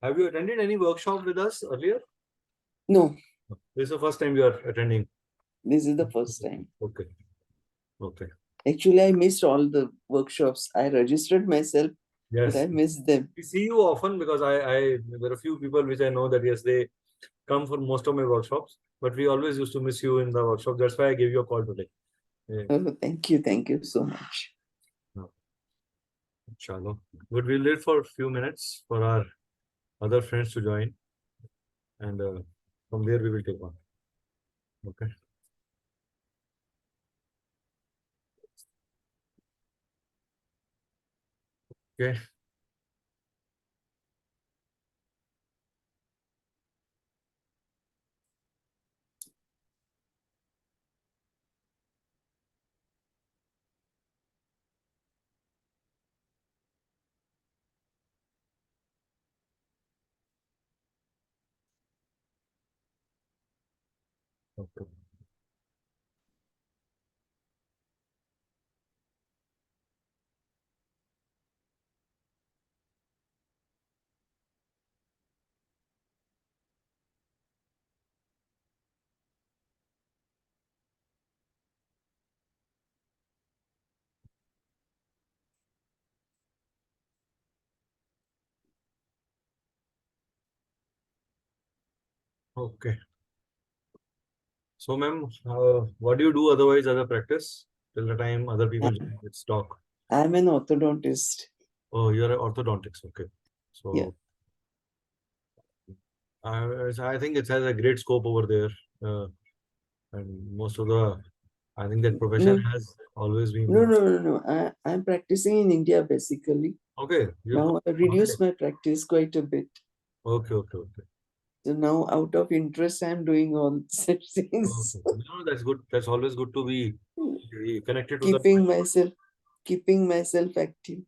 Have you attended any workshop with us earlier? No, This is the first time you are attending. this is the first time. Okay. Okay. Actually, I missed all the workshops. I registered myself, but Yes. I missed them. We see you often because there are a few people which I know that yes, they come for most of my workshops, but we always used to miss you in the workshop. That's why I gave you a call today. Yeah. Oh, thank you so much. Chalo. But we'll wait for a few minutes for our other friends to join, and from there we will take on. Okay. Okay. Okay. Okay. So, ma'am, what do you do otherwise as a practice till the time other people join its talk? I'm an orthodontist. Oh, you're an orthodontist. Okay. So, Yeah. I think it has a great scope over there. And most of I think that profession has always been. No. I'm practicing in India basically. Okay. Now I reduced my practice quite a bit. Okay. So now out of interest, I'm doing all such things. Okay. No, that's good. That's always good to be connected to keeping myself active.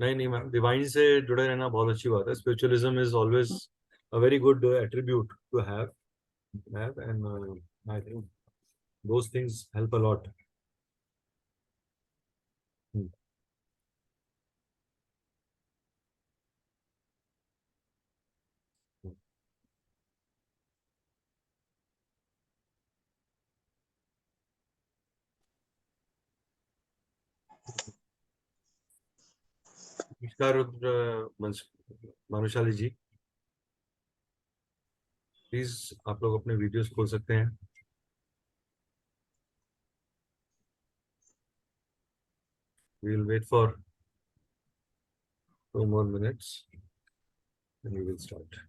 नहीं ma'am divine से जुड़े रहना बहुत अच्छी बात है spiritualism is always a very good attribute to have and I think those things help a lot नमस्कार मनुशाली जी please आप लोग अपने वीडियोस खोल सकते हैं we will wait for 2 more minutes and we will start.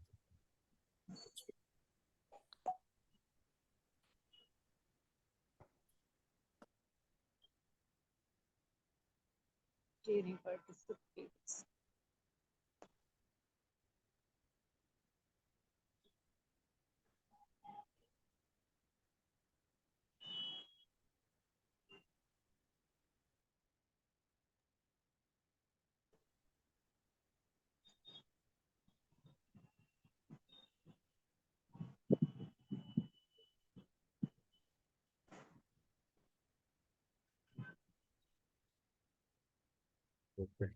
Okay.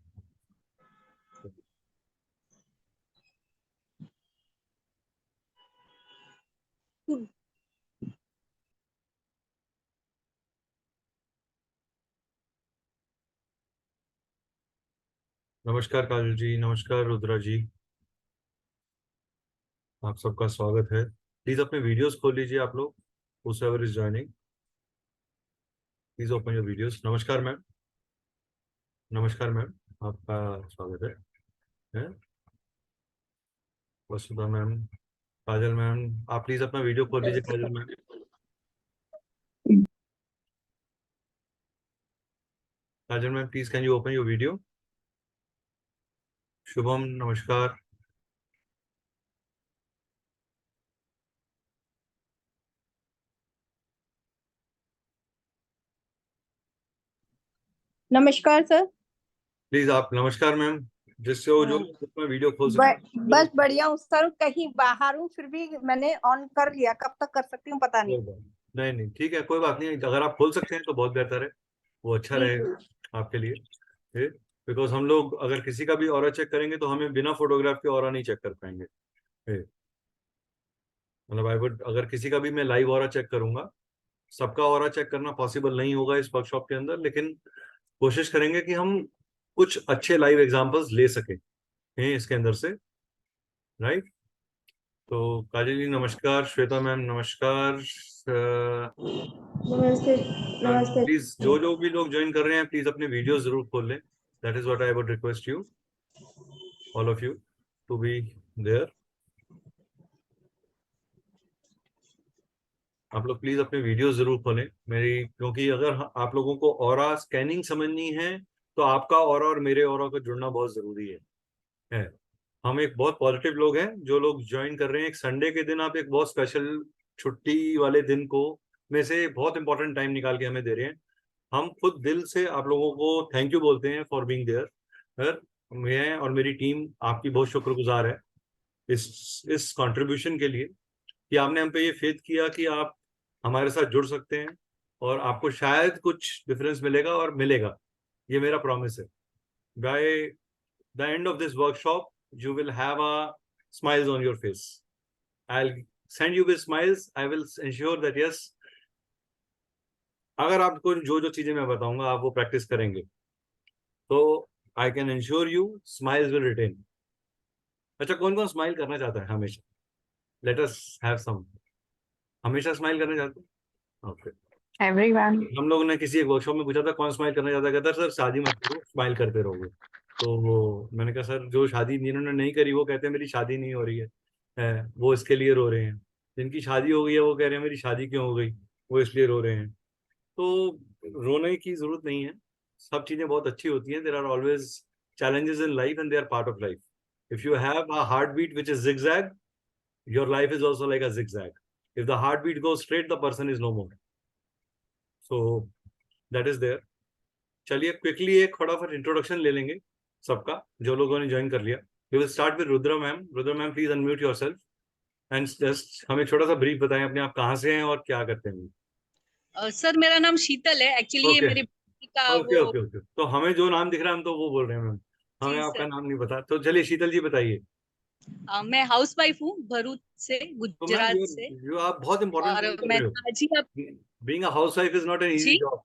नमस्कार काजल जी नमस्कार रुद्रा जी आप सबका स्वागत है प्लीज अपने वीडियोस खोल लीजिए आप लोग whoever is joining please open your videos नमस्कार मैम आपका स्वागत है वसुधा मैम काजल मैम आप प्लीज अपना वीडियो खोल लीजिए Kajal ma'am Kajal ma'am please can you open your video Shubham नमस्कार नमस्कार सर प्लीज आप नमस्कार मैम जिससे हो जो अपना वीडियो खोल सकते बस बढ़िया हूँ सर कहीं बाहर हूँ फिर भी मैंने ऑन कर लिया कब तक कर सकती हूँ पता नहीं नहीं ठीक है कोई बात नहीं अगर आप खोल सकते हैं तो बहुत बेहतर है वो अच्छा रहेगा आपके लिए बिकॉज हम लोग अगर किसी का भी ऑरा चेक करेंगे तो हमें बिना फोटोग्राफ के ऑरा नहीं चेक कर पाएंगे। मतलब आई वुड, अगर किसी का भी मैं लाइव ऑरा चेक करूंगा, सबका ऑरा चेक करना पॉसिबल नहीं होगा इस वर्कशॉप के अंदर, लेकिन कोशिश करेंगे कि हम कुछ अच्छे लाइव एग्जांपल्स ले सकें हैं इसके अंदर से, राइट। तो काजल जी नमस्कार, श्वेता मैम नमस्कार। नमस्ते। नमस्ते। प्लीज जो जो भी लोग ज्वाइन कर रहे हैं प्लीज अपने वीडियो जरूर खोल लें। That is what I would request you, all of you, to be there. आप लोग प्लीज अपने वीडियो जरूर खोलें मेरी, क्योंकि अगर आप लोगों को ऑरा स्कैनिंग समझनी है तो आपका ऑरा और मेरे ऑरा का जुड़ना बहुत जरूरी है। हम एक बहुत पॉजिटिव लोग हैं जो लोग ज्वाइन कर रहे हैं। एक संडे के दिन आप एक बहुत स्पेशल छुट्टी वाले दिन को में से बहुत इंपॉर्टेंट टाइम निकाल के हमें दे रहे हैं। हम खुद दिल से आप लोगों को थैंक यू बोलते हैं फॉर बीइंग देयर। मैं और मेरी टीम आपकी बहुत शुक्रगुजार है इस कंट्रीब्यूशन के लिए, कि आपने हम पे ये फेथ किया कि आप हमारे साथ जुड़ सकते हैं और आपको शायद कुछ डिफरेंस मिलेगा, और मिलेगा, ये मेरा प्रॉमिस है। By the end of this workshop you will have a smiles on your face. I'll send you with smiles. I will ensure that yes, अगर आपको जो जो चीजें मैं बताऊंगा आप वो प्रैक्टिस करेंगे तो I can ensure you smiles will retain. अच्छा, कौन कौन स्माइल करना चाहता है हमेशा? Let us have some. हमेशा स्माइल करना चाहते हैं? ओके। Everyone. हम लोगों ने किसी एक वर्कशॉप में पूछा था कौन स्माइल करना चाहता है, कहता सर शादी मत करो, स्माइल करते रहोगे। तो वो मैंने कहा सर जो शादी जिन्होंने नहीं करी वो कहते हैं मेरी शादी नहीं हो रही है, वो इसके लिए रो रहे हैं। जिनकी शादी हो गई है वो कह रहे हैं मेरी शादी क्यों हो गई, वो इसलिए रो रहे हैं। तो रोने की जरूरत नहीं है, सब चीजें बहुत अच्छी होती हैं। There are always challenges in life and they are part of life. If you have a heartbeat which is zigzag, your life is also like a zigzag. If the heartbeat goes straight, the person is no more. So that is there. चलिए quickly एक फटाफट introduction ले लेंगे सबका, जो लोगों ने join कर लिया। We will start with Rudra ma'am. Rudra ma'am please unmute yourself and just हमें छोटा सा ब्रीफ बताएं अपने आप, कहाँ से हैं और क्या करते हैं। सर मेरा नाम शीतल है, एक्चुअली ये Okay. मेरी बेटी का ओके वो। ओके ओके, तो हमें जो नाम दिख रहा है हम तो वो बोल रहे हैं मैम, हमें जी आपका सर। नाम नहीं पता। तो चलिए शीतल जी बताइए। मैं हाउस वाइफ हूँ भरूच से, तो मैम गुजरात से। जो आप बहुत इंपॉर्टेंट और काम कर मैं रहे हो। आज ही आप being a housewife is not an easy जी जॉब।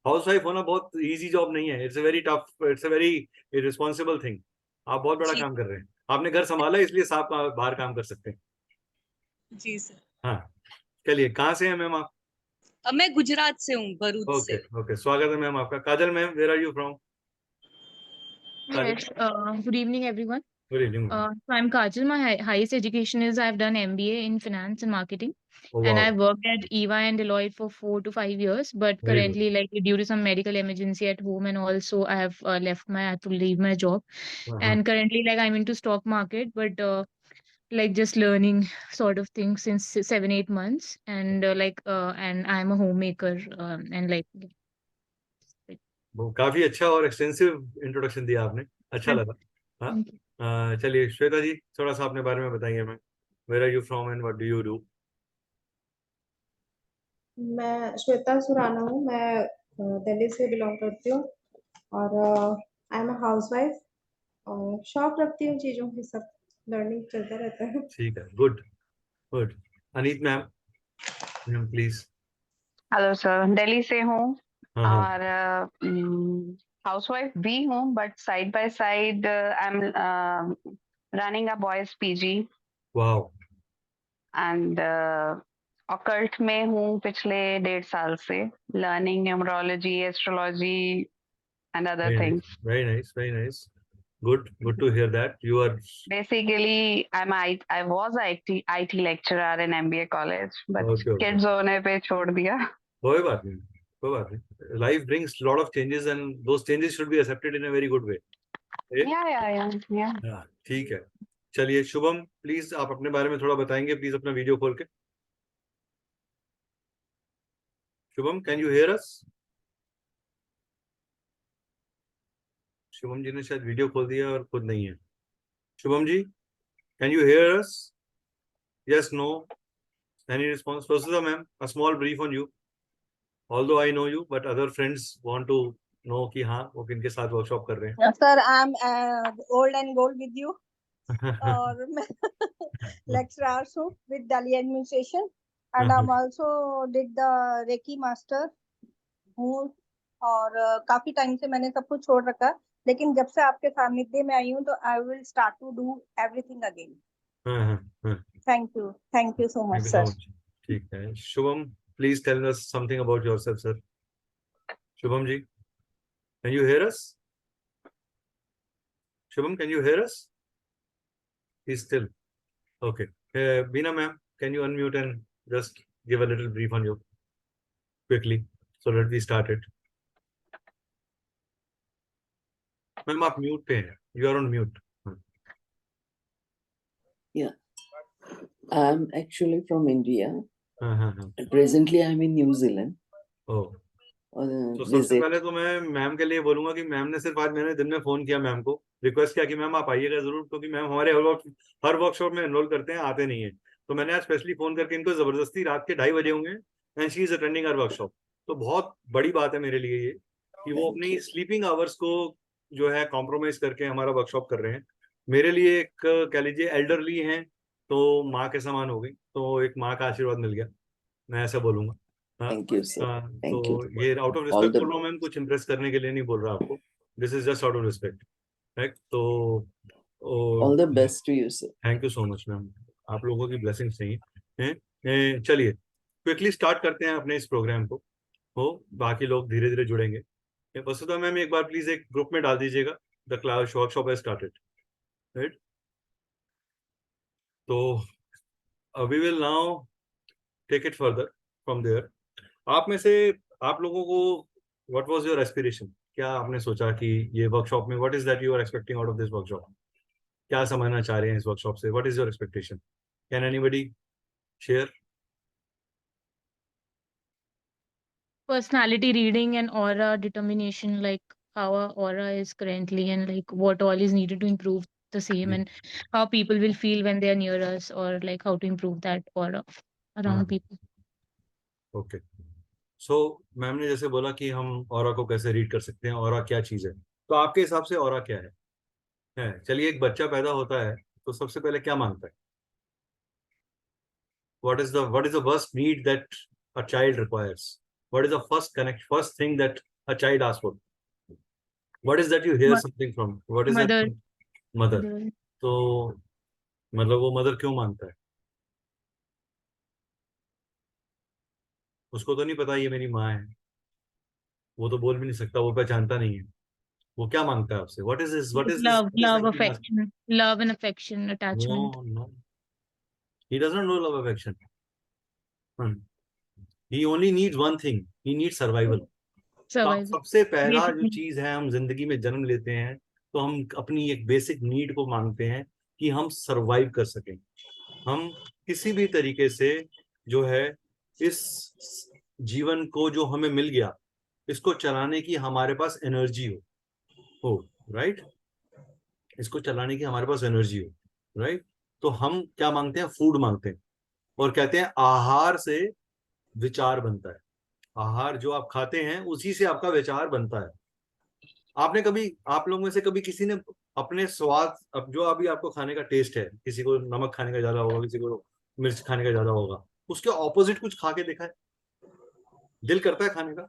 हाउस वाइफ होना बहुत इजी जॉब नहीं है। It's a very tough, it's a very responsible thing. आप बहुत बड़ा जी काम कर रहे हैं, आपने घर संभाला इसलिए साहब बाहर काम कर सकते हैं। जी सर। हाँ चलिए, कहाँ से हैं मैम आप? मैं गुजरात से हूँ, भरूच ओके से। ओके, स्वागत है मैम आपका। Kajal ma'am, where are you from? Yes. Good evening, everyone. Good evening. So I'm Kajal. My highest education is I've done MBA in finance and marketing, and wow, I've worked at EY and Deloitte for 4 to 5 years. But very good. currently, like due to some medical emergency at home, and also I have I had to leave my job. हाँ, And currently, like I'm into stock market, but like just learning sort of thing since 7 8 months, and and I'm a homemaker, and like. वो काफी अच्छा और extensive introduction दिया आपने, अच्छा लगा। हाँ Thank you. चलिए श्वेता जी थोड़ा सा अपने बारे में बताइए ma'am. Where are you from and what do you do? मैं श्वेता सुराना हूँ। मैं दिल्ली से बिलोंग करती हूँ और आई एम अ हाउसवाइफ और शौक रखती हूँ चीज़ों की, सब लर्निंग चलता रहता है। ठीक है, good good. Anit ma'am, ma'am please. Hello sir, Delhi से हूँ हाँ हाँ, और हाउसवाइफ भी हूँ, but side by side I am running a boys PG wow, and occult में हूँ पिछले 1.5 साल से, learning numerology, astrology and other very nice things. Very nice very nice, good to hear that you are. Basically I was IT lecturer in MBA college, but okay okay, kids होने पे छोड़ दिया. कोई बात नहीं, कोई बात नहीं। Life brings lot of changes and those changes should be accepted in a very good way. या ठीक है। चलिए शुभम, प्लीज आप अपने बारे में थोड़ा बताएंगे, प्लीज अपना वीडियो खोल के। Shubham, can you hear us? Shubham ji ने शायद वीडियो खोल दिया और खुद नहीं है। Shubham ji, can you hear us? Yes, no, any response? Vasudha ma'am, a small brief on you. Although I know you, but other friends want to know कि हाँ वो किनके साथ वर्कशॉप कर रहे हैं? Sir I am old and gold with you, और मैं लेक्चरर हूँ with Delhi administration, and I am also did the reiki master हूँ, और काफी टाइम से मैंने सब कुछ छोड़ रखा, लेकिन जब से आपके सानिध्य में आई हूँ तो I will start to do everything again. Thank you so much thank you so sir. Much. ठीक है, Shubham please tell us something about yourself sir. Shubham ji, can you hear us? Shubham, can you hear us? He's still okay. Beena ma'am, can you unmute and just give a little brief on you quickly so that we start it? Ma'am, आप mute पे हैं. You are on mute. I'm actually from India. हाँ. Presently, I'm in New Zealand. Oh. On a तो सबसे visit. पहले तो मैं ma'am के लिए बोलूंगा कि मैम ने सिर्फ आज मैंने दिन में फोन किया मैम को, रिक्वेस्ट किया कि मैम आप आइएगा जरूर, क्योंकि मैम हमारे हर वर्कशॉप में एनरोल करते हैं, आते नहीं है। तो मैंने आज स्पेशली फोन करके इनको जबरदस्ती रात के 2:30 बजे होंगे and she is attending our workshop. तो बहुत बड़ी बात है मेरे लिए ये कि वो अपनी स्लीपिंग आवर्स को जो है कॉम्प्रोमाइज करके हमारा वर्कशॉप कर रहे हैं। मेरे लिए एक कह लीजिए एल्डरली हैं तो माँ के समान हो गई, तो एक माँ का आशीर्वाद मिल गया, मैं ऐसा बोलूंगा। हाँ, Thank you, sir. Thank तो you. ये out of All respect the बोल रहा हूँ मैम, कुछ इम्प्रेस करने के लिए नहीं बोल रहा आपको, this is just out of respect, right? तो all the best to you, sir. Thank you so much ma'am, आप लोगों की ब्लेसिंग्स चाहिए हैं। चलिए क्विकली स्टार्ट करते हैं अपने इस प्रोग्राम को, हो बाकी लोग धीरे धीरे जुड़ेंगे। वसुधा मैम एक बार प्लीज एक ग्रुप में डाल दीजिएगा, the class workshop has started, right? तो we will now take it further from there. आप में से आप लोगों को व्हाट वाज योर एस्पिरेशन? क्या आपने सोचा कि ये वर्कशॉप में what is that you are expecting out of this workshop? क्या समझना चाह रहे हैं इस वर्कशॉप से? What is your expectation? Can anybody share? Personality reading and aura determination, like how our aura is currently and like what all is needed to improve the same, and how people will feel when they are near us, or like how to improve that aura around people. Okay, so ma'am ने जैसे बोला कि हम aura को कैसे read कर सकते हैं, ऑरा क्या चीज है, तो आपके हिसाब से ऑरा क्या है? चलिए, एक बच्चा पैदा होता है तो सबसे पहले क्या मांगता है? what is the first need that a child requires? What is the first thing that a child asks for? What is that you hear something from? What is Mother. that? Mother. तो मतलब वो mother क्यों मांगता है? उसको तो नहीं पता ये मेरी माँ है, वो तो बोल भी नहीं सकता, वो पहचानता नहीं है, वो क्या मांगता है आपसे? what is this Love, affection, love and affection, attachment. No, he doesn't know love, affection. He only needs one thing, he needs survival. Survival. सबसे पहला Basic जो need. चीज है, हम जिंदगी में जन्म लेते हैं तो हम अपनी एक बेसिक नीड को मांगते हैं कि हम सरवाइव कर सकें, हम किसी भी तरीके से जो है इस जीवन को जो हमें मिल गया इसको चलाने की हमारे पास एनर्जी हो, राइट? इसको चलाने की हमारे पास एनर्जी हो, राइट? तो हम क्या मांगते हैं? फूड मांगते हैं, और कहते हैं आहार से विचार बनता है। आहार जो आप खाते हैं उसी से आपका विचार बनता है। आपने कभी, आप लोग में से कभी किसी ने अपने स्वाद, अब जो अभी आपको खाने का टेस्ट है, किसी को नमक खाने का ज्यादा होगा, किसी को मिर्च खाने का ज्यादा होगा, उसके ऑपोजिट कुछ खा के देखा है? दिल करता है खाने का?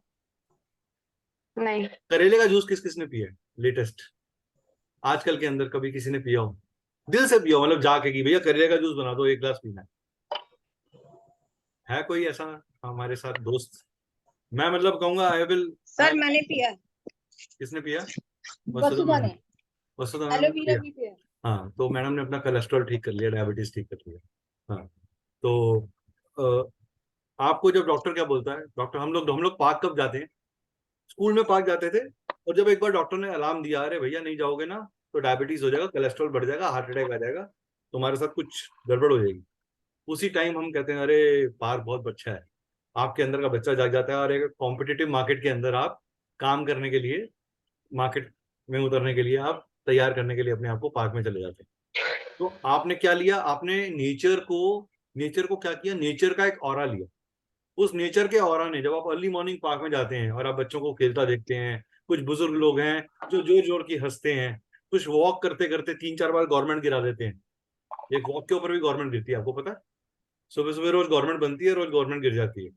नहीं। करेले का जूस किस किसने पिया है लेटेस्ट आजकल के अंदर? कभी किसी ने पिया हो? दिल से पिया हो, मतलब जाके कि भैया करेले का जूस बना दो, 1 गिलास पीना है कोई ऐसा हमारे साथ दोस्त? मैं मतलब कहूंगा आई विल। सर मैंने पिया। किसने पिया? वसुधा ने। वसुधा मैम एलोवेरा ने भी पिया। हाँ, तो मैडम ने अपना कोलेस्ट्रॉल ठीक कर लिया, डायबिटीज ठीक कर लिया। हाँ, तो आपको जब डॉक्टर क्या बोलता है, डॉक्टर, हम लोग पार्क कब जाते हैं? स्कूल में पार्क जाते थे, और जब एक बार डॉक्टर ने अलार्म दिया, अरे भैया नहीं जाओगे ना तो डायबिटीज हो जाएगा, कोलेस्ट्रॉल बढ़ जाएगा, हार्ट अटैक आ जाएगा, तुम्हारे साथ कुछ गड़बड़ हो जाएगी, उसी टाइम हम कहते हैं अरे पार्क बहुत अच्छा है। आपके अंदर का बच्चा जाग जाता है, और एक कॉम्पिटिटिव मार्केट के अंदर आप काम करने के लिए, मार्केट में उतरने के लिए, आप तैयार करने के लिए अपने आप को पार्क में चले जाते हैं। तो आपने क्या लिया? आपने नेचर को क्या किया? नेचर का एक ऑरा लिया। उस नेचर के ऑरा ने, जब आप अर्ली मॉर्निंग पार्क में जाते हैं और आप बच्चों को खेलता देखते हैं कुछ बुजुर्ग लोग हैं जो जोर जोर की हंसते हैं, कुछ वॉक करते करते 3-4 बार गवर्नमेंट गिरा देते हैं। एक वॉक के ऊपर भी गवर्नमेंट गिरती है, आपको पता है? सुबह सुबह रोज गवर्नमेंट बनती है, रोज गवर्नमेंट गिर जाती है।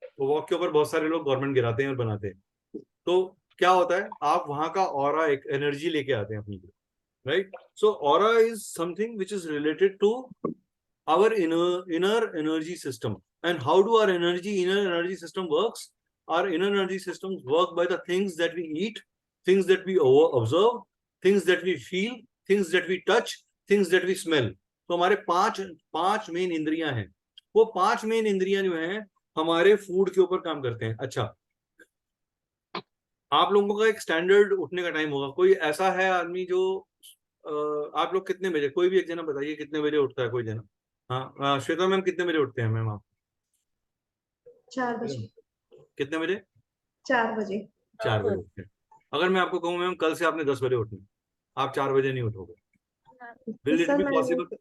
तो वॉक के ऊपर बहुत सारे लोग गवर्नमेंट गिराते हैं और बनाते हैं। तो क्या होता है, आप वहां का ऑरा, एक एनर्जी लेके आते हैं अपनी, right? So aura is something which is related to our inner energy system. And how do our inner energy system works? Our inner energy systems work by the things that we eat, things that we observe, things that we feel, things that we touch, things that we smell. तो हमारे पांच main इंद्रियां हैं। वो 5 main इंद्रियां जो हैं हमारे फूड के ऊपर काम करते हैं। अच्छा, आप लोगों का एक स्टैंडर्ड उठने का टाइम होगा। कोई ऐसा है आदमी जो आप लोग कितने बजे, कोई भी एक जना बताइए कितने बजे उठता है कोई जना? हाँ, श्वेता मैम कितने बजे उठते हैं मैम आप? 4 बजे। कितने बजे? 4 बजे। 4 बजे उठते हैं। अगर मैं आपको कहूँ मैम कल से आपने 10 बजे उठना, आप 4 बजे नहीं उठोगे, विल इट बी पॉसिबल?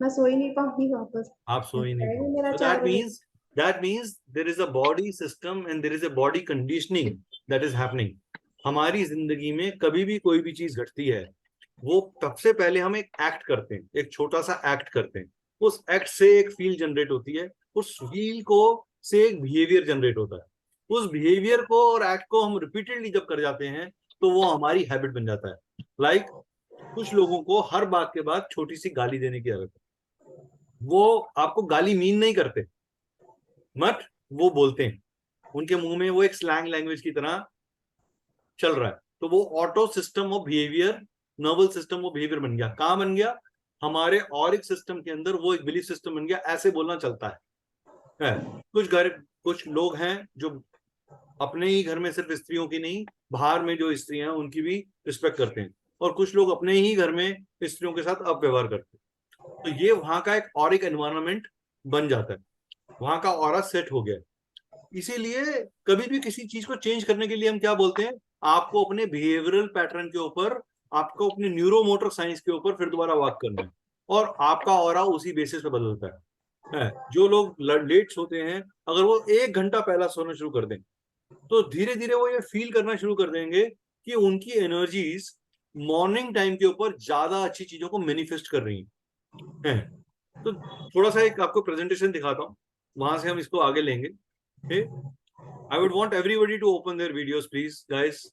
मैं सो ही नहीं पाऊंगी वापस। आप सो ही नहीं पाओगे। मेरा So 4 बजे। that means there is a body system and there is a body conditioning that is happening. हमारी जिंदगी में कभी भी कोई भी चीज घटती है, वो सबसे पहले हम एक एक्ट करते हैं, एक छोटा सा एक्ट करते हैं। उस एक्ट से एक फील जनरेट होती है, उस फील को से एक बिहेवियर जनरेट होता है। उस बिहेवियर को और एक्ट को हम रिपीटेडली जब कर जाते हैं तो वो हमारी हैबिट बन जाता है। लाइक कुछ लोगों को हर बात के बाद छोटी सी गाली देने की आदत है। वो आपको गाली मीन नहीं करते, बट वो बोलते हैं, उनके मुंह में वो एक स्लैंग लैंग्वेज की तरह चल रहा है। तो वो auto system of behaviour, nervous system of behaviour बन गया। कहां बन गया? हमारे ऑरिक सिस्टम के अंदर वो एक बिलीफ सिस्टम बन गया, ऐसे बोलना चलता है। कुछ लोग हैं जो अपने ही घर में सिर्फ स्त्रियों की नहीं, बाहर में जो स्त्रियां हैं उनकी भी रिस्पेक्ट करते हैं, और कुछ लोग अपने ही घर में स्त्रियों के साथ अपव्यवहार करते हैं। तो ये वहां का एक ऑरिक एनवायरनमेंट बन जाता है, वहां का ऑरा सेट हो गया। इसीलिए कभी भी किसी चीज को चेंज करने के लिए हम क्या बोलते हैं, आपको अपने बिहेवियरल पैटर्न के ऊपर, आपको अपने न्यूरोमोटर साइंस के ऊपर फिर दोबारा वर्क करना है, और आपका ऑरा उसी बेसिस पे बदलता है। जो लोग लेट सोते हैं, अगर वो 1 घंटा पहला सोना शुरू कर दें तो धीरे धीरे वो ये फील करना शुरू कर देंगे कि उनकी एनर्जीज मॉर्निंग टाइम के ऊपर ज्यादा अच्छी चीजों को मैनिफेस्ट कर रही हैं। तो थोड़ा सा एक आपको प्रेजेंटेशन दिखाता हूँ, वहां से हम इसको आगे लेंगे। I would want everybody to open their videos please guys.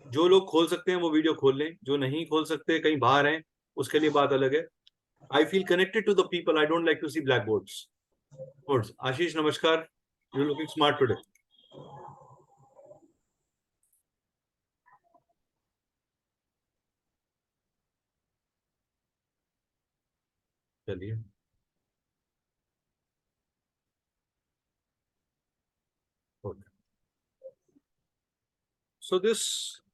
जो लोग खोल सकते हैं वो वीडियो खोल लें, जो नहीं खोल सकते कहीं बाहर हैं उसके लिए बात अलग है। I feel connected to the people, I don't like to see black boards. Ashish नमस्कार, यू लुकिंग स्मार्ट टुडे। चलिए, so this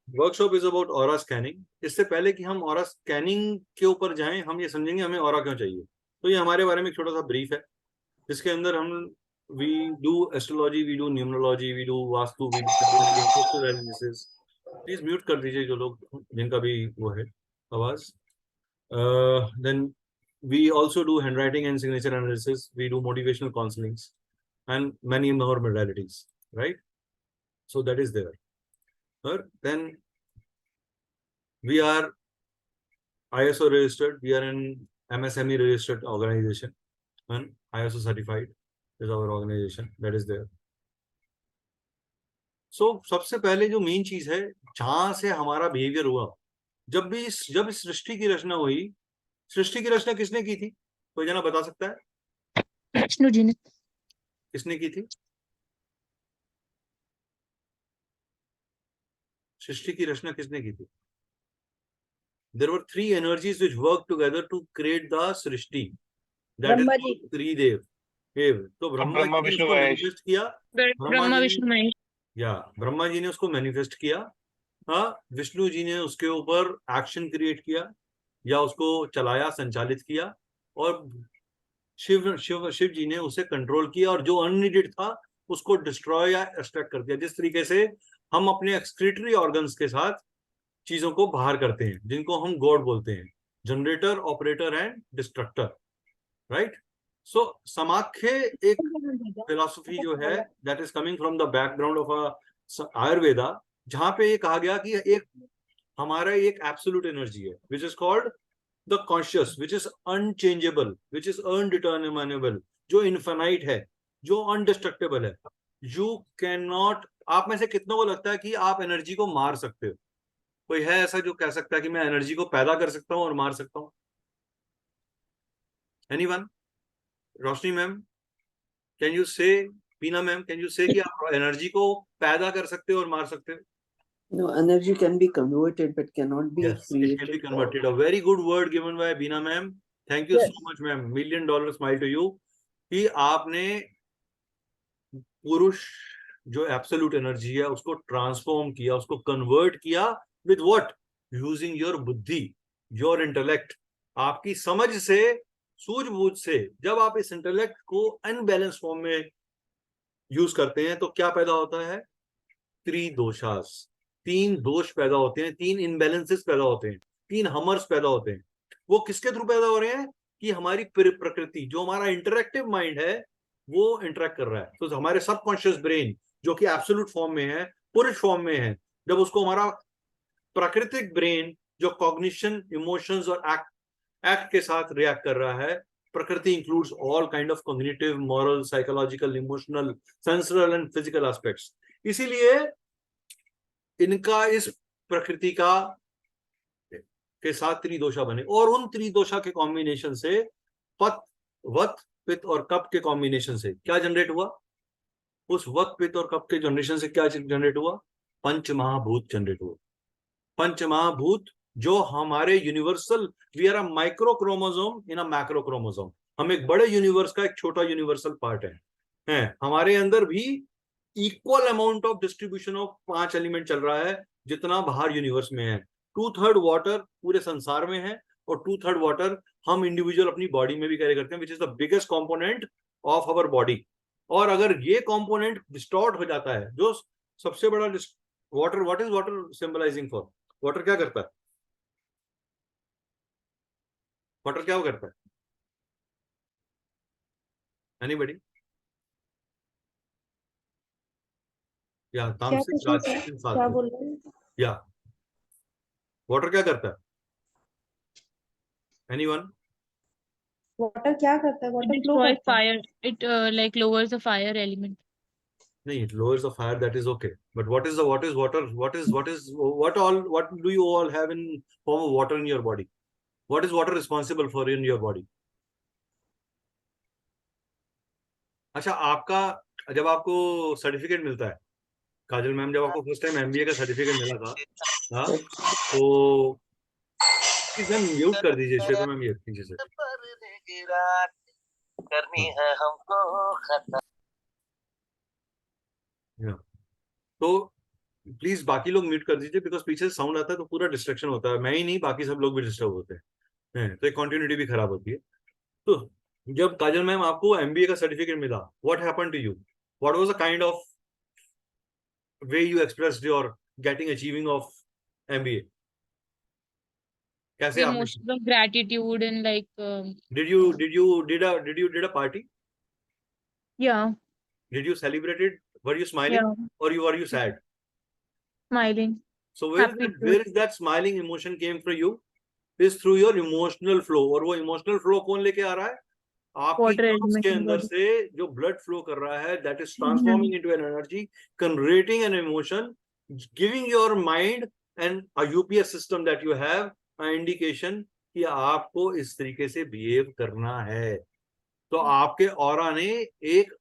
workshop is about aura scanning. इससे पहले कि हम ऑरा स्कैनिंग के ऊपर जाएं, हम ये समझेंगे हमें ऑरा क्यों चाहिए। तो ये हमारे बारे में एक छोटा सा ब्रीफ है, जिसके अंदर हम we do astrology, we do numerology, we do vastu, we do analysis. Please mute कर दीजिए जो लोग, जिनका भी वो है आवाज। Then we also do handwriting and signature analysis, we do motivational counselings and many more modalities, right? So that is there. Then we are ISO registered, we are an MSME registered organization and ISO certified is our organization, that is there. So सबसे पहले जो main चीज है जहां से हमारा behaviour हुआ, जब इस सृष्टि की रचना हुई, सृष्टि की रचना किसने की थी? कोई जना बता सकता है? विष्णु जी ने। किसने की थी सृष्टि की रचना? किसने की थी? There were 3 energies which worked together to create the Srishti, that is called त्रिदेव। तो ब्रह्मा जी ने उसको मैनिफेस्ट किया, ब्रह्मा विष्णु महेश, या ब्रह्मा जी ने उसको मैनिफेस्ट किया। हाँ, विष्णु जी ने उसके ऊपर एक्शन क्रिएट किया या उसको चलाया, संचालित किया, और शिव जी ने उसे कंट्रोल किया, और जो अननीडेड था उसको डिस्ट्रॉय या एक्सट्रैक्ट कर दिया। जिस तरीके से हम अपने एक्सक्रीटरी ऑर्गन्स के साथ चीजों को बाहर करते हैं, जिनको हम गॉड बोलते हैं, generator, operator and destructor, right? So Samkhya एक फिलॉसफी जो है that is coming from the background of Ayurveda, जहां पे ये कहा गया कि एक हमारा एक एब्सोल्यूट एनर्जी है which is called the conscious, which is unchangeable, which is undeterminable, जो इनफाइनाइट है, जो अनडिस्ट्रक्टेबल है। यू कैन नॉट, आप में से कितनों को लगता है कि आप एनर्जी को मार सकते हो? कोई है ऐसा जो कह सकता है कि मैं एनर्जी को पैदा कर सकता हूं और मार सकता हूं? Anyone? Roshni ma'am, can you से? बीना मैम, कैन यू से कि आप एनर्जी को पैदा कर सकते हो और मार सकते हो? No, energy can be converted but cannot be Yes, it can be created. converted. A very good word given by Beena ma'am. Thank you Yes. so much, ma'am. $1 million smile to you. कि आपने पुरुष जो absolute energy है उसको transform किया, उसको convert किया with what? Using your बुद्धि, योर इंटेलेक्ट, आपकी समझ से, सूझबूझ से। जब आप इस इंटेलेक्ट को अनबैलेंस फॉर्म में यूज करते हैं तो क्या पैदा होता है? त्रिदोषास, 3 दोष पैदा होते हैं, 3 इनबैलेंसेस पैदा होते हैं, 3 हमर्स पैदा होते हैं। वो किसके थ्रू पैदा हो रहे हैं? कि हमारी प्रकृति, जो हमारा इंटरैक्टिव माइंड है, वो इंटरेक्ट कर रहा है। तो हमारे सबकॉन्शियस ब्रेन जो कि एब्सोल्यूट फॉर्म में है, पुरुष फॉर्म में है, जब उसको हमारा प्राकृतिक ब्रेन जो कॉग्निशन, इमोशंस और एक्ट के साथ रिएक्ट कर रहा है, प्रकृति includes all kind of cognitive, moral, psychological, emotional, sensual and physical aspects. इसीलिए इनका इस प्रकृति का के साथ त्रिदोषा बने, और उन त्रिदोषा के कॉम्बिनेशन से पत, वत, पित्त और कप के कॉम्बिनेशन से क्या जनरेट हुआ? उस वत, पित्त और कप के जनरेशन से क्या जनरेट हुआ? पंचमहाभूत जनरेट हुआ। पंचमहाभूत जो हमारे universal, we are a micro chromosome in a macro chromosome. हम एक बड़े यूनिवर्स का एक छोटा यूनिवर्सल पार्ट है। हमारे अंदर भी equal amount of distribution of 5 element चल रहा है जितना बाहर यूनिवर्स में है। 2/3 वाटर पूरे संसार में है और 2/3 वाटर हम इंडिविजुअल अपनी बॉडी में भी कैरी करते हैं, which is the biggest component of our body. और अगर ये कंपोनेंट डिस्टॉर्ट हो जाता है, जो सबसे बड़ा water, what is water symbolising for? Water क्या करता है? वाटर क्या करता है? एनीबडी? या क्या तामसिक, पूछना सर? राजसिक, क्या सात्विक? बोल रहे हैं? या वाटर क्या करता है? एनीवन? वाटर क्या करता है? It वाटर फ्लो destroys करता है। fire. It like lowers the fire element. नहीं, it lowers the fire, that is okay, but what is water, what do you all have in form of water in your body? What is water responsible for in your body? अच्छा, आपका जब आपको certificate मिलता है, काजल ma'am, जब आपको first time MBA का certificate मिला था, हाँ, तो प्लीज मैम म्यूट कर दीजिए श्वेता मैम ये पीछे से। करनी है हमको खता। तो प्लीज बाकी लोग म्यूट कर दीजिए, बिकॉज पीछे से साउंड आता है तो पूरा डिस्ट्रक्शन होता है, मैं ही नहीं बाकी सब लोग भी डिस्टर्ब होते हैं, तो एक कंटिन्यूटी भी खराब होती है। तो जब काजल मैम आपको एमबीए का सर्टिफिकेट मिला, what happened to you? What was the kind of way you expressed your getting achieving of MBA? कैसे The आपने, emotions of gratitude and like did you did a party? yeah, Did you celebrate it? Were you smiling yeah, or were you sad? smiling, So happy too. where is that smiling emotion came from you? Is through your emotional flow, और वो emotional flow कौन लेके आ रहा है? आपकी Water nerves element के in अंदर body. से जो blood flow कर रहा है, that is transforming into an energy, converting an emotion, giving your mind and a UPS system that you have an indication कि आपको इस तरीके से behave करना है। तो आपके ऑरा ने एक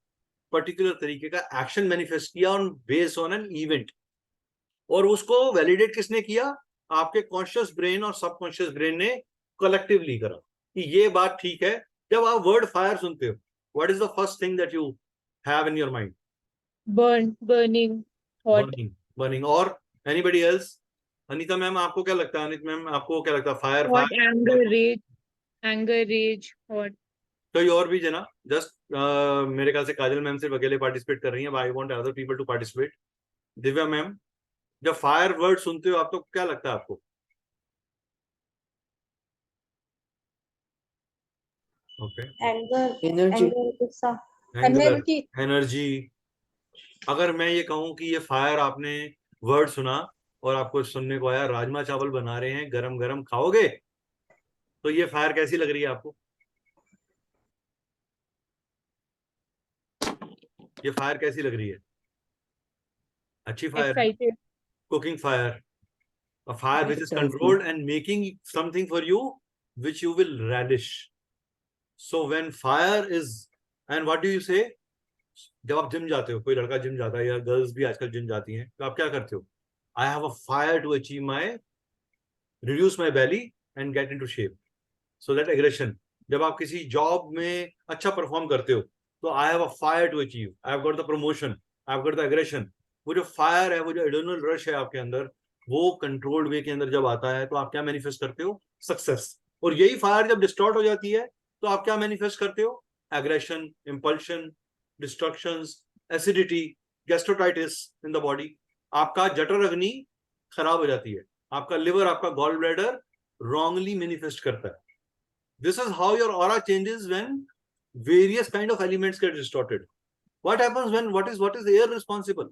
पर्टिकुलर तरीके का एक्शन मैनिफेस्ट किया on based on an event, और उसको वैलिडेट किसने किया? आपके कॉन्शियस ब्रेन और सबकॉन्शियस ब्रेन ने कलेक्टिवली करा कि ये बात ठीक है। जब आप वर्ड फायर सुनते हो, what is the first thing that you have in your mind? burning, hot. Burning. और एनीबडी एल्स? अनीता मैम आपको क्या लगता है? अनित मैम आपको क्या लगता है? Fire, Hot, fire, anger, rage, hot. कोई और भी जना? जस्ट मेरे ख्याल से काजल मैम सिर्फ अकेले पार्टिसिपेट कर रही हैं, I want other people to participate. Divya ma'am, जब फायर वर्ड सुनते हो आप तो क्या लगता है आपको? Okay, anger, Energy. एंगर, गुस्सा, एंगर, Energy. एनर्जी। अगर मैं ये कहूं कि ये फायर आपने वर्ड सुना और आपको सुनने को आया राजमा चावल बना रहे हैं, गरम गरम खाओगे, तो ये फायर कैसी लग रही है आपको? ये फायर कैसी लग रही है? अच्छी फायर है, Excited. Cooking fire, a fire which is Exciting. controlled and making something for you which you will relish. So when fire is, and what do you say? जब आप जिम जाते हो, कोई लड़का जिम जाता है या गर्ल्स भी आजकल जिम जाती हैं, तो आप क्या करते हो? I have a fire to achieve my, reduce my belly and get into shape. So that aggression. जब आप किसी जॉब में अच्छा परफॉर्म करते हो, तो I have a fire to achieve, I have got the promotion, I have got the aggression. वो जो फायर है, वो जो एड्रेनल रश है आपके अंदर, वो कंट्रोल्ड वे के अंदर जब आता है, तो आप क्या मैनिफेस्ट करते हो? सक्सेस. और यही फायर जब डिस्टॉर्ट हो जाती है, तो आप क्या मैनिफेस्ट करते हो? Aggression, impulsion, destructions, acidity, gastritis in the body. आपका जठर अग्नि खराब हो जाती है, आपका लिवर, आपका गॉल ब्लैडर wrongly manifest करता है. This is how your aura changes when various kind of elements get distorted. What happens when what is air responsible?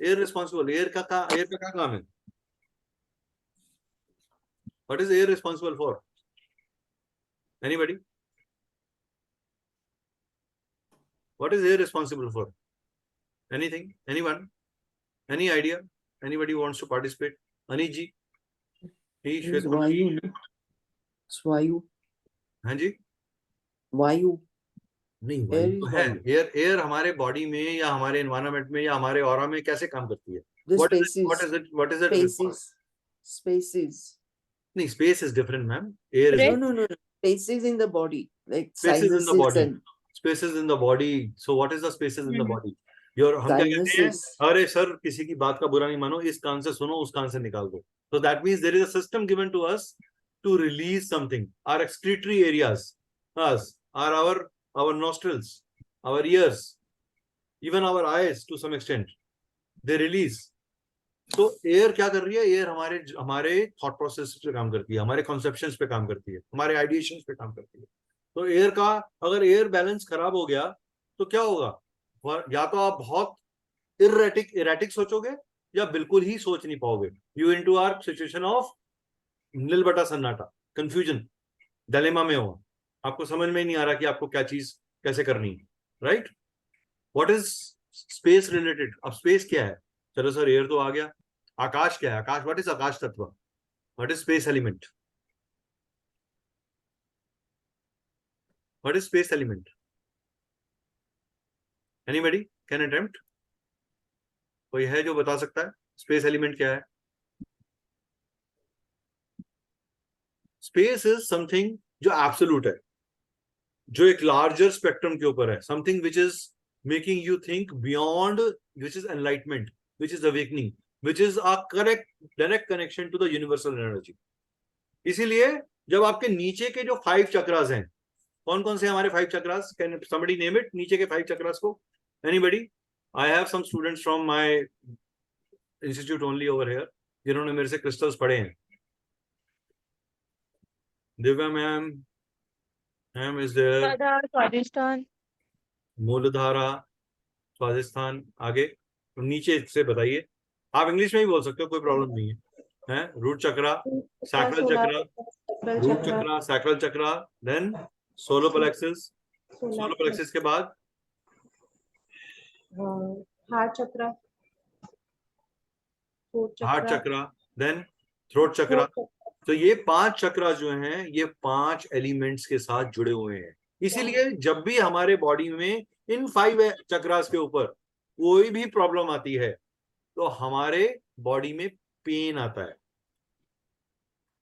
Air responsible. Air का क्या काम है? What is air responsible for? Anybody? What is air responsible for? Anything? Anyone? Any idea? Anybody wants to participate? Aniji? It's Vayu, no? It's Vayu. हाँ जी. Vayu. नहीं, Air वायु is तो है. Vayu. Air हमारे बॉडी में या हमारे environment में या हमारे ऑरा में कैसे काम करती है? The What is it? spaces. What is it? Spaces. Spaces. नहीं, space is different, ma'am. Air is Breath? No. Spaces in the body, like spaces in the sinuses body. and Spaces in the body. So what is the spaces in the Mhm. body? हम क्या कहते हैं? sinuses. अरे sir, किसी की बात का बुरा नहीं मानो, इस कान से सुनो, उस कान से निकाल दो. So that means there is a system given to us to release something. Our excretory areas, us, are our nostrils, our ears, even our eyes to some extent. They release. तो एयर क्या कर रही है? Air हमारे thought process पे काम करती है, हमारे कॉन्सेप्शंस पे काम करती है, हमारे आइडिएशंस पे काम करती है. तो एयर का अगर एयर बैलेंस खराब हो गया, तो क्या होगा? या तो आप बहुत इरेटिक सोचोगे, या बिल्कुल ही सोच नहीं पाओगे. You into our situation of नील बटा सन्नाटा, कंफ्यूजन, डिलेमा में हो. आपको समझ में ही नहीं आ रहा कि आपको क्या चीज कैसे करनी है. Right? What is space related? अब स्पेस क्या है? चलो सर, एयर तो आ गया. आकाश क्या है? आकाश, व्हाट इज आकाश तत्व? What is space element? What is space element? Anybody can attempt? कोई है जो बता सकता है स्पेस एलिमेंट क्या है? स्पेस इज समथिंग जो एब्सोल्यूट है, जो एक लार्जर स्पेक्ट्रम के ऊपर है, something which is making you think beyond, which is enlightenment, which is awakening, which is a direct connection to the universal energy. इसीलिए जब आपके नीचे के जो 5 चक्रास हैं, कौन कौन से हमारे 5 chakras? Can somebody name it? नीचे के 5 चक्रास को? Anybody? I have some students from my institute only over here, जिन्होंने मेरे से क्रिस्टल्स पढ़े हैं. Divya ma'am is there. Radha, Swadish, मूलधारा, स्वादिष्ठान. आगे नीचे से बताइए. आप इंग्लिश में ही बोल सकते हो, कोई प्रॉब्लम नहीं है. Root chakra, sacral chakra, root chakra, sacral chakra, then solar plexus. Solar plexus के बाद heart chakra, heart chakra, then throat chakra. तो ये 5 चक्रा जो हैं, ये 5 एलिमेंट्स के साथ जुड़े हुए हैं. इसीलिए जब भी हमारे बॉडी में इन 5 चक्रास के ऊपर कोई भी प्रॉब्लम आती है, तो हमारे बॉडी में पेन आता है.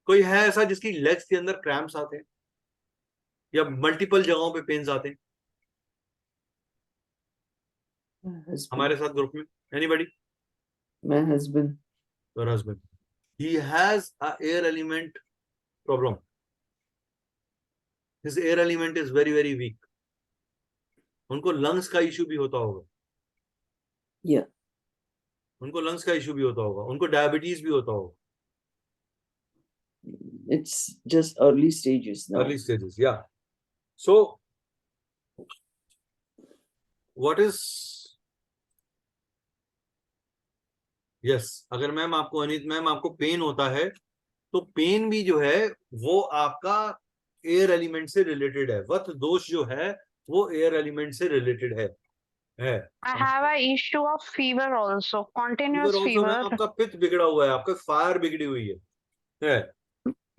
कोई है ऐसा जिसकी लेग्स के अंदर क्रैम्प्स आते हैं, या मल्टीपल जगहों पे पेन्स आते हैं? हमारे साथ ग्रुप में anybody? My husband. Your husband, he has a air element problem. His air element is very very weak. उनको लंग्स का इश्यू भी होता होगा. Yeah. उनको लंग्स का इश्यू भी होता होगा, उनको डायबिटीज भी होता होगा. It's just early stages now. Early stages, yeah. So what is yes, अगर मैम आपको अनित मैम आपको पेन होता है तो पेन भी जो है वो आपका एयर एलिमेंट से रिलेटेड है। वत दोष जो है वो एयर एलिमेंट से रिलेटेड है। I have a issue of fever also, fever continuous also ma'am, fever. आपका पित्त बिगड़ा हुआ है, आपका फायर बिगड़ी हुई है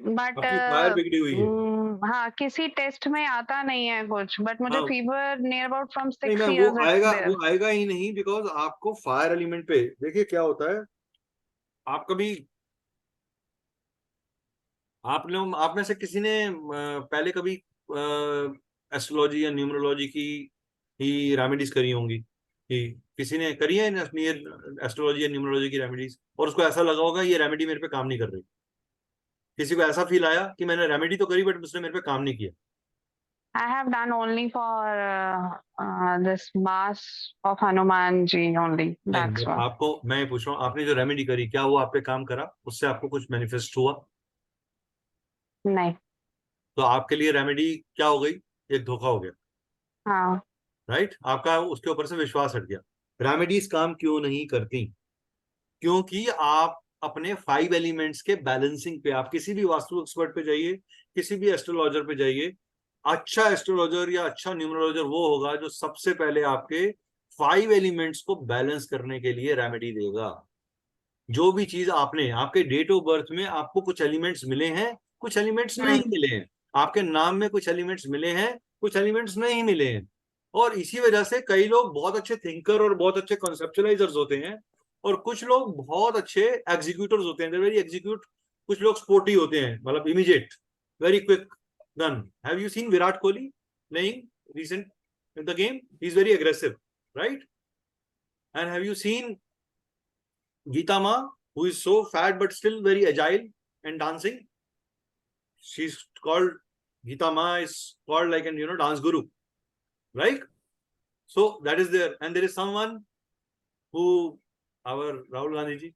बट आपकी फायर बिगड़ी हुई है। हाँ, किसी टेस्ट में आता नहीं है कुछ, बट मुझे हाँ, फीवर नियर अबाउट फ्रॉम नहीं 6 मैम years it's there. वो आएगा ही नहीं, बिकॉज आपको फायर एलिमेंट पे देखिए क्या होता है। आप कभी आप लोग आप में से किसी ने पहले कभी एस्ट्रोलॉजी या न्यूमरोलॉजी की ही रेमेडीज करी होंगी कि किसी ने करी है एस्ट्रोलॉजी या न्यूमरोलॉजी की रेमेडीज और उसको ऐसा लगा होगा ये रेमेडी मेरे पे काम नहीं कर रही। किसी को ऐसा फील आया कि मैंने रेमेडी तो करी बट उसने मेरे पे काम नहीं किया। I have done only for this mass of Hanuman ji only. That's नहीं, all. आपको मैं ये पूछ रहा हूँ, आपने जो रेमेडी करी क्या वो आप पे काम करा, उससे आपको कुछ मैनिफेस्ट हुआ? नहीं. तो आपके लिए रेमेडी क्या हो गई? एक धोखा हो गया, हाँ. राइट? आपका उसके ऊपर से विश्वास हट गया। रेमेडीज काम क्यों नहीं करती? क्योंकि आप अपने 5 एलिमेंट्स के बैलेंसिंग पे, आप किसी भी वास्तु एक्सपर्ट पे जाइए, किसी भी एस्ट्रोलॉजर पे जाइए, अच्छा एस्ट्रोलॉजर या अच्छा न्यूमरोलॉजर वो होगा जो सबसे पहले आपके 5 एलिमेंट्स को बैलेंस करने के लिए रेमेडी देगा। जो भी चीज आपने आपके डेट ऑफ बर्थ में आपको कुछ एलिमेंट्स मिले हैं, कुछ एलिमेंट्स नहीं मिले हैं, आपके नाम में कुछ एलिमेंट्स मिले हैं, कुछ एलिमेंट्स नहीं मिले हैं, और इसी वजह से कई लोग बहुत अच्छे थिंकर और बहुत अच्छे कॉन्सेप्चुअलाइजर्स होते हैं और कुछ लोग बहुत अच्छे एग्जीक्यूटर्स होते हैं, वेरी एग्जीक्यूट। कुछ लोग स्पोर्टी होते हैं, मतलब immediate, very quick done. Have you seen Virat Kohli playing recent in the game? He's very aggressive, right? And have you seen Geeta Ma, who is so fat but still very agile and dancing? She's called, Geeta Ma is called like an dance guru, right? So that is there. And there is someone who, our Rahul Gandhi ji,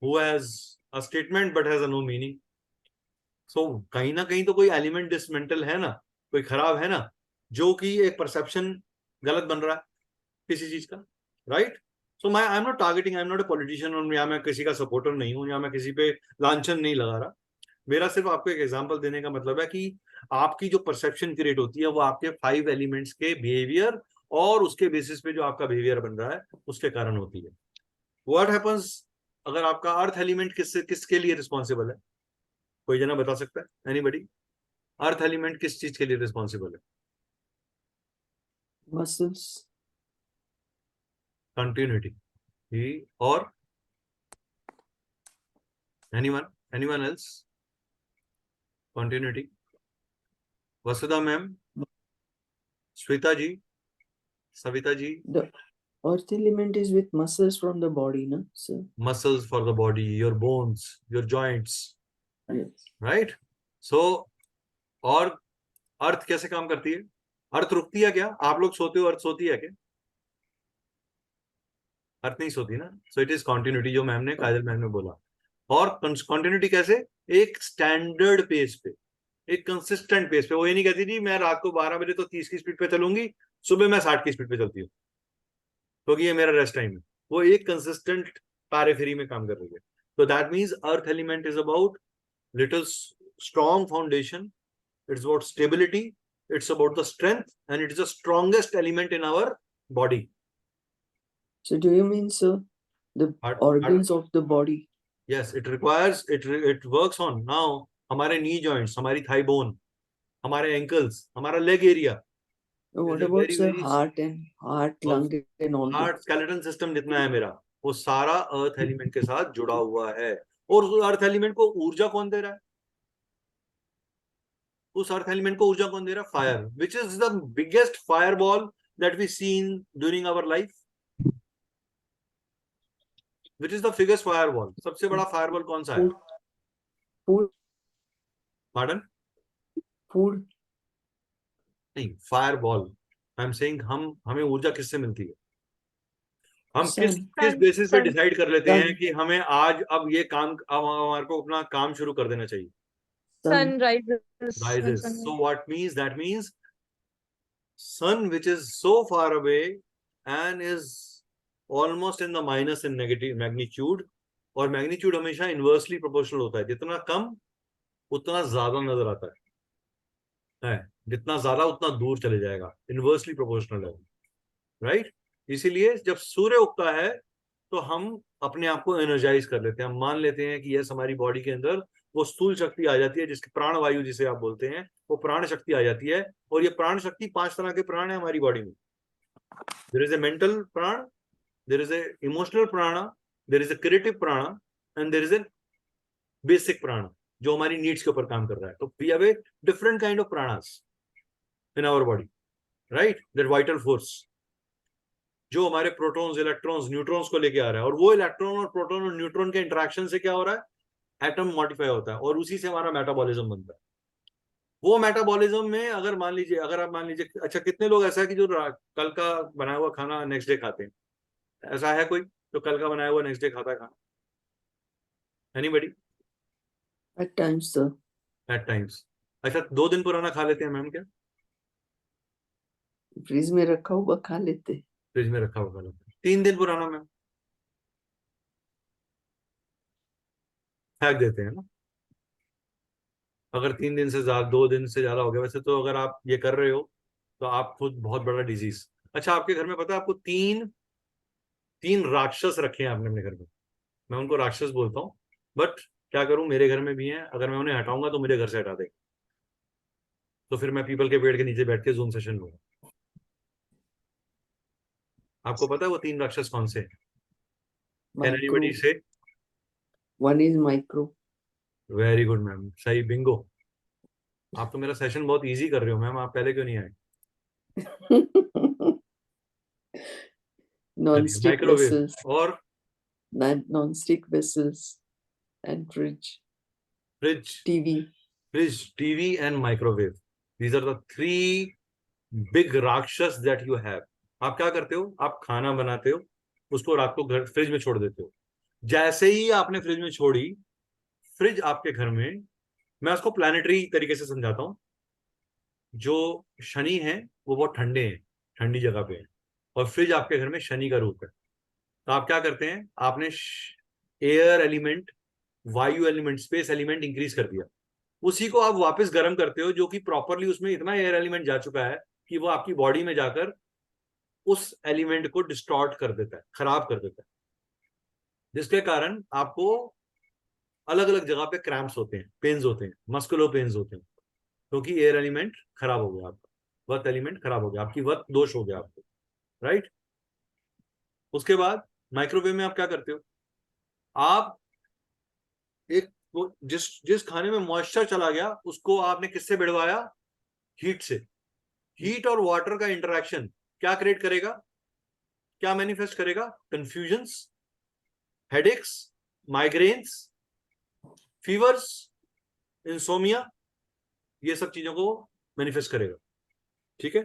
who has a statement but has a no meaning. So कहीं ना कहीं तो कोई element dismantle है ना, कोई खराब है ना, जो कि एक परसेप्शन गलत बन रहा है किसी चीज का, right? So I am not targeting, I am not a politician, और या मैं किसी का सपोर्टर नहीं हूँ, या मैं किसी पे लांछन नहीं लगा रहा। मेरा सिर्फ आपको एक एग्जांपल देने का मतलब है कि आपकी जो परसेप्शन क्रिएट होती है वो आपके 5 एलिमेंट्स के बिहेवियर और उसके बेसिस पे जो आपका बिहेवियर बन रहा है उसके कारण होती है। व्हाट हैपेंस अगर आपका अर्थ एलिमेंट किसके लिए रिस्पॉन्सिबल है? कोई जना बता सकता है? एनीबडी? अर्थ एलिमेंट किस चीज के लिए रिस्पॉन्सिबल है? Muscles. कंटिन्यूटी। और anyone else? Continuity. Vasudha ma'am, Shweta ji, Savita ji. The earth element is with muscles from the body, no, sir? Muscles for the body, your bones, your joints, Yes. right? So और अर्थ कैसे काम करती है? अर्थ रुकती है क्या? आप लोग सोते हो, अर्थ सोती है क्या? अर्थ नहीं सोती ना। सो इट इज कॉन्टिन्यूटी, जो मैम ने, काजल मैम ने बोला। और कॉन्टिन्यूटी कैसे? एक स्टैंडर्ड पेस पे, एक कंसिस्टेंट पेस पे। वो ये नहीं कहती थी मैं रात को 12 बजे तो 30 की स्पीड पे चलूंगी, सुबह मैं 60 की स्पीड पे चलती हूँ क्योंकि ये मेरा रेस्ट टाइम है। वो एक कंसिस्टेंट पैरिफेरी में काम कर रही है। तो that means earth element is about little strong foundation, it's about stability, it's about the strength, and it is the strongest element in our body. So do you mean, sir, the organs of the body? Yes, it requires, it works on now हमारे knee joints, हमारी thigh bone, हमारे ankles, हमारा leg area. What about the heart and lung and all? Heart skeleton system जितना है मेरा, वो सारा earth element के साथ जुड़ा हुआ है। और उस अर्थ एलिमेंट को ऊर्जा कौन दे रहा है? उस अर्थ एलिमेंट को ऊर्जा कौन दे रहा है? Fire, which is the biggest fireball that we seen during our life. Which is the biggest fireball? सबसे बड़ा फायरबॉल कौन सा है? Food. पार्डन? Food. नहीं, फायरबॉल। आई एम सेइंग हमें ऊर्जा किससे मिलती है? हम किस बेसिस पे डिसाइड कर लेते हैं कि हमें आज अब ये काम, अब हमारे को अपना काम शुरू कर देना चाहिए? Sun rises. Rises. So what means? That means sun which is so far away and is almost in the minus in negative magnitude, और मैग्नीट्यूड हमेशा इनवर्सली प्रोपोर्शनल होता है, जितना कम उतना ज्यादा नजर आता है, जितना ज्यादा उतना दूर चले जाएगा, इनवर्सली प्रोपोर्शनल है, राइट। इसीलिए जब सूर्य उगता है तो हम अपने आप को एनर्जाइज कर लेते हैं, हम मान लेते हैं कि यस हमारी बॉडी के अंदर वो स्थूल शक्ति आ जाती है, जिसकी प्राण वायु जिसे आप बोलते हैं, वो प्राण शक्ति आ जाती है। और ये प्राण शक्ति 5 तरह के प्राण है हमारी बॉडी में। There is a mental prana, there is a emotional prana, there is a creative prana, and there is a basic prana जो हमारी नीड्स के ऊपर काम कर रहा है। तो we have a different kind of pranas in our body, right. That vital force जो हमारे प्रोटॉन्स, इलेक्ट्रॉन्स, न्यूट्रॉन्स को लेके आ रहा है, और वो इलेक्ट्रॉन और प्रोटॉन और न्यूट्रॉन के इंटरेक्शन से क्या हो रहा है, एटम मॉडिफाई होता है, और उसी से हमारा मेटाबॉलिज्म बनता है। वो मेटाबॉलिज्म में अगर आप मान लीजिए, अच्छा कितने लोग ऐसा है कि जो कल का बनाया हुआ खाना नेक्स्ट डे खाते हैं? ऐसा है कोई जो कल का बनाया हुआ नेक्स्ट डे खाता है खाना? Anybody? At times, sir. At times. अच्छा 2 दिन पुराना खा लेते हैं मैम क्या? फ्रिज में रखा हुआ खा लेते। फ्रिज में रखा हुआ खा लेते हैं। 3 दिन पुराना मैम फेंक देते हैं ना। अगर 3 दिन से ज्यादा, 2 दिन से ज्यादा हो गया, वैसे तो अगर आप ये कर रहे हो तो आप खुद बहुत बड़ा डिजीज। अच्छा आपके घर में पता है आपको तीन राक्षस रखे हैं आपने अपने घर में, मैं उनको राक्षस बोलता हूँ, बट क्या करूं, मेरे घर में भी हैं, अगर मैं उन्हें हटाऊंगा तो मुझे घर से हटा देंगे, तो फिर मैं पीपल के पेड़ के नीचे बैठ के जूम सेशन लूंगा। आपको पता है वो 3 राक्षस कौन से हैं? Can Micro. anybody say? One is micro. Very good ma'am, सही, बिंगो। आप तो मेरा सेशन बहुत इजी कर रहे हो मैम, आप पहले क्यों नहीं आए? Non-stick microwave vessels. और Non-stick vessels and fridge. Fridge, TV. And microwave, these are the 3 big राक्षस दैट यू हैव। आप क्या करते हो, आप खाना बनाते हो, उसको रात को घर फ्रिज में छोड़ देते हो। जैसे ही आपने फ्रिज में छोड़ी, फ्रिज आपके घर में, मैं उसको प्लानिटरी तरीके से समझाता हूँ, जो शनि है वो बहुत ठंडे हैं, ठंडी जगह पे है, और फ्रिज आपके घर में शनि का रूप है। तो आप क्या करते हैं, आपने एयर एलिमेंट, वायु एलिमेंट, स्पेस एलिमेंट इंक्रीज कर दिया, उसी को आप वापस गर्म करते हो, जो कि प्रॉपरली उसमें इतना एयर एलिमेंट जा चुका है कि वो आपकी बॉडी में जाकर उस एलिमेंट को डिस्टॉर्ट कर देता है, खराब कर देता है, जिसके कारण आपको अलग अलग जगह पे क्रैम्प्स होते हैं, पेन्स होते हैं, मस्कुलर पेन्स होते हैं, क्योंकि एयर एलिमेंट खराब हो गया आपका, वत एलिमेंट खराब हो गया, आपकी वत दोष हो गया आपको, राइट। उसके बाद माइक्रोवेव में आप क्या करते हो, आप एक वो जिस खाने में मॉइस्चर चला गया उसको आपने किससे भिड़वाया, हीट से। हीट और वाटर का इंटरेक्शन क्या क्रिएट करेगा, क्या मैनिफेस्ट करेगा, confusions, headaches, migraines, fevers, insomnia, ये सब चीजों को मैनिफेस्ट करेगा, ठीक है।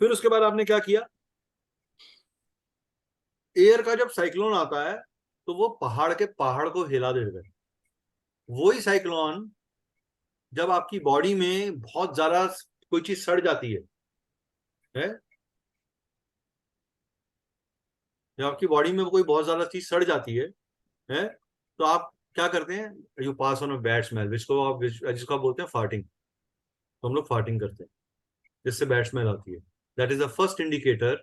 फिर उसके बाद आपने क्या किया, एयर का जब साइक्लोन आता है तो वो पहाड़ को हिला देता है। वही साइक्लोन जब आपकी बॉडी में बहुत ज्यादा कोई चीज सड़ जाती है? जब आपकी बॉडी में कोई बहुत ज्यादा चीज सड़ जाती है तो आप क्या करते हैं, you pass on a bad smell, जिसको आप बोलते हैं फार्टिंग। तो हम लोग फार्टिंग करते हैं, जिससे बैड स्मेल आती है। That is the first indicator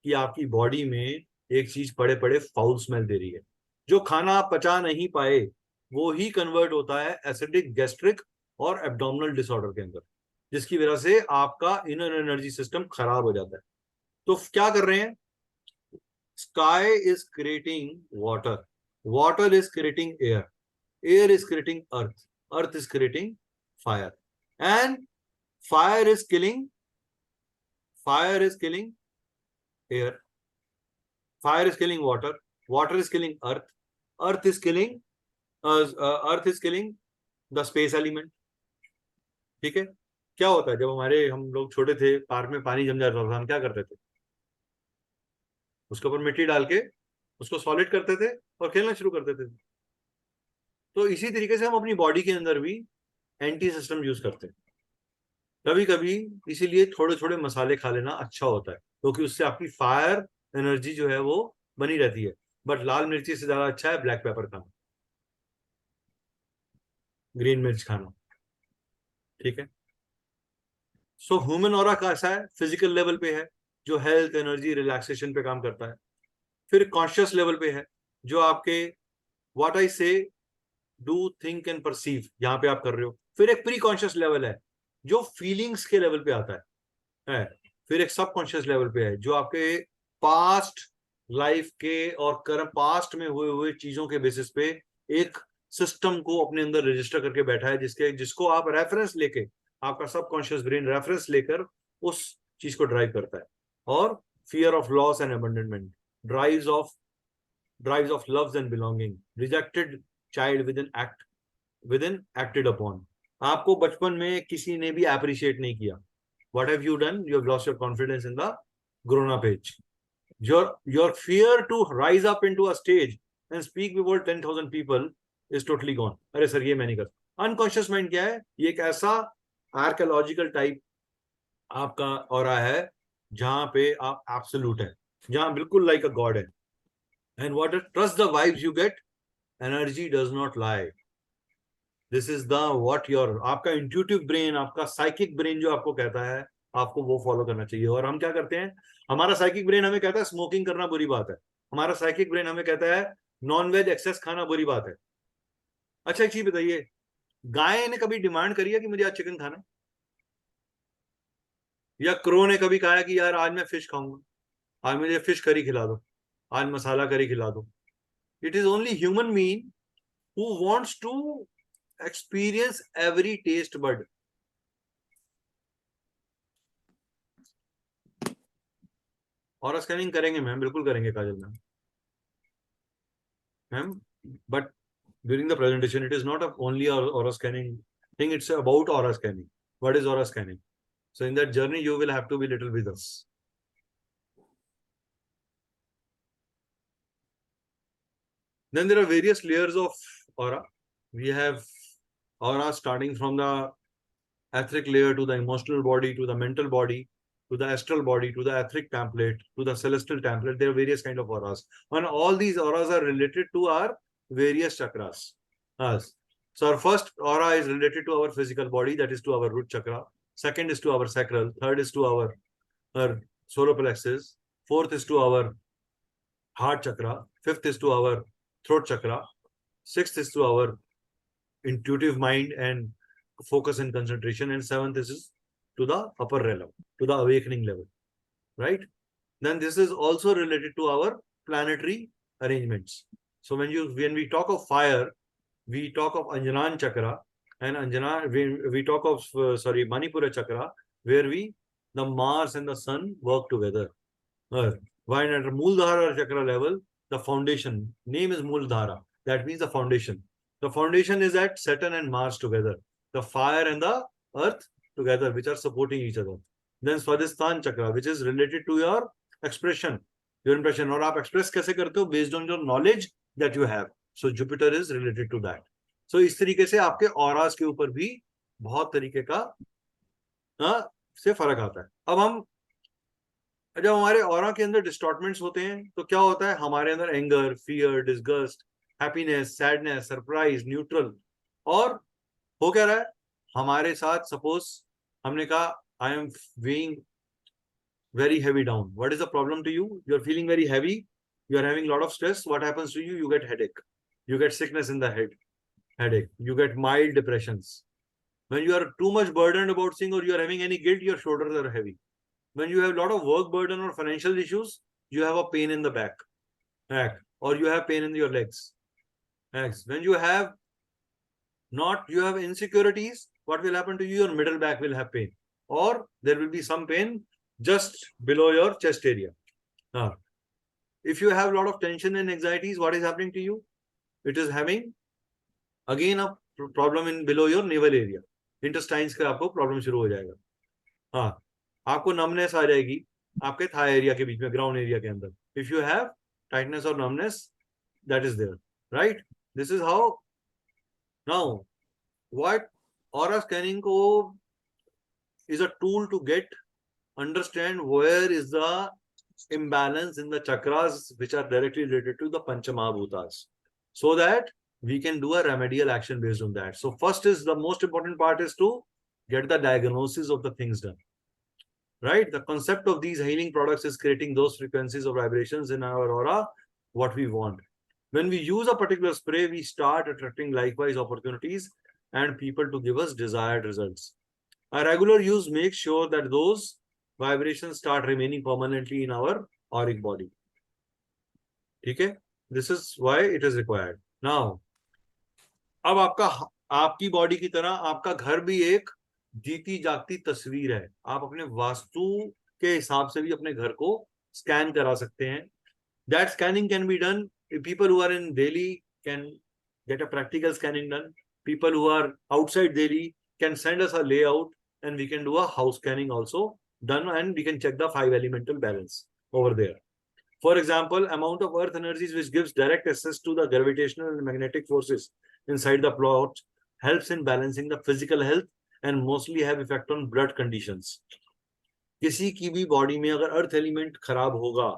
कि आपकी बॉडी में एक चीज पड़े पड़े फाउल स्मेल दे रही है। जो खाना आप पचा नहीं पाए वो ही कन्वर्ट होता है एसिडिक, गैस्ट्रिक और एब्डोमिनल डिसऑर्डर के अंदर, जिसकी वजह से आपका इनर एनर्जी सिस्टम खराब हो जाता है। तो क्या कर रहे हैं, sky is creating water, water is creating air, air is creating earth, earth is creating fire, and fire is killing air, fire is killing water, water is killing earth, earth is killing the space element, ठीक है। क्या होता है, जब हम लोग छोटे थे, पार्क में पानी जम जाता था, हम क्या करते थे, उसके ऊपर मिट्टी डाल के उसको सॉलिड करते थे और खेलना शुरू कर देते थे। तो इसी तरीके से हम अपनी बॉडी के अंदर भी एंटी सिस्टम यूज करते हैं कभी कभी। इसीलिए थोड़े थोड़े मसाले खा लेना अच्छा होता है, क्योंकि उससे आपकी फायर एनर्जी जो है वो बनी रहती है, बट लाल मिर्ची से ज्यादा अच्छा है ब्लैक पेपर खाना, ग्रीन मिर्च खाना, ठीक है। सो ह्यूमन ऑरा कैसा है? फिजिकल लेवल पे है, जो हेल्थ, एनर्जी, रिलैक्सेशन पे काम करता है। फिर कॉन्शियस लेवल पे है, जो आपके व्हाट आई से, डू, थिंक एंड परसीव, यहाँ पे आप कर रहे हो। फिर एक प्री कॉन्शियस लेवल है, जो फीलिंग्स के लेवल पे आता है। फिर एक सब कॉन्शियस लेवल पे है, जो आपके पास्ट लाइफ के और कर्म, पास्ट में हुए हुए चीजों के बेसिस पे एक सिस्टम को अपने अंदर रजिस्टर करके बैठा है, जिसको आप रेफरेंस लेके, आपका सब कॉन्शियस ब्रेन रेफरेंस लेकर उस चीज को ड्राइव करता है। और fear of loss and abandonment, drives of loves and belonging, rejected child with in acted upon. आपको बचपन में किसी ने भी अप्रिशिएट नहीं किया, what have you done? You have lost your confidence in the grown up age. Your fear to rise up into a stage and speak before 10,000 people is totally gone. अरे sir ये मैं नहीं करता। Unconscious mind क्या है? ये एक ऐसा आर्कियोलॉजिकल टाइप आपका ऑरा है जहां पे आप एब्सोल्यूट है, जहां बिल्कुल लाइक अ गॉड है। And what trust the vibes you get, energy does not lie. This is the what your, आपका इंट्यूटिव ब्रेन, आपका साइकिक ब्रेन जो आपको कहता है, आपको वो फॉलो करना चाहिए। और हम क्या करते हैं? हमारा साइकिक ब्रेन हमें कहता है स्मोकिंग करना बुरी बात है, हमारा साइकिक ब्रेन हमें कहता है नॉन वेज एक्सेस खाना बुरी बात है। अच्छा एक चीज बताइए, गाय ने कभी डिमांड करी है कि मुझे आज चिकन खाना है? या क्रो ने कभी कहा कि यार आज मैं फिश खाऊंगा, आज मुझे फिश करी खिला दो, आज मसाला करी खिला दो? It is only human being who wants to experience every taste bud. और स्कैनिंग करेंगे मैम, बिल्कुल करेंगे Kajal ma'am, but during the presentation it is not only aura scanning thing, it's about aura scanning. What is aura scanning? So in that journey you will have to be little with us. Then there are various layers of aura. We have aura starting from the etheric layer to the emotional body, to the mental body, to the astral body, to the etheric template, to the celestial template. There are various kind of auras, and all these auras are related to our various chakras. Yes. So our first aura is related to our physical body, that is to our root chakra. Second is to our sacral. Third is to our solar plexus. Fourth is to our heart chakra. Fifth is to our throat chakra. Sixth is to our intuitive mind and focus and concentration. And seventh is to the upper realm, to the awakening level, right? Then this is also related to our planetary arrangements. So when we talk of fire, we talk of Anjanan chakra, and we talk of Manipura chakra, where the Mars and the Sun work together. While at Mooladhara chakra level, the foundation name is Mooladhara. That means the foundation. The foundation is at Saturn and Mars together, the fire and the earth together, which are supporting each other. Then Swadhisthana chakra, which is related to your expression, your impression. और आप express कैसे करते हो? Based on your knowledge that you have. So Jupiter is related to that. So इस तरीके से आपके auras के ऊपर भी बहुत तरीके का से फर्क आता है। अब जब हमारे ऑरा के अंदर डिस्टॉर्टमेंट्स होते हैं तो क्या होता है? हमारे अंदर anger, fear, disgust, happiness, sadness, surprise, neutral. और हो क्या रहा है हमारे साथ? सपोज हमने कहा I am weighing very heavy down. What is the problem to you? You are feeling very heavy. You are having a lot of stress. What happens to you? You get headache. You get sickness in the headache. You get mild depressions. When you are too much burdened about things, or you are having any guilt, your shoulders are heavy. When you have a lot of work burden or financial issues, you have a pain in the back, or you have pain in your legs. When you have insecurities, what will happen to you? Your middle back will have pain, or there will be some pain just below your chest area. If you have a lot of tension and anxieties, what is happening to you? It is having again a problem in below your navel area. Intestines का आपको problem शुरू हो जाएगा। आपको numbness आ जाएगी आपके Thai area के बीच में, ग्राउंड एरिया के अंदर। इफ यू हैव टाइटनेस और numbness, that is there, right? This is how now what aura scanning को is a tool to get understand where is the imbalance in the chakras which are directly related to the Panchamahabhutas, so that we can do a remedial action based on that. So first is the most important part is to get the diagnosis of the things done. Right? The concept of these healing products is creating those frequencies of vibrations in our aura, what we want. When we use a particular spray, we start attracting likewise opportunities and people to give us desired results. A regular use makes sure that those vibrations start remaining permanently in our auric body. Okay? This is why it is required. Now, अब आपकी body की तरह आपका घर भी एक जीती जागती तस्वीर है. आप अपने वास्तु के हिसाब से भी अपने घर को स्कैन करा सकते हैं. That scanning can be done. People who are in Delhi can get a practical scanning done. People who are outside Delhi can send us a layout and we can do a house scanning also done, and we can check the 5 elemental balance over there. For example, amount of earth energies which gives direct access to the gravitational and magnetic forces inside the plot helps in balancing the physical health and mostly have effect on blood conditions. किसी की भी body में अगर earth element खराब होगा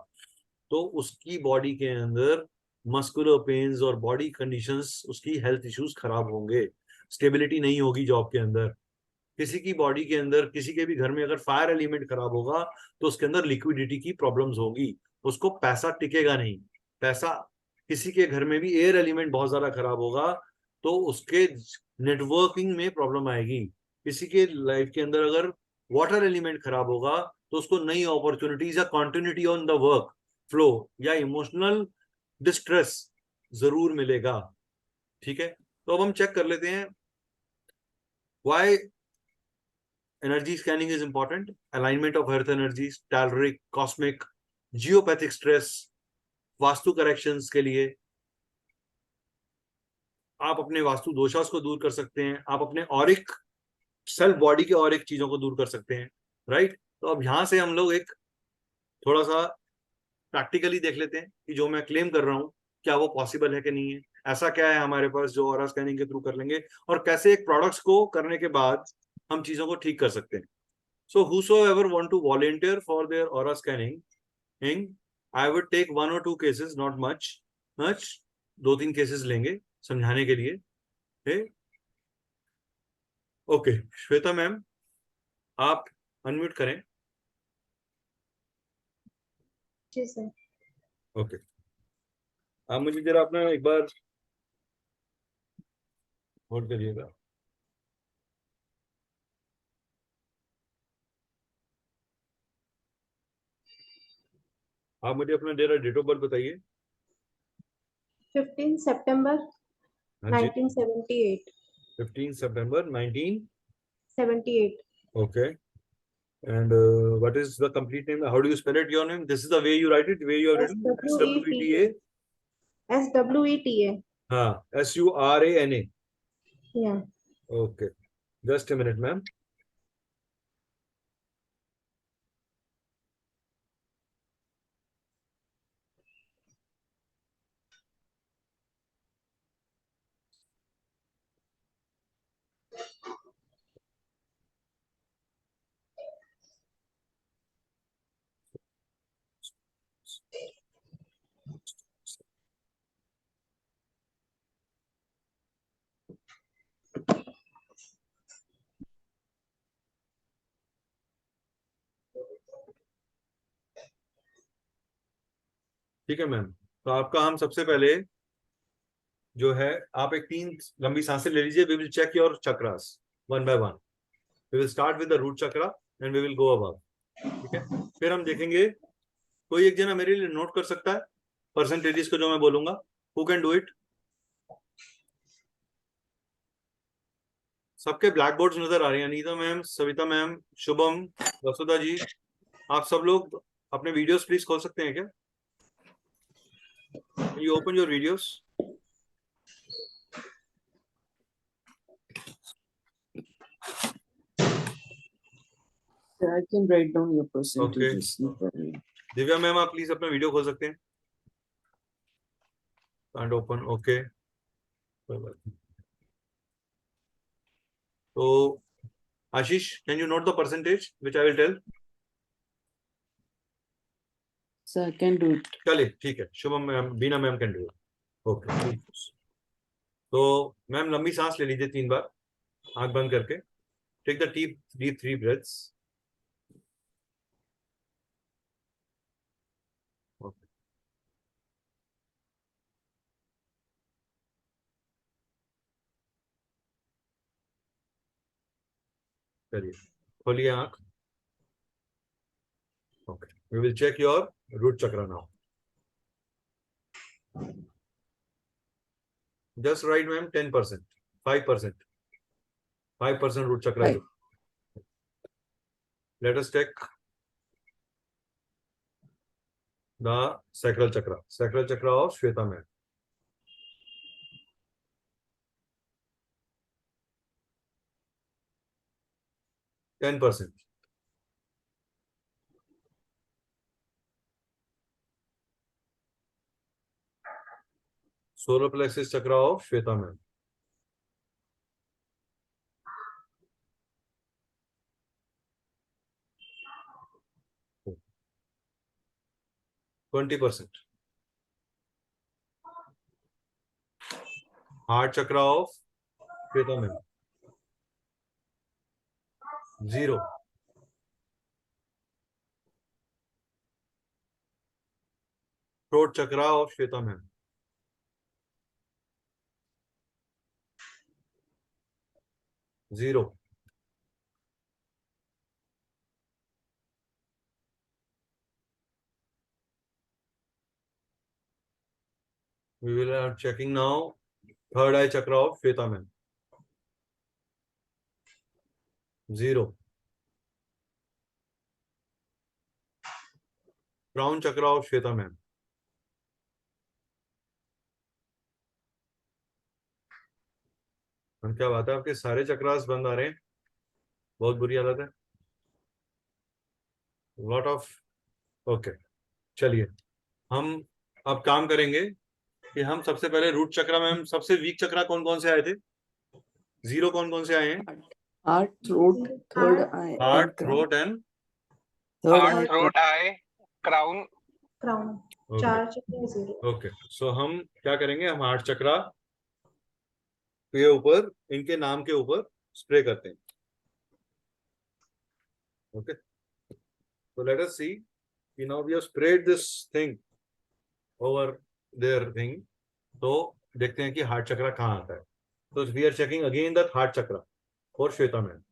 तो उसकी body के अंदर मस्कुलर पेन्स और बॉडी कंडीशंस, उसकी हेल्थ इश्यूज खराब होंगे, स्टेबिलिटी नहीं होगी जॉब के अंदर. किसी की बॉडी के अंदर, किसी के भी घर में अगर फायर एलिमेंट खराब होगा तो उसके अंदर लिक्विडिटी की प्रॉब्लम्स होगी, उसको पैसा टिकेगा नहीं. पैसा, किसी के घर में भी एयर एलिमेंट बहुत ज्यादा खराब होगा तो उसके नेटवर्किंग में प्रॉब्लम आएगी. किसी के लाइफ के अंदर अगर वाटर एलिमेंट खराब होगा तो उसको नई अपॉर्चुनिटीज या continuity on the work flow या इमोशनल डिस्ट्रेस जरूर मिलेगा. ठीक है, तो अब हम चेक कर लेते हैं why energy scanning is important. Alignment of earth energies, telluric, cosmic, geopathic stress, vastu corrections के लिए आप अपने वास्तु दोषास को दूर कर सकते हैं. आप अपने ऑरिक सेल्फ बॉडी के ऑरिक चीजों को दूर कर सकते हैं. राइट? तो अब यहां से हम लोग एक थोड़ा सा प्रैक्टिकली देख लेते हैं कि जो मैं क्लेम कर रहा हूं क्या वो पॉसिबल है कि नहीं है. ऐसा क्या है हमारे पास जो ऑरा स्कैनिंग के थ्रू कर लेंगे और कैसे एक प्रोडक्ट्स को करने के बाद हम चीजों को ठीक कर सकते हैं. सो whosoever want to volunteer for their aura scanning, I would take 1 or 2 cases, not much. 2-3 cases लेंगे समझाने के लिए. ओके, श्वेता मैम आप अनम्यूट करें. जी सर. ओके, आप मुझे जरा अपना एक बार होल्ड करिएगा. आप मुझे अपना जरा डेट ऑफ बर्थ बताइए. 15 सितंबर हाँ जी, 1978. 15 सितंबर 78. Okay. And what is the complete name? How do you spell it, your name? This is the way you write it, the way you have written. SWETA. SWETA. हाँ, SURANA. Yeah. Okay. Just a minute, ma'am. ठीक है ma'am. तो आपका हम सबसे पहले जो है, आप एक 3 लंबी सांसें ले लीजिए. We will check your chakras one by one. We will start with the root chakra and we will go above. ठीक है, फिर हम देखेंगे. कोई एक जना मेरे लिए नोट कर सकता है परसेंटेजेस को जो मैं बोलूंगा? Who can do it? सबके ब्लैक बोर्ड्स नजर आ रहे हैं. अनीता मैम, सविता मैम, शुभम, वसुधा जी, आप सब लोग अपने वीडियोस प्लीज खोल सकते हैं क्या? You open your videos. I can write down your percentages. No problem. Divya ma'am, आप प्लीज अपना वीडियो खोल सकते हैं. Can't open. ओके, तो Ashish, can you note the percentage which I will tell? So I can do it. चलिए ठीक है, Shubham ma'am, Bina ma'am can do it. Okay, तो मैम लंबी सांस ले लीजिए 3 बार आंख बंद करके। Take the deep 3 breaths. चलिए खोलिए आंख। Okay, we will check your root chakra now. Just write, ma'am, 10%, 5%, 5% root chakra. Right. Let us check the sacral chakra of Shweta ma'am. %10. Solar plexus chakra of Shweta ma'am. %20. Heart chakra of Shweta ma'am. 0. Throat chakra of Shweta ma'am. 0. We will are checking now third eye chakra of Shweta ma'am. 0. Crown chakra of Shweta ma'am. 1. क्या बात है, आपके सारे चक्रास बंद आ रहे हैं, बहुत बुरी हालत है। Lot of okay. चलिए हम अब काम करेंगे कि हम सबसे पहले रूट चक्र में हम सबसे वीक चक्रा कौन कौन से आए थे, 0 कौन कौन से आए हैं? Heart, throat, third eye, heart, and crown. Throat and Third Heart, eye, throat, eye, crown. Crown 4 चक्र 0। ओके। सो हम क्या करेंगे, हम हार्ट चक्रा के ऊपर, इनके नाम के ऊपर स्प्रे करते हैं। Okay, so let us see, you know, we have sprayed this thing over their thing, तो देखते हैं कि हार्ट चक्रा कहाँ आता है। तो we are checking again the heart chakra for Shweta ma'am.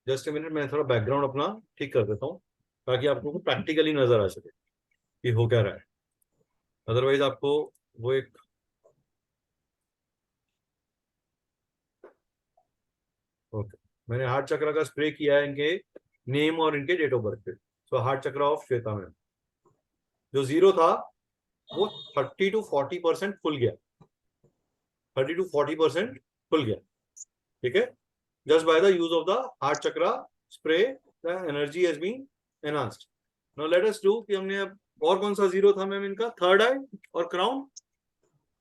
Just minute, मैं थोड़ा बैकग्राउंड अपना ठीक कर देता हूँ ताकि आपको प्रैक्टिकली नजर आ सके कि हो क्या रहा है। अदरवाइज आपको वो एक ओके, मैंने हार्ट चक्र का स्प्रे किया है इनके नेम और इनके डेट ऑफ बर्थ पे। सो हार्ट चक्र ऑफ श्वेता मैम, जो 0 था वो 30 to 40% खुल गया, 30 to 40% खुल गया। ठीक है, just by the use of the heart chakra spray the energy has been enhanced. Now let us do कि हमने अब और कौन सा 0 था मैम इनका, थर्ड आई और crown.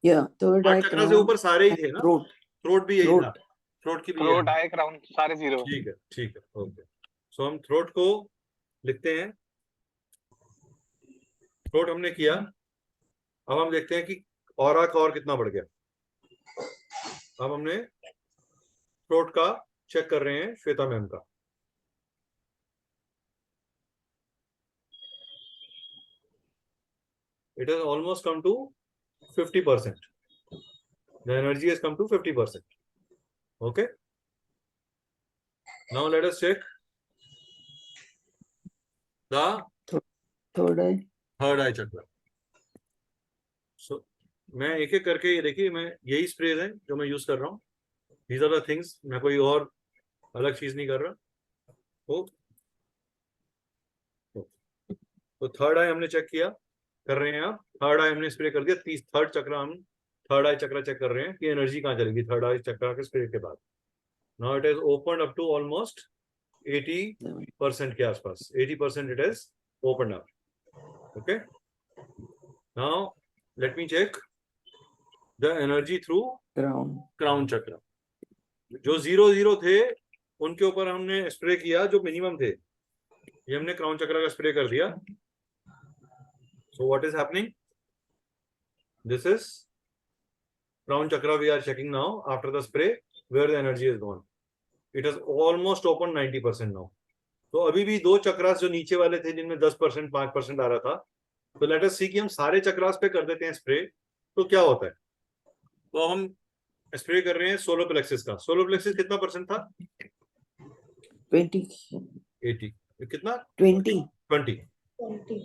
yeah, third eye, heart चक्र से crown, ऊपर सारे ही थे ना, throat. थ्रोट भी यही था, Throat. थ्रोट की भी Throat, यही। eye, crown, सारे 0. ठीक है ठीक है, ओके। सो हम थ्रोट को लिखते हैं, थ्रोट हमने किया। अब हम देखते हैं कि ऑरा का और कितना बढ़ गया। अब हमने थ्रोट का चेक कर रहे हैं श्वेता मैम का। It has almost come to 50%. The energy has come to 50%. Okay. Now let us check the Third eye. Third eye chakra. So मैं एक एक करके, ये देखिए, मैं यही स्प्रेज है जो मैं यूज कर रहा हूँ। These are the things, मैं कोई और अलग चीज नहीं कर रहा। तो थर्ड आई हमने चेक किया, कर रहे हैं। आप थर्ड आई हमने स्प्रे कर दिया, थर्ड चक्र हम थर्ड आई चक्र चेक कर रहे हैं कि एनर्जी कहाँ चलेगी थर्ड आई चक्र के स्प्रे के बाद। Now it is open up to almost 80% के आसपास, 80% it is open up. Okay, now let me check the energy through Crown. Crown chakra. जो 0 0 थे उनके ऊपर हमने स्प्रे किया जो मिनिमम थे, ये हमने क्राउन चक्र का स्प्रे कर दिया. So what is happening, this is crown chakra we are checking now after the spray where the energy is gone. It has almost opened 90% now. तो अभी भी दो चक्रास जो नीचे वाले थे जिनमें 10% 5% आ रहा था, तो लेट अस सी कि हम सारे चक्रास पे कर देते हैं स्प्रे तो क्या होता है. तो हम स्प्रे कर रहे हैं सोलर प्लेक्सिस का. सोलर प्लेक्सिस कितना परसेंट था? 20, 80. कितना? 20. 20. 20.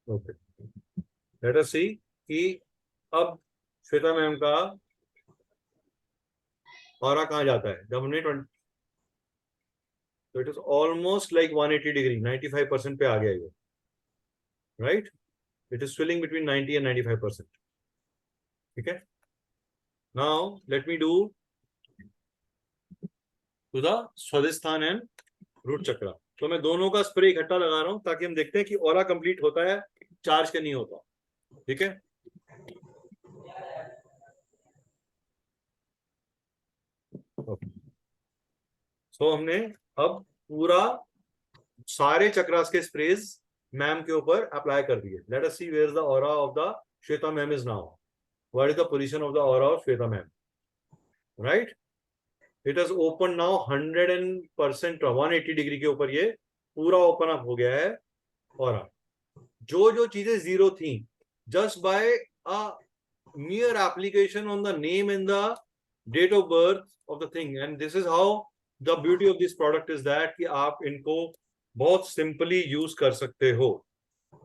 ओके, लेट अस सी कि अब श्वेता मैम का ऑरा कहाँ जाता है जब हमने 20. तो it is almost like 180 degree, 95% पे आ गया ये, right. It is swinging between 90 and 95%. ठीक है. Now let me do to the Swadhisthana and root chakra. तो मैं दोनों का स्प्रे इकट्ठा लगा रहा हूं ताकि हम देखते हैं कि ऑरा कंप्लीट होता है, चार्ज के नहीं होता. ठीक है. सो हमने अब पूरा सारे चक्रास के स्प्रेज मैम के ऊपर अप्लाई कर दिए. Let us see where is the aura of the Shweta ma'am is now. What is the position of the aura of Shweta ma'am, right. It has open now 100% 180 degree के ऊपर ये पूरा ओपन अप हो गया है. और जो जो चीजें जीरो थी, just by a mere application on the name and the date of birth of the thing, and this is how the beauty of this product is that कि आप इनको बहुत सिंपली यूज कर सकते हो.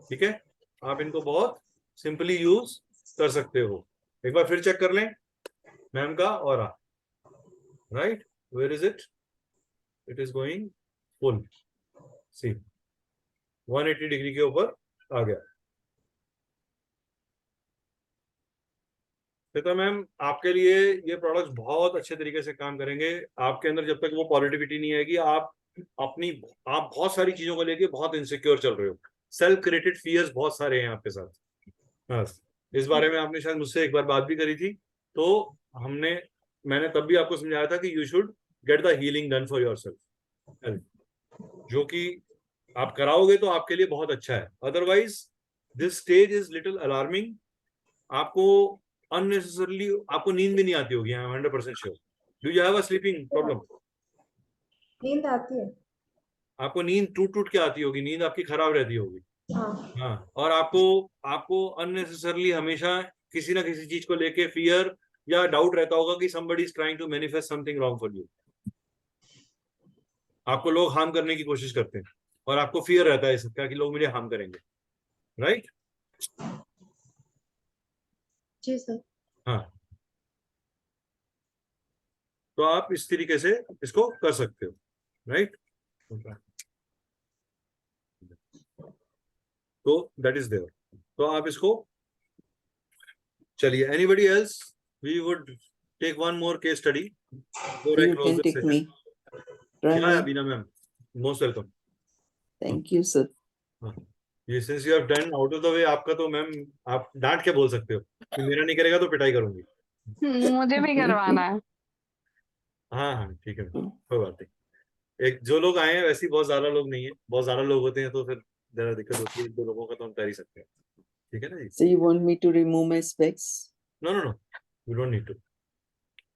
ठीक है, आप इनको बहुत सिंपली यूज कर सकते हो. एक बार फिर चेक कर लें मैम का aura, right. Where is it? It is going full. See 180 degree के ऊपर आ गया. श्वेता मैम, आपके लिए ये प्रोडक्ट्स बहुत अच्छे तरीके से काम करेंगे. आपके अंदर जब तक वो पॉजिटिविटी नहीं आएगी, आप बहुत सारी चीजों को लेके बहुत इनसिक्योर चल रहे हो. सेल्फ क्रिएटेड फियर्स बहुत सारे हैं आपके साथ. बस इस बारे में आपने शायद मुझसे एक बार बात भी करी थी, तो मैंने तब भी आपको समझाया था कि you should get the healing done for yourself, जो कि आप कराओगे तो आपके लिए बहुत अच्छा है. Otherwise this stage is little alarming. आपको अननेसेसरली आपको नींद भी नहीं आती होगी. I am 100% sure. Do you have a sleeping problem? नींद आती है. आपको नींद टूट टूट के आती होगी, नींद आपकी खराब रहती होगी. हाँ. हाँ, और आपको अननेसेसरली हमेशा किसी ना किसी चीज को लेके फियर या डाउट रहता होगा कि somebody is trying to manifest something wrong for you. आपको लोग हार्म करने की कोशिश करते हैं और आपको फियर रहता है इसका कि लोग मुझे हार्म करेंगे, राइट. जी सर. हाँ, तो आप इस तरीके से इसको कर सकते हो, राइट. तो दैट इज देयर. तो आप इसको, चलिए, anybody else, we would take one more case study. You can take me. Yeah, Beena ma'am, most welcome. Thank you, sir. ये since you have done out of the way, आपका तो ma'am आप डांट के बोल सकते हो कि मेरा नहीं करेगा तो पिटाई करूंगी. मुझे भी करवाना है. हाँ हाँ ठीक है, कोई बात नहीं. एक जो लोग आए हैं वैसे ही बहुत ज्यादा लोग नहीं है. बहुत ज्यादा लोग होते हैं तो फिर जरा दिक्कत होती है. एक दो लोगों का तो हम कर ही सकते हैं. ठीक है ना जी. So you want me to remove my specs? No no no, you don't need to.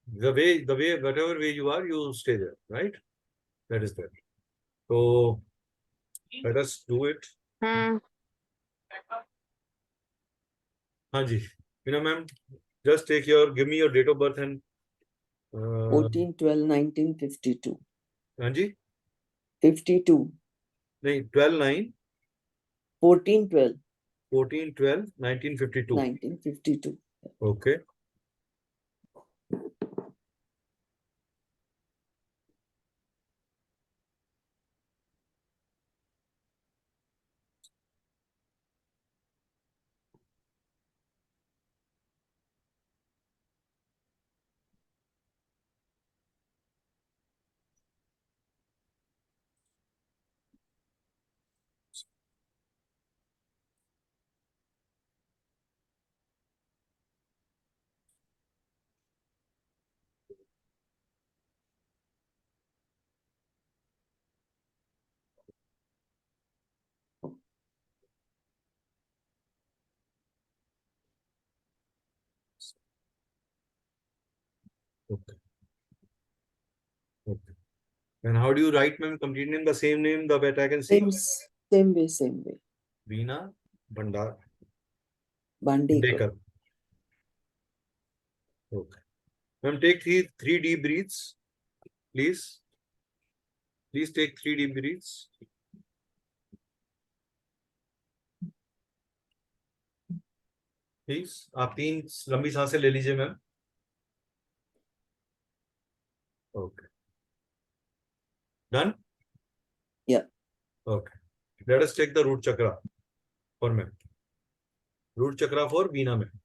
the way whatever way you are, you stay there, right. That is there. So let us do it. हाँ जी, Veena ma'am, just give me your date of birth and 14/12/1952. हाँ जी, 52. नहीं 12/9 14/12. 14/12/1952. 1952. Okay. Okay. Okay. And how do you write, ma'am? Complete name, the same name that I can see. Same way. Veena Bandekar. Bandekar. Okay. Ma'am, take three deep breaths, please. Please take 3 deep breaths. Please, आप 3 लंबी सांसें ले लीजिए ma'am. Okay. Done? Yeah. Okay. Let us take the root chakra for ma'am. Root chakra for Veena ma'am.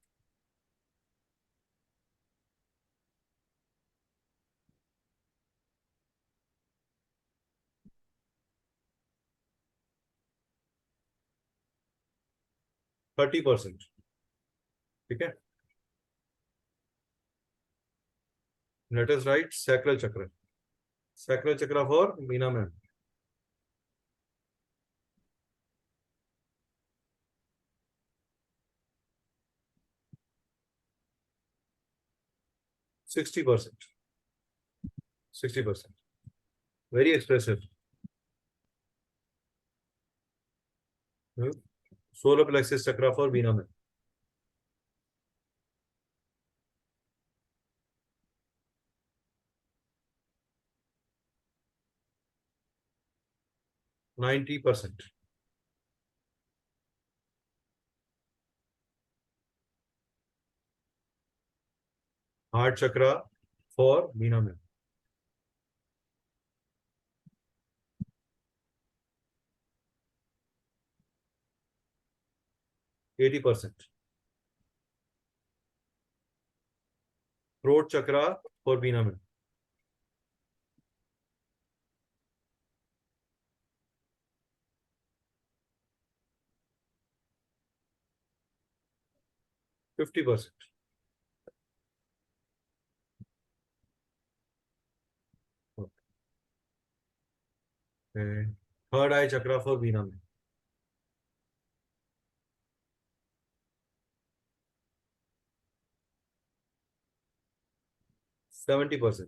%30. ठीक है. Let us write sacral chakra. Sacral chakra for Veena ma'am. %60. 60%. Very expressive. Solar plexus chakra for Veena ma'am. %90. Heart chakra for Veena ma'am. %80. Throat chakra for Veena ma'am. %50. Okay. Third eye chakra for Veena ma'am. %70.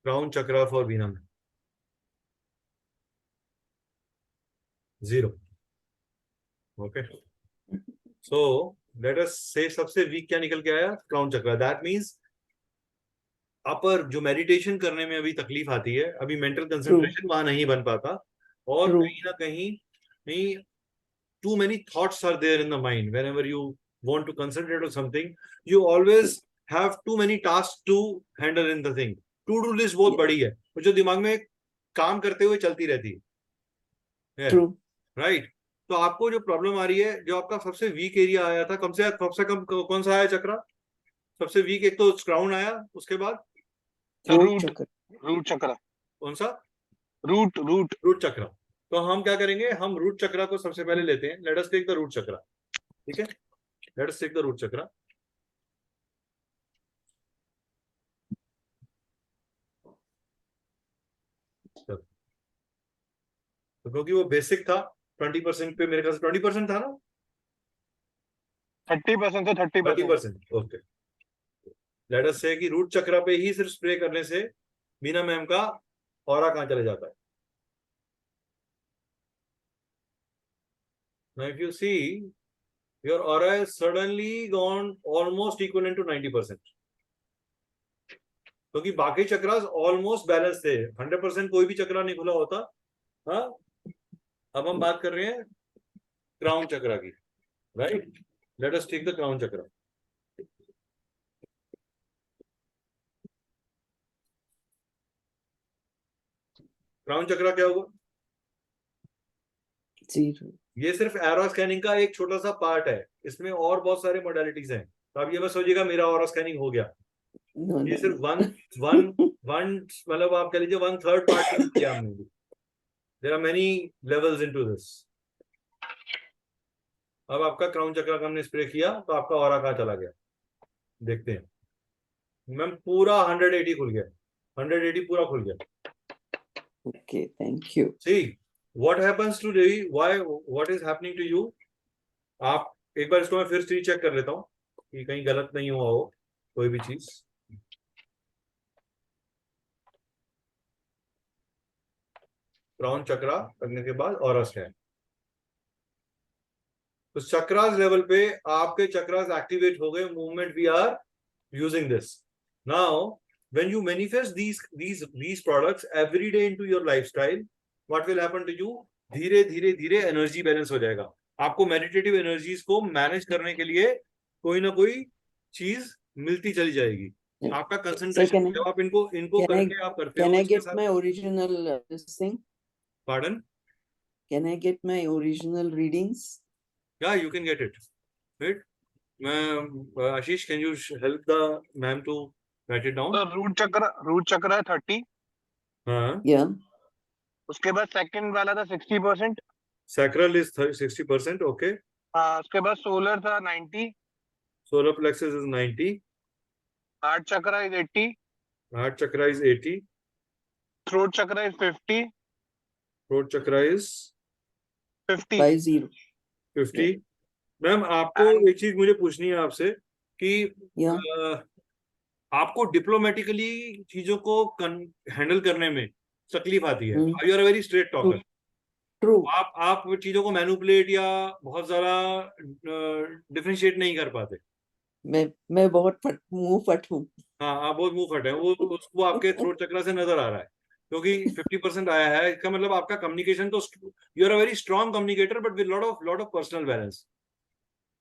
Crown chakra for Veena ma'am. 0. Okay. So let us say सबसे weak क्या निकल के आया? Crown chakra. That means अपर जो meditation करने में अभी तकलीफ आती है, अभी मेंटल कंसंट्रेशन वहां नहीं बन पाता, और कहीं ना कहीं too many thoughts are there in the mind. Whenever you want to concentrate on something, you always have too many tasks to handle in the thing. To do list बहुत बड़ी है, जो दिमाग में काम करते हुए चलती रहती है. True. Right? तो आपको जो प्रॉब्लम आ रही है, जो आपका सबसे वीक एरिया आया था, कम से कम कौन सा आया चक्रा? सबसे वीक एक तो क्राउन आया, उसके बाद रूट चक्र. कौन सा? रूट चक्र. तो हम क्या करेंगे, हम रूट चक्र को सबसे पहले लेते हैं. Let us take the root chakra. ठीक है, let us take the root chakra. तो क्योंकि वो बेसिक था, 20% पे, मेरे ख्याल से 20% था ना, 30% से 30%. ओके, लेट अस से कि रूट चक्र पे ही सिर्फ स्प्रे करने से मीना मैम का ऑरा कहां चले जाता है. Now if you see, your aura is suddenly gone almost equivalent to 90%. क्योंकि बाकी चक्रास ऑलमोस्ट बैलेंस थे. 100% कोई भी चक्रा नहीं खुला होता. हाँ, अब हम बात कर रहे हैं क्राउन चक्रा की. Right, let us take the crown chakra. Crown chakra क्या होगा? 0. ये सिर्फ एरो स्कैनिंग का एक छोटा सा पार्ट है, इसमें और बहुत सारे मोडालिटीज हैं. तो आप ये मत सोचिएगा मेरा ऑरा स्कैनिंग हो गया. ये सिर्फ वन मतलब आप कह लीजिए 1/3 पार्ट किया हमने. There are many levels into this. अब आपका क्राउन चक्र का हमने स्प्रे किया, तो आपका ऑरा कहां चला गया देखते हैं. मैम पूरा 180 खुल गया. 180 पूरा खुल गया. Okay, thank you. See what happens to Devi, what is happening to you. आप एक बार इसको मैं फिर से चेक कर लेता हूँ कि कहीं गलत नहीं हुआ हो कोई भी चीज। क्राउन चक्रा करने के बाद ऑरा स्कैन, तो चक्रास लेवल पे आपके चक्रास एक्टिवेट हो गए, movement we are using this now. when you manifest these products every day into your lifestyle, what will happen to you? धीरे धीरे धीरे एनर्जी बैलेंस हो जाएगा। आपको मेडिटेटिव एनर्जीज को मैनेज करने के लिए कोई ना कोई चीज मिलती चली जाएगी। आपका कंसंट्रेशन जब आप इनको करके आप करते हो। Can I get my original this thing? Pardon? Can I get my original readings? Yeah, you can get it. Right? Ashish, can you help the ma'am to write it down? Root chakra है 30। हाँ। Yeah. उसके बाद second वाला था 60%। Sacral is 60%, okay. हाँ, उसके बाद solar था 90। Solar plexus is 90. Heart chakra is 80। Heart chakra is 80. Throat chakra is 50। Throat chakra is 50। 50. Ma'am आपको एक चीज मुझे पूछनी है आपसे कि आपको डिप्लोमेटिकली चीजों को हैंडल करने में तकलीफ आती है। You are a very straight talker. True. आप चीजों को मैनिपुलेट या बहुत ज्यादा डिफरेंशिएट नहीं कर पाते। मैं बहुत मुंह फट हूँ। हाँ, आप बहुत मुंह फट है, वो आपके थ्रोट चक्र से नजर आ रहा है, क्योंकि 50% आया है। इसका मतलब आपका कम्युनिकेशन तो, you are a very strong communicator but with lot of personal balance,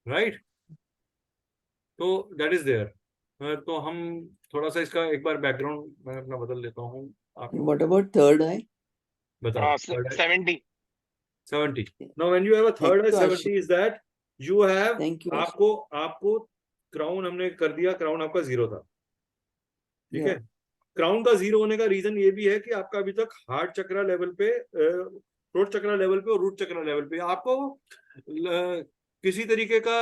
right? तो दैट इज देयर। तो हम थोड़ा सा इसका एक बार बैकग्राउंड मैं अपना बदल लेता हूँ। What about third eye? बताओ। 70। Now when you have a third eye 70 is that you have, आपको क्राउन हमने कर दिया, क्राउन आपका 0 था, ठीक है। क्राउन का 0 होने का रीजन ये भी है कि आपका अभी तक हार्ट चक्रा लेवल पे, थ्रोट चक्रा लेवल पे और रूट चक्रा लेवल पे आपको किसी तरीके का,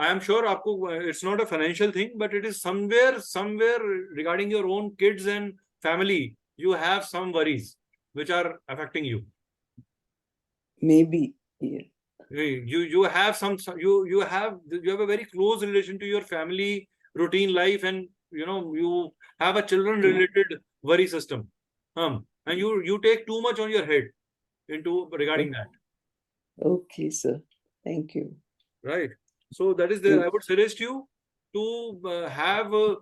आई एम श्योर आपको, it's not a financial thing but it is somewhere regarding your own kids and family, you have some worries which are affecting you. Maybe. Yeah. You have you have a very close relation to your family routine life, and you have a children related worry system, and you take too much on your head into regarding that. Okay, sir. Thank you. Right. So that is there. I would suggest you to have a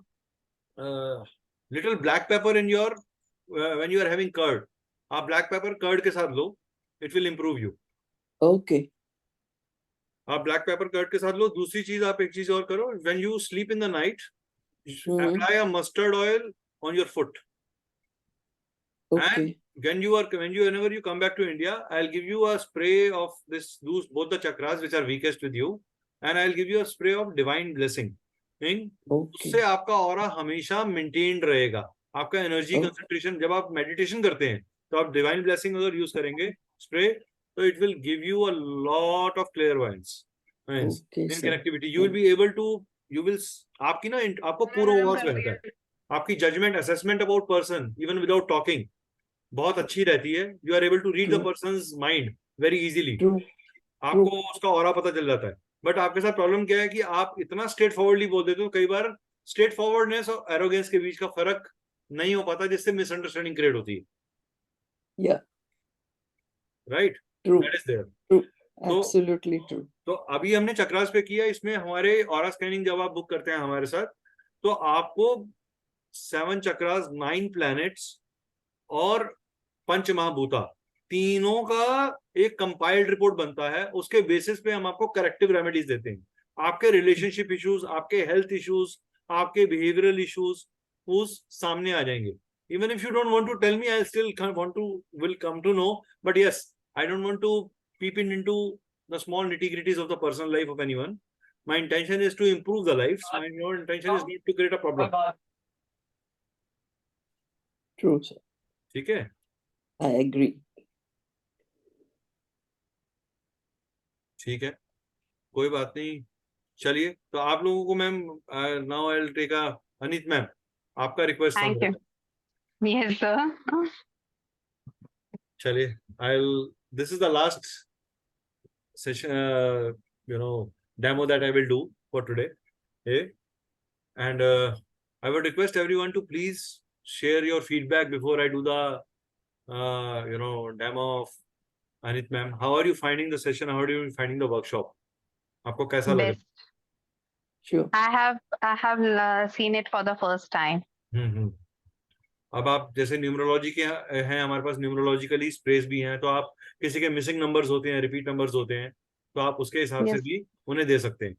little black pepper in your when you are having curd. आप black pepper curd के साथ लो, it will improve you. Okay. आप black pepper curd के साथ लो। दूसरी चीज, आप एक चीज और करो, when you sleep in the night, apply a mustard oil on your foot. Okay. And whenever you come back to India, I'll give you a spray of both the chakras which are weakest with you, and I'll give you a spray of divine blessing. उससे आपका aura हमेशा maintained रहेगा। आपका energy concentration, जब आप meditation करते हैं तो आप डिवाइन ब्लेसिंग अगर यूज करेंगे स्प्रे, तो it will give you a lot of clairvoyance in connectivity. You will be able to, आपकी ना, आपको पूर्वाभास रहता है, आपकी judgement assessment about person even without talking बहुत अच्छी रहती है। You are able to read the person's mind very easily. आपको उसका ऑरा पता चल जाता है। बट आपके साथ प्रॉब्लम क्या है कि आप इतना स्ट्रेट फॉरवर्डली बोल देते हो, कई बार स्ट्रेट फॉरवर्डनेस और एरोगेंस के बीच का फर्क नहीं हो पाता, जिससे मिसअंडरस्टैंडिंग क्रिएट होती है। Right, that is there. Absolutely true. तो अभी हमने चक्रास पे किया, इसमें हमारे ऑरा स्कैनिंग जब आप बुक करते हैं हमारे साथ, तो आपको 7 चक्रास, 9 प्लैनेट्स और पंच महाभूता, तीनों का एक कंपाइल्ड रिपोर्ट बनता है। उसके बेसिस पे हम आपको करेक्टिव रेमेडीज देते हैं। आपके रिलेशनशिप इश्यूज, आपके हेल्थ इश्यूज, आपके बिहेवियरल इश्यूज उस सामने आ जाएंगे। Even if you don't want to tell me, I still will come to know. But yes, I don't want to peep into the small nitty-gritties of the personal life of anyone. My intention is to improve the lives. Your intention is not to create a problem. True, sir. ठीक है? I agree. ठीक है, कोई बात नहीं। चलिए, तो आप लोगों को ma'am, now I'll take a Anit ma'am, आपका request. Thank you. Yes, sir. चलिए, this is the last session demo that I will do for today. Okay? And I would request everyone to please share your feedback before I do the demo of Anit ma'am. How are you finding the session? How are you finding the workshop? आपको कैसा लगा? Best. Sure. I have seen it for the first time. अब आप जैसे numerology के हैं, हमारे पास numerologically स्प्रेस भी हैं, तो आप किसी के मिसिंग नंबर्स होते हैं, रिपीट नंबर्स होते हैं, तो आप उसके हिसाब से Yes. भी उन्हें दे सकते हैं.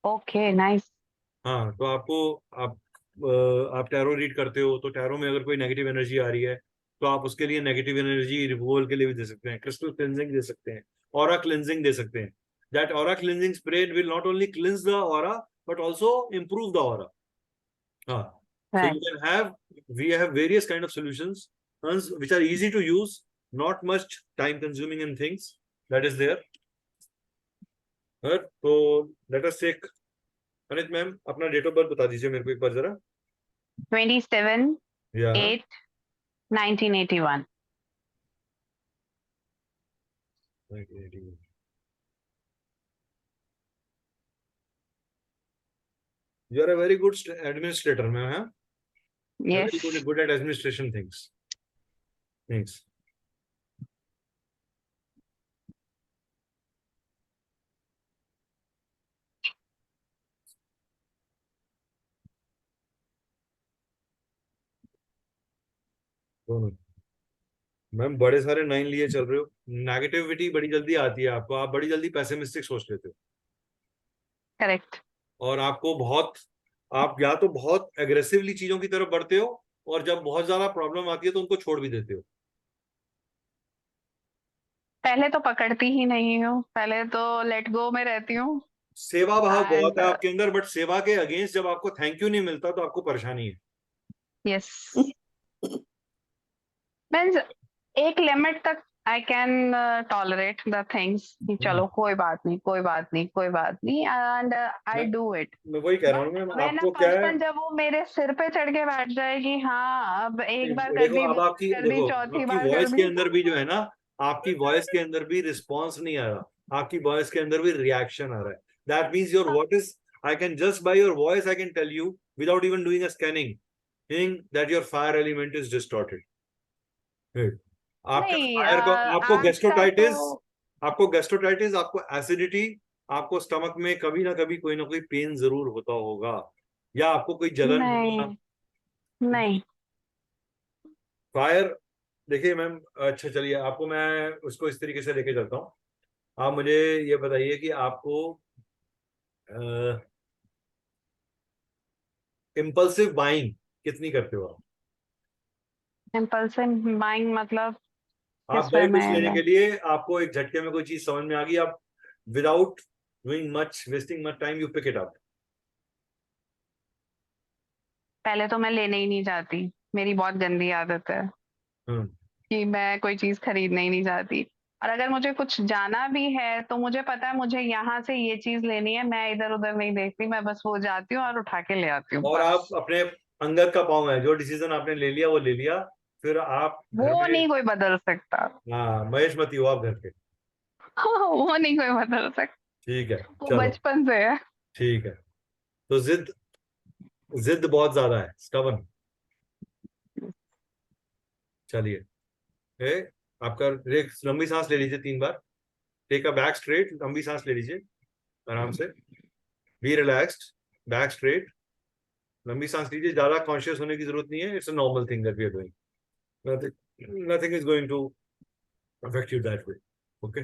Okay, nice. हाँ, तो आप टैरो रीड करते हो, तो टैरो में अगर कोई नेगेटिव एनर्जी आ रही है, तो आप उसके लिए नेगेटिव एनर्जी रिमूवल के लिए भी दे सकते हैं, क्रिस्टल क्लिनजिंग दे सकते हैं, ऑरा क्लिनजिंग दे सकते हैं. That aura cleansing spray will not only cleanse the aura but also improve the aura. हाँ. So Right. you can have, we have various kind of solutions which are easy to use, not much time consuming in things. That is there. So let us take, Anit ma'am, अपना date of birth बता दीजिए मेरे को एक बार जरा. 27/8/1981. 1981. You are a very good administrator, ma'am. Huh? Yes. Very good at administration things. Thanks. Ma'am बड़े सारे 9 लिए चल रहे हो. नेगेटिविटी बड़ी जल्दी आती है आपको, आप बड़ी जल्दी पैसिमिस्टिक सोच लेते हो, Correct. और आप या तो बहुत एग्रेसिवली चीजों की तरफ बढ़ते हो, और जब बहुत ज्यादा प्रॉब्लम आती है तो उनको छोड़ भी देते हो. पहले तो पकड़ती ही नहीं हूँ, पहले तो लेट गो में रहती हूँ. सेवा भाव बहुत है And आपके अंदर, बट सेवा के अगेंस्ट जब आपको थैंक यू नहीं मिलता तो आपको परेशानी है. yes. Means एक लिमिट तक I can tolerate the things कि चलो कोई बात नहीं and I do it. मैं वही कह रहा हूँ But मैम, when a आपको क्या है, person जब वो मेरे सिर पे चढ़ के बैठ जाएगी, हाँ अब एक बार कर देखो दी, अब दूसरी आपकी, कर दी, देखो चौथी आपकी बार कर वॉइस के दी. अंदर भी जो है ना, आपकी वॉइस के अंदर भी रिस्पॉन्स नहीं आ रहा, आपकी वॉइस के अंदर भी रिएक्शन आ रहा है. That means your what is, I can just by your voice I can tell you without even doing a scanning thing that your fire element is distorted. आपका नहीं, फायर को, आपको आपका गैस्ट्रोटाइटिस, आपको एसिडिटी, आपको स्टमक में कभी ना कभी कोई ना कोई पेन जरूर होता होगा, या आपको कोई जलन होगा. नहीं. फायर, देखिए मैम, अच्छा चलिए आपको मैं उसको इस तरीके से लेके चलता हूँ. आप मुझे ये बताइए कि आपको इम्पल्सिव बाइंग कितनी करते हो आप? इम्पल्सिव बाइंग मतलब आप किस गए वे कुछ लेने में? के लिए, आपको एक झटके में कोई चीज समझ में आ गई, आप without doing much, wasting much time, you pick it up. पहले तो मैं लेने ही नहीं जाती, मेरी बहुत गंदी आदत है कि मैं कोई चीज खरीदने ही नहीं जाती. और अगर मुझे कुछ जाना भी है तो मुझे पता है मुझे यहाँ से ये चीज लेनी है, मैं इधर उधर नहीं देखती, मैं बस वो जाती हूँ और उठा के ले आती हूँ और आप बस. अपने अंगत का पाँव है, जो डिसीजन आपने ले लिया वो ले लिया, फिर आप घर वो में, नहीं कोई बदल सकता. हाँ महेश मती हो आप घर के. वो नहीं कोई बदल सकता, ठीक है, वो चलो बचपन से है. ठीक है. तो जिद जिद बहुत ज्यादा है, स्टबन. चलिए, आपका एक लंबी सांस ले लीजिए 3 बार. टेक अ बैक स्ट्रेट, लंबी सांस ले लीजिए आराम से. बी रिलैक्स्ड, बैक स्ट्रेट, लंबी सांस लीजिए. ज्यादा कॉन्शियस होने की जरूरत नहीं है. It's a normal thing that we are doing. Nothing is going to affect you that way. Okay,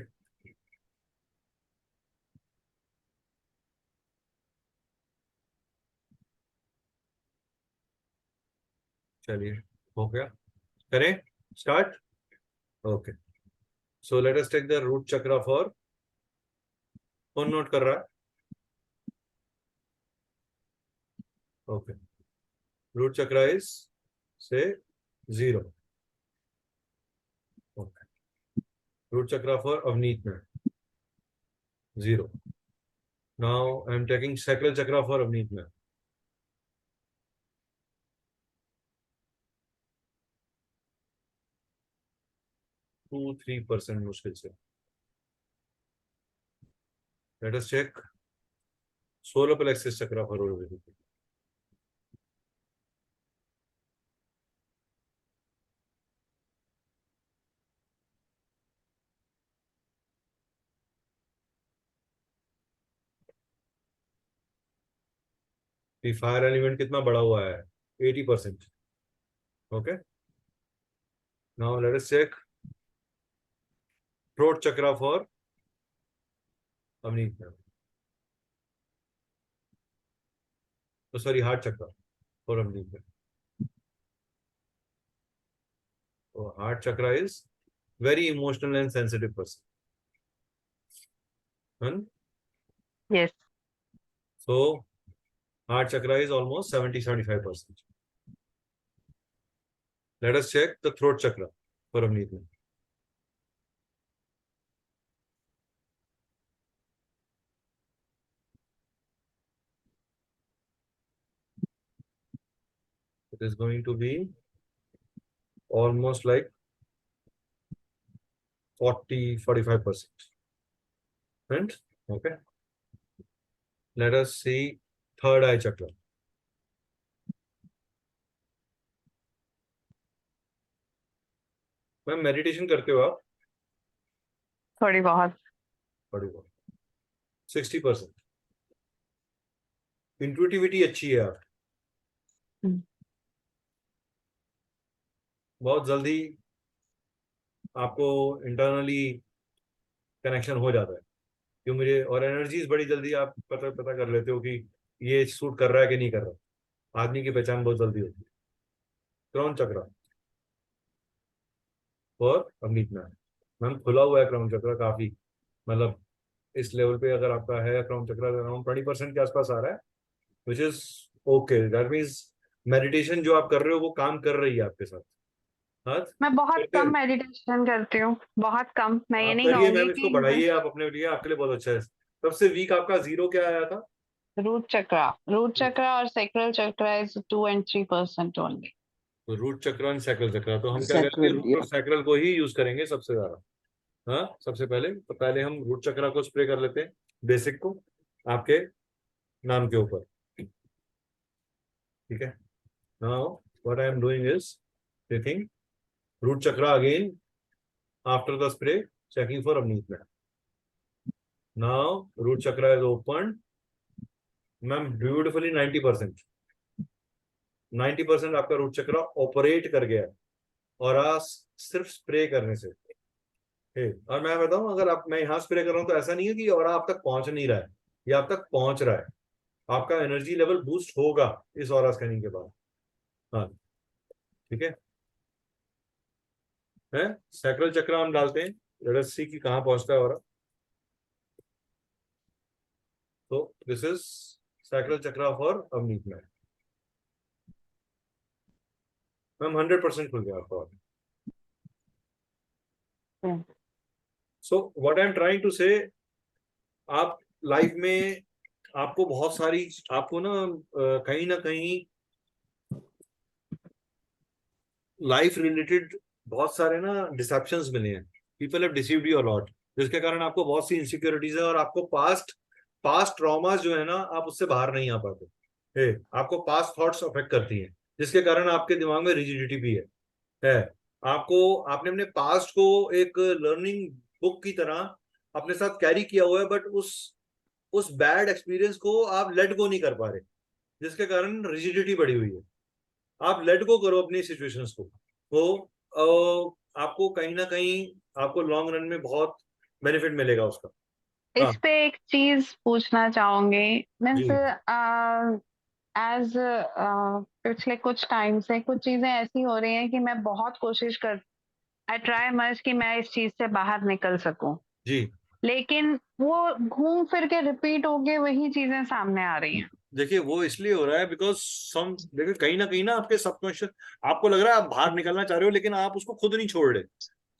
चलिए हो गया. करें start. Okay, so let us take the root chakra for, कौन नोट कर रहा है? Okay, root chakra is say 0. Okay, root chakra for Avneet में 0. Now I am taking sacral chakra for Avneet में 2-3% मुश्किल से. Let us check solar plexus chakra for Ayurvedic. The fire element कितना बढ़ा हुआ है? 80%. Okay. Now let us check throat chakra for Avneet. Oh, sorry, heart chakra for Avneet. So heart chakra is very emotional and sensitive person. Yes. So heart chakra is almost 70-75%. Let us check the throat chakra for Avneet. It is going to be almost like 40-45%. And okay. Let us see third eye chakra. Ma'am meditation करते हो आप? थोड़ी बहुत. 60%. इंट्यूटिविटी अच्छी है आप. बहुत जल्दी आपको इंटरनली कनेक्शन हो जाता है क्यों मुझे, और एनर्जीज बड़ी जल्दी आप पता कर लेते हो कि ये सूट कर रहा है कि नहीं कर रहा. आदमी की पहचान बहुत जल्दी होती है. क्राउन चक्रा और अवनीत मैम खुला हुआ है क्राउन चक्रा काफी, मतलब इस लेवल पे अगर आपका है क्राउन चक्रा अराउंड 20% के आसपास आ रहा है, which is okay. That means meditation जो आप कर रहे हो वो काम कर रही है आपके साथ. हाँ, मैं बहुत कम मेडिटेशन करती हूँ, बहुत कम. मैं ये आप नहीं करिए कहूंगी मैम, इसको कि बढ़ाइए आप अपने लिए, आपके लिए बहुत अच्छा है. सबसे वीक आपका 0 क्या आया था? रूट चक्रा और sacral chakra is 2 and 3% only. तो रूट चक्र और सैक्रल चक्र, तो हम क्या करेंगे, Sacral, रूट और yeah. सैक्रल को ही यूज करेंगे सबसे ज्यादा. हाँ, सबसे पहले तो पहले हम रूट चक्र को स्प्रे कर लेते हैं, बेसिक को आपके नाम के ऊपर. ठीक है. Now what I am doing is taking root chakra again after the spray, checking for Avneet ma'am. Now root chakra is open ma'am beautifully. 90% आपका रूट चक्र ऑपरेट कर गया और आप सिर्फ स्प्रे करने से. और मैं बताऊं, अगर आप, मैं यहाँ स्प्रे कर रहा हूँ तो ऐसा नहीं है कि और आप तक पहुंच नहीं रहा है, ये आप तक पहुंच रहा है. आपका एनर्जी लेवल बूस्ट होगा इस ऑरा स्कैनिंग के बाद. हाँ ठीक है. सैक्रल चक्र हम डालते हैं, लेट अस सी कि कहाँ पहुंचता है ऑरा. तो this is sacral chakra for Avneet ma'am. 100% खुल गया आपका. So what I am trying to say, आप लाइफ में आपको बहुत सारी, आपको ना कहीं लाइफ रिलेटेड बहुत सारे ना डिसेप्शंस मिले हैं. People have deceived you a lot, जिसके कारण आपको बहुत सी इनसिक्योरिटीज है और आपको पास्ट ट्रॉमास जो है ना, आप उससे बाहर नहीं आ पाते. आपको पास्ट थॉट्स अफेक्ट करती हैं, जिसके कारण आपके दिमाग में रिजिडिटी भी है. आपने अपने पास्ट को एक लर्निंग बुक की तरह अपने साथ कैरी किया हुआ है, बट उस बैड एक्सपीरियंस को आप लेट गो नहीं कर पा रहे, जिसके कारण रिजिडिटी बढ़ी हुई है. आप लेट गो करो अपनी सिचुएशंस को, तो आपको कहीं ना कहीं आपको लॉन्ग रन में बहुत बेनिफिट मिलेगा उसका. इस पे एक चीज पूछना चाहूंगी. मीन्स जी. एज पिछले कुछ टाइम से कुछ चीजें ऐसी हो रही हैं कि मैं बहुत कोशिश कर, आई ट्राई मच कि मैं इस चीज से बाहर निकल सकूं, जी. लेकिन वो घूम फिर के रिपीट होके वही चीजें सामने आ रही हैं. देखिए वो इसलिए हो रहा है बिकॉज देखिए कहीं ना आपके सबकॉन्शियस, आपको लग रहा है आप बाहर निकलना चाह रहे हो, लेकिन आप उसको खुद नहीं छोड़ रहे.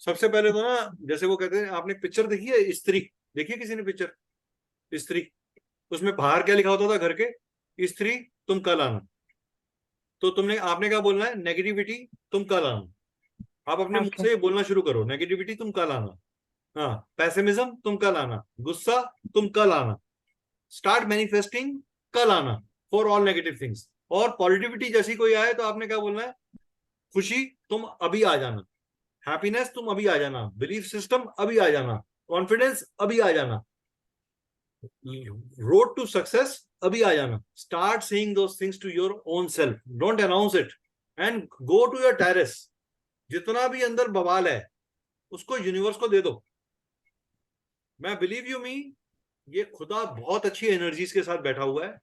सबसे पहले तो ना, जैसे वो कहते हैं, आपने पिक्चर देखी है स्त्री? देखिए किसी ने पिक्चर स्त्री, उसमें बाहर क्या लिखा होता था घर के, स्त्री तुम कल आना. तो आपने क्या बोलना है, नेगेटिविटी तुम कल आना. आप अपने मुंह से बोलना शुरू करो, नेगेटिविटी तुम कल आना. हाँ, पैसिमिज्म तुम कल आना, गुस्सा तुम कल आना, स्टार्ट मैनिफेस्टिंग कल आना फॉर ऑल नेगेटिव थिंग्स। और पॉजिटिविटी जैसी कोई आए तो आपने क्या बोलना है, खुशी तुम अभी आ जाना, हैप्पीनेस तुम अभी आ जाना, बिलीफ सिस्टम अभी आ जाना, कॉन्फिडेंस अभी आ जाना, रोड टू सक्सेस अभी आ जाना। Start saying those things to your own self, don't announce it, and go to your terrace. जितना भी अंदर बवाल है उसको यूनिवर्स को दे दो। मैं बिलीव यू मी, ये खुदा बहुत अच्छी एनर्जीज के साथ बैठा हुआ है,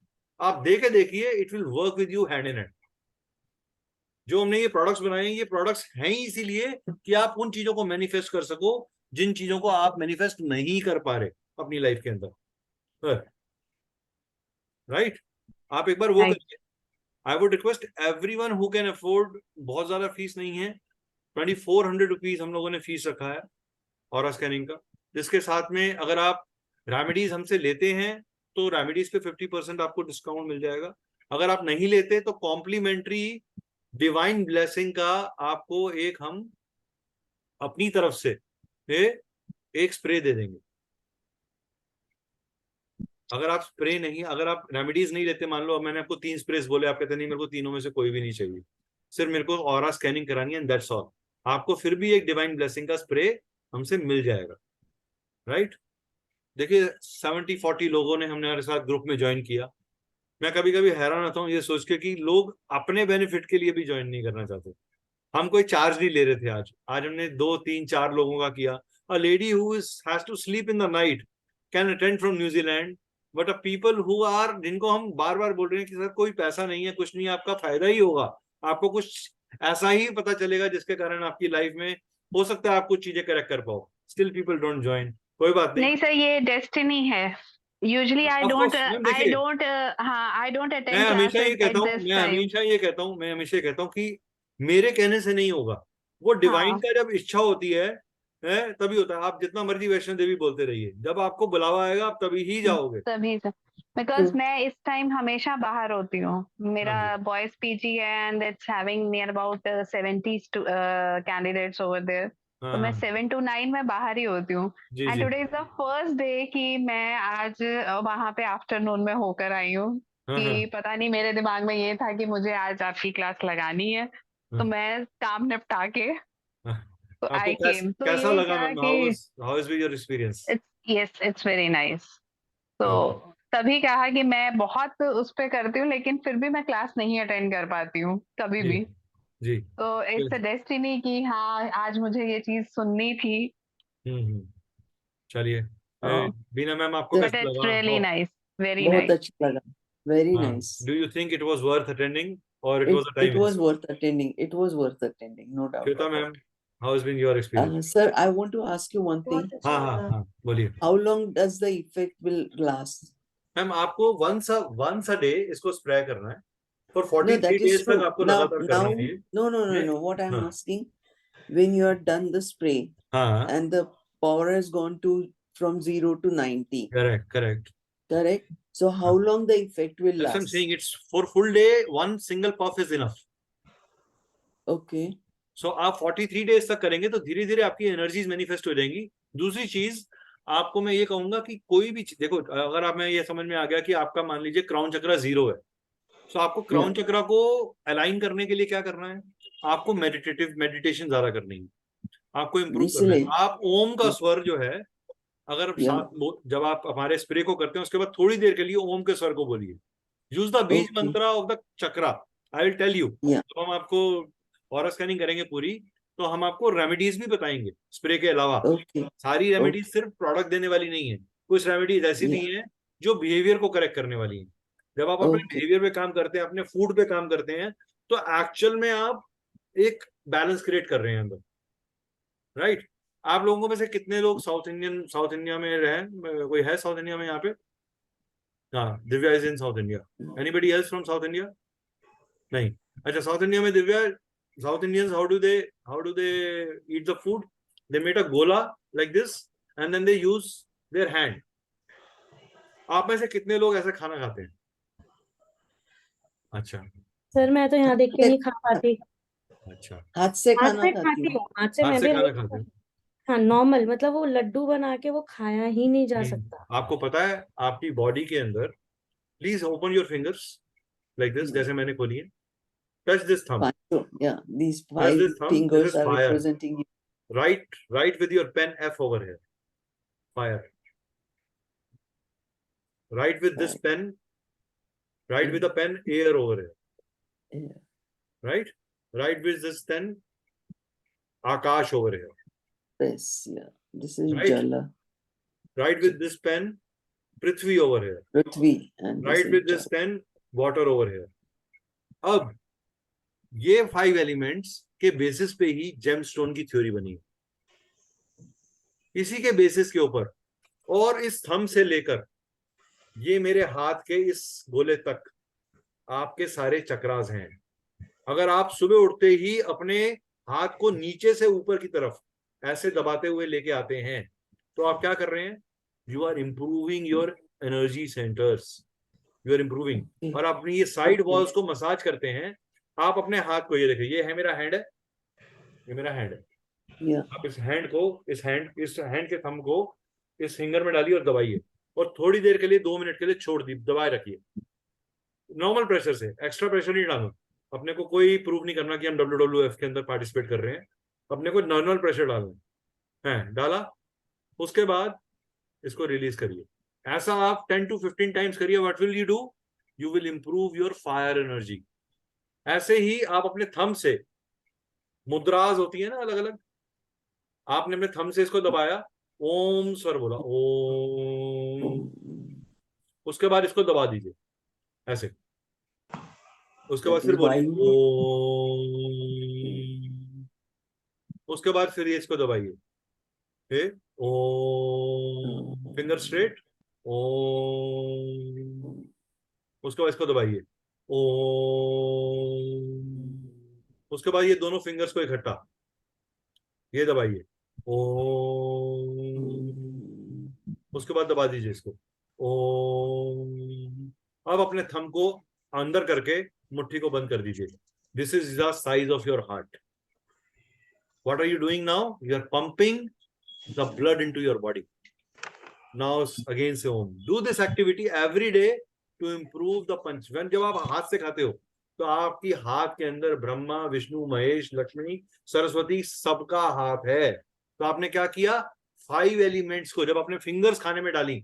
आप दे के देखिए, it will work with you hand in hand. जो हमने ये प्रोडक्ट्स बनाए हैं, ये प्रोडक्ट्स हैं ही इसीलिए कि आप उन चीजों को मैनिफेस्ट कर सको जिन चीजों को आप मैनिफेस्ट नहीं कर पा रहे अपनी लाइफ के अंदर। राइट, आप एक बार वो Right. करिए। आई would request everyone who can afford, बहुत ज्यादा फीस नहीं है, 2400 रुपीज हम लोगों ने फीस रखा है ऑरा स्कैनिंग का। जिसके साथ में अगर आप रेमेडीज हमसे लेते हैं तो रेमेडीज पे 50% आपको डिस्काउंट मिल जाएगा। अगर आप नहीं लेते तो कॉम्प्लीमेंट्री डिवाइन ब्लेसिंग का आपको एक हम अपनी तरफ से एक स्प्रे दे देंगे। अगर आप स्प्रे नहीं, अगर आप रेमेडीज नहीं लेते, मान लो मैंने आपको 3 स्प्रेस बोले, आप कहते नहीं मेरे को तीनों में से कोई भी नहीं चाहिए, सिर्फ मेरे को ऑरा स्कैनिंग करानी है एंड दैट्स ऑल, आपको फिर भी एक डिवाइन ब्लेसिंग का स्प्रे हमसे मिल जाएगा। राइट, देखिए 70-40 लोगों ने हमने हमारे साथ ग्रुप में ज्वाइन किया। मैं कभी कभी हैरान होता हूँ ये सोच के कि लोग अपने बेनिफिट के लिए भी ज्वाइन नहीं करना चाहते। हम कोई चार्ज नहीं ले रहे थे। आज हमने 2-3-4 लोगों का किया। A lady who has to sleep in the night can attend from New Zealand, but a people who are, जिनको हम बार बार बोल रहे हैं कि सर कोई पैसा नहीं है, कुछ नहीं है, आपका फायदा ही होगा, आपको कुछ ऐसा ही पता चलेगा जिसके कारण आपकी लाइफ में हो सकता है आप कुछ चीजें करेक्ट कर पाओ, स्टिल पीपल डोंट ज्वाइन। कोई बात नहीं, नहीं सर, ये डेस्टिनी है। Usually I of don't course ma'am. I देखिए डोंट हाँ, आई डोंट मैं अटेंड हमेशा ये क्लासेस कहता एट हूँ दिस मैं टाइम। हमेशा ये कहता हूँ मैं हमेशा ये कहता हूँ कि मेरे कहने से नहीं होगा, वो डिवाइन हाँ, का जब इच्छा होती है तभी होता है। आप जितना मर्जी वैष्णो देवी बोलते रहिए, जब आपको बुलावा आएगा आप तभी ही जाओगे। तभी सर, बिकॉज True. मैं इस टाइम हमेशा बाहर होती हूँ। हाँ मेरा जी, बॉयज पीजी है and it's having near about 70 candidates over there. तो हाँ मैं हाँ 7 to 9 में बाहर ही होती हूँ। जी एंड जी, today is the first day कि मैं आज वहां पे आफ्टरनून में होकर आई हूँ। हाँ हाँ कि पता नहीं मेरे दिमाग में ये था कि मुझे आज आपकी क्लास लगानी है, तो हाँ, मैं काम निपटा के हाँ। तो आपको आई केम। तो कैसा ये लगा क्या मैम? कि how is your experience? It's very nice. तो तभी कहा कि मैं बहुत उस पे करती हूँ, लेकिन फिर भी मैं क्लास नहीं अटेंड कर पाती हूँ कभी जी भी। जी, तो इट्स अ डेस्टिनी कि हाँ, आज मुझे ये चीज सुननी थी। हम्म। चलिए, बीना मैम आपको Sir, बट कैसा इट्स लगा? रियली नाइस, वेरी बहुत नाइस। अच्छा लगा. Very हाँ, nice. Do you think it was worth attending और it was a It time was waste? worth attending. It was worth attending, no doubt Shweta about ma'am, it. How has been your experience? Sir, I want to ask you one thing. बहुत अच्छा हाँ हाँ लगा। हाँ, बोलिए How long does the effect will last? Ma'am. आपको once a day इसको spray करना है और No, 43 that is डेज तक true. आपको Now, लगातार करना है ये। no. What I'm हाँ asking, when you are done the spray हाँ, and the power has gone to from 0 to 90, correct. correct? So how long the effect will That's what I'm last? saying, it's for full day, one single puff is enough. Okay. सो आप 43 days तक करेंगे तो धीरे धीरे आपकी energies manifest हो जाएंगी। दूसरी चीज आपको मैं ये कहूंगा कि कोई भी देखो, अगर आप में ये समझ में आ गया कि आपका मान लीजिए क्राउन चक्रा 0 है, तो आपको क्राउन Yeah. चक्रा को अलाइन करने के लिए क्या करना है? आपको मेडिटेशन ज्यादा करनी है, आपको इम्प्रूव करना है। Initially, आप ओम का स्वर जो है, अगर yeah. जब आप हमारे स्प्रे को करते हैं उसके बाद थोड़ी देर के लिए ओम के स्वर को बोलिए। Use the beej Okay. Mantra of the chakra. I will tell you, Yeah. जब हम आपको ऑरा स्कैनिंग करेंगे पूरी, तो हम आपको रेमेडीज भी बताएंगे स्प्रे के अलावा। Okay. सारी रेमेडीज सिर्फ प्रोडक्ट देने वाली नहीं है, कुछ रेमेडीज ऐसी भी Yeah. हैं जो बिहेवियर को करेक्ट करने वाली हैं। जब आप अपने Okay. बिहेवियर पे काम करते हैं, अपने फूड पे काम करते हैं, तो एक्चुअल में आप एक बैलेंस क्रिएट कर रहे हैं अंदर। राइट, आप लोगों में से कितने लोग साउथ इंडिया में रहे? कोई है साउथ इंडिया में यहाँ पे? हाँ, Divya is in south India. Anybody else from south India? नहीं। अच्छा, साउथ इंडिया में Divya, south Indians how do they eat the food? They make a गोला like this and then they use their hand. आप में से कितने लोग ऐसे खाना खाते हैं? अच्छा सर मैं तो यहाँ देख के नहीं खा पाती। अच्छा, हाथ से हाथ खाना से खाती खाती हूँ. हूँ, हाथ से हाथ मैं से भी खाना नहीं खाते हैं। हाँ नॉर्मल, मतलब वो लड्डू बना के वो खाया ही नहीं जा नहीं, सकता। आपको पता है आपकी बॉडी के अंदर, please open your fingers like this, जैसे मैंने खोली है. Touch this thumb. Yeah, these Touch 5 this thumb. This fingers is are fire. representing you. Write with your pen F over here. Fire. Write with this pen. Write with the pen air over here. Yeah. Right? Write with this pen Akash over here. Yes, yeah. This is Right? Jala, Write with this pen Prithvi over here. Prithvi, and this Write is with this pen water over here. अब ये 5 elements के basis पे ही gemstone की theory बनी, इसी के basis के ऊपर. और इस थंब से लेकर ये मेरे हाथ के इस गोले तक आपके सारे चक्रास हैं. अगर आप सुबह उठते ही अपने हाथ को नीचे से ऊपर की तरफ ऐसे दबाते हुए लेके आते हैं, तो आप क्या कर रहे हैं? You are improving your energy centres. You are improving. और अपनी ये साइड वॉल्स को मसाज करते हैं. आप अपने हाथ को, ये देखिए, ये है मेरा हैंड है, ये मेरा हैंड है. आप इस हैंड को, इस हैंड के थंब को इस फिंगर में डालिए और दबाइए, और थोड़ी देर के लिए 2 मिनट के लिए छोड़ दी, दबाए रखिए नॉर्मल प्रेशर से. एक्स्ट्रा प्रेशर नहीं डालना. अपने को कोई प्रूव नहीं करना कि हम WWF के अंदर पार्टिसिपेट कर रहे हैं. अपने को नॉर्मल प्रेशर डालना है. डाला, उसके बाद इसको रिलीज करिए. ऐसा आप 10 to 15 टाइम्स करिए. What will you do? You will improve your fire energy. ऐसे ही आप अपने थंब से, मुद्राज होती है ना अलग अलग, आपने अपने थंब से इसको दबाया, ओम स्वर बोला, ओम. उसके बाद इसको दबा दीजिए ऐसे. उसके बाद फिर बोलिए ओम. उसके बाद फिर ये इसको दबाइए, ओम, फिंगर स्ट्रेट, ओम. उसके बाद इसको दबाइए, ओम. उसके बाद ये दोनों फिंगर्स को इकट्ठा ये दबाइए, ओम. उसके बाद दबा दीजिए इसको, ओम. अब अपने थंब को अंदर करके मुट्ठी को बंद कर दीजिए. This is the size of your heart. What are you doing now? You are pumping the blood into your body. Now again say Om. Do this activity every day to improve the punch. When जब आप हाथ से खाते हो तो आपकी हाथ के अंदर ब्रह्मा, विष्णु, महेश, लक्ष्मी, सरस्वती सबका हाथ है. तो आपने क्या किया? 5 एलिमेंट्स को जब अपने फिंगर्स खाने में डाली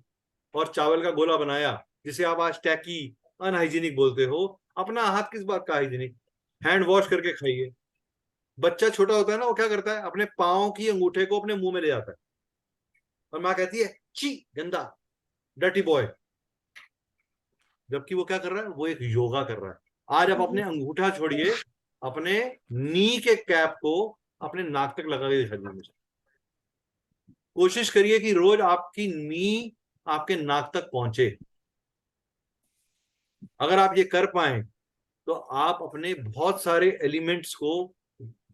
और चावल का गोला बनाया, जिसे आप आज टैकी, अनहाइजीनिक बोलते हो. अपना हाथ किस बात का हाइजीनिक? हैंड वॉश करके खाइए. बच्चा छोटा होता है ना, वो क्या करता है? अपने पाँव की अंगूठे को अपने मुंह में ले जाता है और माँ कहती है ची, गंदा, डर्टी बॉय. जबकि वो क्या कर रहा है? वो एक योगा कर रहा है. आज आप अपने अंगूठा छोड़िए, अपने नी के कैप को अपने नाक तक लगा के दिखा दीजिए मुझे. कोशिश करिए कि रोज आपकी नी आपके नाक तक पहुंचे. अगर आप ये कर पाए तो आप अपने बहुत सारे एलिमेंट्स को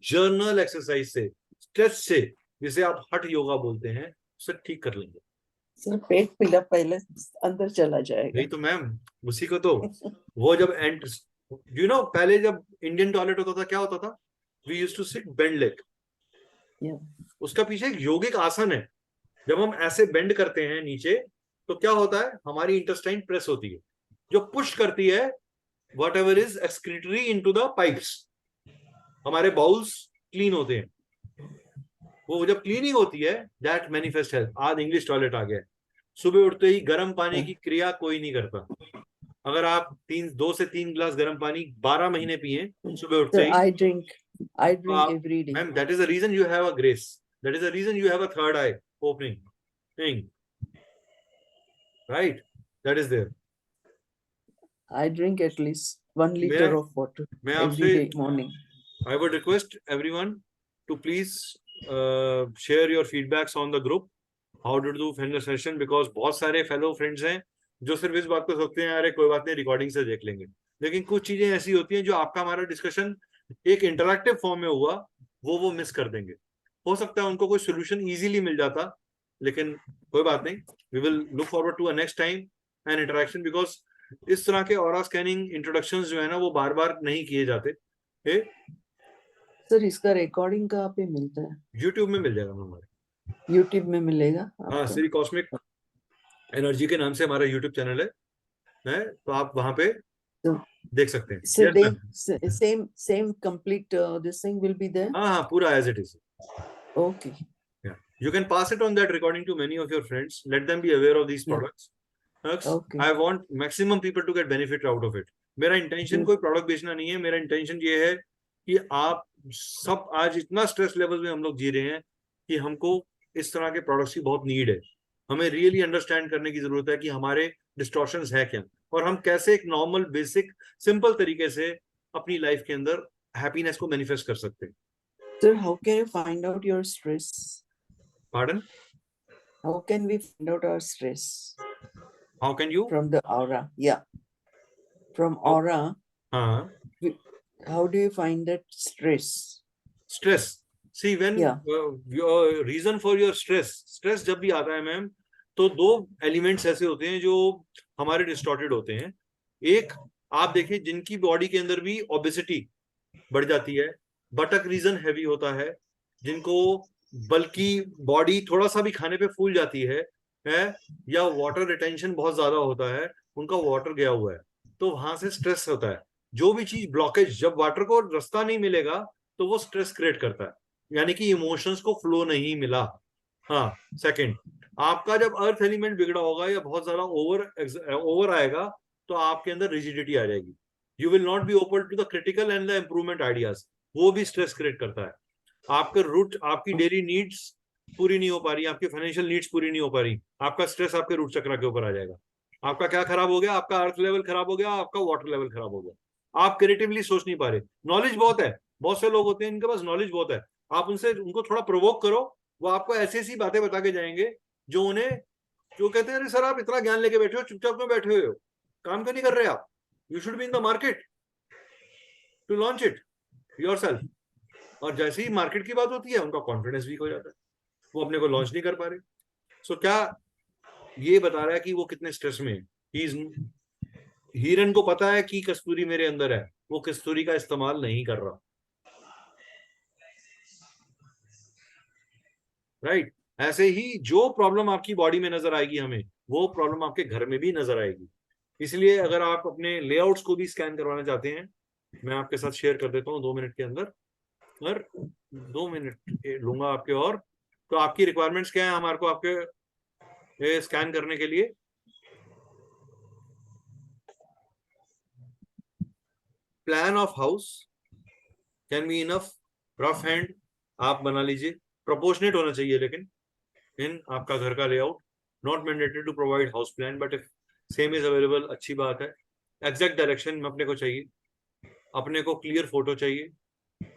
जर्नल एक्सरसाइज से, स्ट्रेच से, जिसे आप हठ योगा बोलते हैं, उसे ठीक कर लेंगे. सर पेट पीला पहले अंदर चला जाएगा. नहीं तो मैम, उसी को तो वो जब यू नो, पहले जब इंडियन टॉयलेट होता था क्या होता था? We used to sit bend leg. उसका पीछे एक योगिक आसन है. जब हम ऐसे बेंड करते हैं नीचे तो क्या होता है? हमारी इंटेस्टाइन प्रेस होती है, जो पुश करती है whatever is excretory into the pipes. हमारे बाउल्स क्लीन होते हैं. वो जब क्लीनिंग होती है, दैट मैनिफेस्ट हेल्थ. आज इंग्लिश टॉयलेट आ गया. सुबह उठते ही गर्म पानी की क्रिया कोई नहीं करता. अगर आप 2 से 3 गिलास गर्म पानी 12 महीने पिए सुबह उठते ही, I drink every day. Ma'am, that is the reason you have a grace. That is the reason you have a third eye opening thing, right? That is there. I drink at least 1 liter of water every day morning. I would request everyone to please share your feedbacks on the group. How did you find the session? Because बहुत सारे fellow friends हैं जो सिर्फ इस बात को सोचते हैं, अरे कोई बात नहीं, रिकॉर्डिंग से देख लेंगे. लेकिन कुछ चीजें ऐसी होती हैं जो आपका हमारा डिस्कशन एक इंटरैक्टिव फॉर्म में हुआ, वो मिस कर देंगे. हो सकता है उनको कोई सोल्यूशन इजीली मिल जाता, लेकिन कोई बात नहीं. We will look forward to a next time and interaction, because इस तरह के ऑरा स्कैनिंग इंट्रोडक्शंस जो है ना, वो बार बार नहीं किए जाते. सर इसका रिकॉर्डिंग कहाँ पे मिलता है? YouTube में मिल जाएगा हमारे. यूट्यूब में मिलेगा हाँ, आपको? श्री कॉस्मिक एनर्जी के नाम से हमारा यूट्यूब चैनल है, तो आप वहां पे तो देख सकते हैं। so Yes, ma'am. same complete this thing will be there? हाँ, पूरा as it is. Okay. Yeah. You can pass it on that recording to many of your friends. Let them be aware of these products. Okay. I want maximum people to get benefit out of it. मेरा intention कोई product बेचना नहीं है, मेरा intention ये है कि आप सब आज इतना स्ट्रेस लेवल में हम लोग जी रहे हैं कि हमको इस तरह के प्रोडक्ट्स की बहुत नीड है। हमें रियली अंडरस्टैंड करने की जरूरत है कि हमारे डिस्टॉर्शंस है क्या, और हम कैसे एक नॉर्मल बेसिक सिंपल तरीके से अपनी लाइफ के अंदर हैप्पीनेस को मैनिफेस्ट कर सकते हैं। Sir, how can you find out your stress? Pardon? How can we find out our stress? How can you? From the aura. Yeah. From aura. How do you find that stress? Stress. See, when your reason for your stress जब भी आता है ma'am, तो दो elements ऐसे होते हैं जो हमारे डिस्टॉर्टेड होते हैं। एक आप देखिए, जिनकी बॉडी के अंदर भी ओबेसिटी बढ़ जाती है, बटक रीजन हैवी होता है, जिनको बल्कि बॉडी थोड़ा सा भी खाने पे फूल जाती है, या वाटर रिटेंशन बहुत ज्यादा होता है, उनका वाटर गया हुआ है, तो वहां से स्ट्रेस होता है। जो भी चीज ब्लॉकेज, जब वाटर को रास्ता नहीं मिलेगा तो वो स्ट्रेस क्रिएट करता है, यानी कि इमोशंस को फ्लो नहीं मिला। हाँ, सेकंड, आपका जब अर्थ एलिमेंट बिगड़ा होगा या बहुत ज्यादा ओवर आएगा, तो आपके अंदर रिजिडिटी आ जाएगी। You will not be open to the critical and the improvement ideas. वो भी स्ट्रेस क्रिएट करता है। आपके रूट, आपकी डेली नीड्स पूरी नहीं हो पा रही, आपकी फाइनेंशियल नीड्स पूरी नहीं हो पा रही, आपका स्ट्रेस आपके रूट चक्र के ऊपर आ जाएगा। आपका क्या खराब हो गया? आपका अर्थ लेवल खराब हो गया, आपका वाटर लेवल खराब हो गया। आप क्रिएटिवली सोच नहीं पा रहे। नॉलेज बहुत है, बहुत से लोग होते हैं इनके पास नॉलेज बहुत है, आप उनको थोड़ा प्रोवोक करो, वो आपको ऐसी ऐसी बातें बता के जाएंगे जो उन्हें, जो कहते हैं, अरे सर आप इतना ज्ञान लेके बैठे हो, चुपचाप क्यों बैठे हुए हो, काम क्यों नहीं कर रहे आप? You should be in the market to launch it yourself. और जैसे ही मार्केट की बात होती है, उनका कॉन्फिडेंस वीक हो जाता है, वो अपने को लॉन्च नहीं कर पा रहे। सो क्या ये बता रहा है कि वो कितने स्ट्रेस में है? हीरन को पता है कि कस्तूरी मेरे अंदर है, वो कस्तूरी का इस्तेमाल नहीं कर रहा। राइट? ऐसे ही जो प्रॉब्लम आपकी बॉडी में नजर आएगी हमें, वो प्रॉब्लम आपके घर में भी नजर आएगी। इसलिए अगर आप अपने लेआउट्स को भी स्कैन करवाना चाहते हैं, मैं आपके साथ शेयर कर देता हूँ 2 मिनट के अंदर, और 2 मिनट लूंगा आपके। और तो आपकी रिक्वायरमेंट्स क्या है हमारे को आपके स्कैन करने के लिए? Plan of house can be enough, rough hand आप बना लीजिए, प्रोपोर्शनेट होना चाहिए, लेकिन इन आपका घर का layout, not mandatory to provide house plan, but if same is available, अच्छी बात है। एग्जैक्ट डायरेक्शन में अपने को चाहिए, अपने को क्लियर फोटो चाहिए,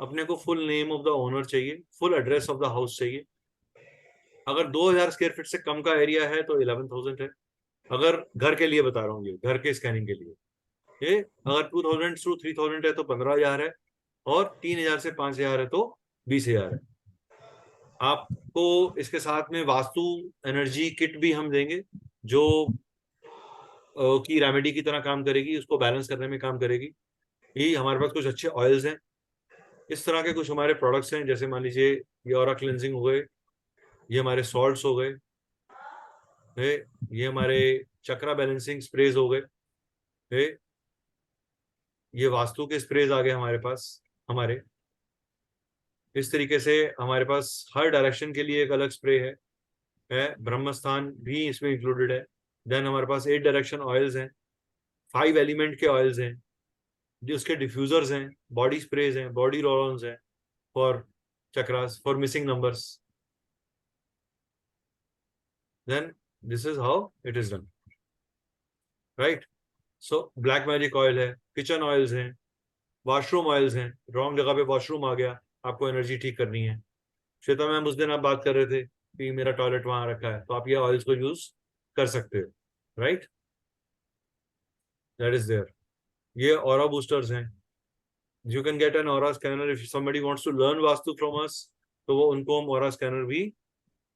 अपने को full name of the owner चाहिए, full address of the house चाहिए। अगर 2000 स्क्वायर फीट से कम का एरिया है तो 11,000 है। अगर घर के लिए बता रहा हूँ, ये घर के स्कैनिंग के लिए, ये अगर 2000 टू 3000 है तो 15,000 है, और 3000 से 5000 है तो 20,000 है। आपको इसके साथ में वास्तु एनर्जी किट भी हम देंगे, जो की रेमेडी की तरह काम करेगी, उसको बैलेंस करने में काम करेगी। ये हमारे पास कुछ अच्छे ऑयल्स हैं, इस तरह के कुछ हमारे प्रोडक्ट्स हैं, जैसे मान लीजिए ये ऑरा क्लेंजिंग हो गए, ये हमारे सॉल्ट्स हो गए, ये हमारे चक्रा बैलेंसिंग स्प्रेज हो गए, ये वास्तु के स्प्रेज आ गए हमारे पास। हमारे इस तरीके से हमारे पास हर डायरेक्शन के लिए एक अलग स्प्रे है, ब्रह्मस्थान भी इसमें इंक्लूडेड है। देन हमारे पास 8 डायरेक्शन ऑयल्स हैं, 5 एलिमेंट के ऑयल्स हैं, जो उसके डिफ्यूजर्स हैं, बॉडी स्प्रेज हैं, बॉडी रोल-ऑन्स हैं for chakras, for missing numbers. Then this is how it is done, right? So black magic oil है, किचन ऑयल्स हैं, वॉशरूम ऑयल्स हैं, रॉन्ग जगह पे वॉशरूम आ गया, आपको एनर्जी ठीक करनी है। श्वेता मैम उस दिन आप बात कर रहे थे कि मेरा टॉयलेट वहां रखा है, तो आप ये ऑयल्स को यूज कर सकते हो, राइट? That is there. ये ऑरा बूस्टर्स हैं, you can get an aura scanner if somebody wants to learn vastu from us, तो वो उनको हम ऑरा स्कैनर भी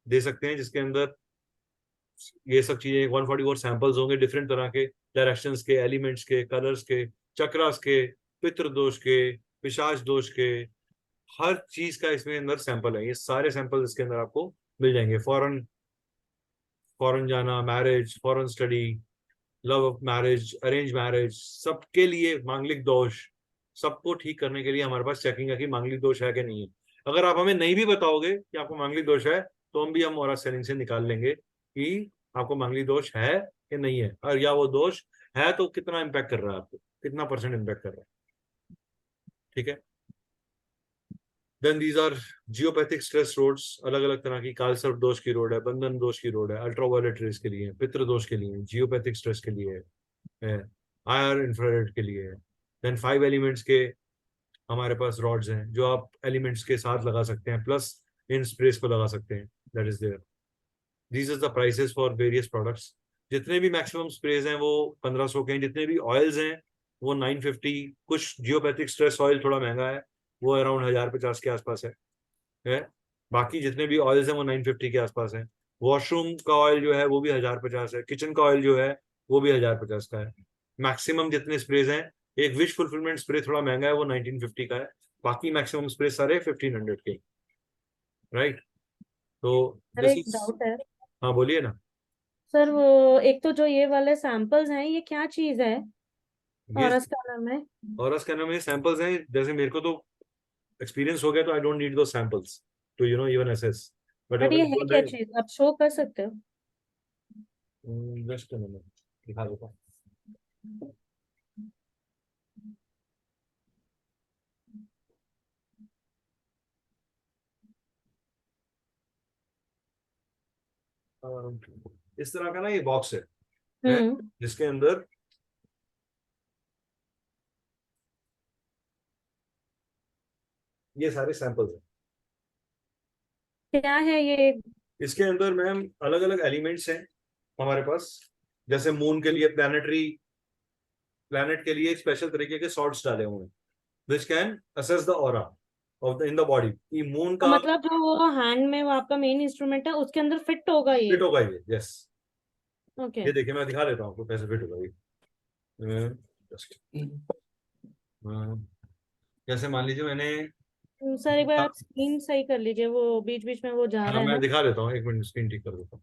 दे सकते हैं, जिसके अंदर ये सब चीजें 144 सैंपल्स होंगे, डिफरेंट तरह के डायरेक्शंस के, एलिमेंट्स के, कलर्स के, चक्रास के, पितृ दोष के, पिशाच दोष के, हर चीज का इसमें अंदर सैंपल है। ये सारे सैंपल इसके अंदर आपको मिल जाएंगे। फॉरेन फॉरेन जाना, marriage, foreign study, love of marriage, arrange marriage, सबके लिए मांगलिक दोष, सबको ठीक करने के लिए हमारे पास चेकिंग है कि मांगलिक दोष है कि नहीं है। अगर आप हमें नहीं भी बताओगे कि आपको मांगलिक दोष है, तो हम ऑरा स्कैनिंग से निकाल लेंगे कि आपको मांगलिक दोष है कि नहीं है, और या वो दोष है तो कितना इम्पैक्ट कर रहा है, आपको कितना % इम्पैक्ट कर रहा है। ठीक है। Then these are geopathic stress rods, अलग अलग तरह की। कालसर्प दोष की रोड है, बंधन दोष की रोड है, अल्ट्रावायलेट रेज के लिए, पितृ दोष के लिए, जियोपैथिक स्ट्रेस के लिए है, आयर इंफ्रारेड के लिए है। देन 5 एलिमेंट्स के हमारे पास रॉड्स हैं जो आप एलिमेंट्स के साथ लगा सकते हैं, प्लस इन स्प्रेस को लगा सकते हैं। That is there. These is the prices for various products. जितने भी मैक्सिमम स्प्रेज हैं वो 1500 के हैं, जितने भी ऑयल्स हैं वो 950। कुछ जियोपैथिक स्ट्रेस ऑयल थोड़ा महंगा है, वो अराउंड 1050 के आसपास है। बाकी जितने भी ऑयल्स हैं वो 950 के आसपास है। वॉशरूम का ऑयल जो है वो भी 1050 है। किचन का ऑयल जो है वो भी 1050 का है। मैक्सिमम जितने स्प्रेज हैं, एक विश फुलफिलमेंट स्प्रे थोड़ा महंगा है, वो 1950 का है। बाकी मैक्सिमम स्प्रे सारे 1500 के, राइट। तो सर दिस एक इज, डाउट है हाँ बोलिए ना। सर, वो एक तो जो ये वाले सैंपल्स हैं, ये क्या चीज है ये और इसका नाम है? और क्या नाम है, सैंपल्स हैं। जैसे मेरे को तो एक्सपीरियंस हो गया, तो आई डोंट नीड दो samples to even assess, but but अगर ये है क्या चीज, आप शो कर सकते हो? जस्ट दिखा देता हूँ। इस तरह का ना ये बॉक्स है जिसके अंदर ये सारे सैंपल्स हैं। क्या है ये? इसके अंदर मैम अलग अलग एलिमेंट्स हैं हमारे पास। जैसे मून के लिए प्लैनेट के लिए स्पेशल तरीके के सॉल्ट्स डाले हुए हैं which can assess the aura of the in the body. कि मून तो का मतलब जो वो हैंड में वो आपका मेन इंस्ट्रूमेंट है, उसके अंदर फिट होगा ये? फिट होगा ये, यस। ओके। ये देखिए मैं दिखा देता हूँ आपको कैसे फिट होगा ये। जस्ट जैसे मान लीजिए मैंने, सर एक बार आप स्क्रीन सही कर लीजिए, वो बीच बीच में वो जा रहा है मैं ना। दिखा देता हूँ, 1 मिनट स्क्रीन ठीक कर देता हूँ।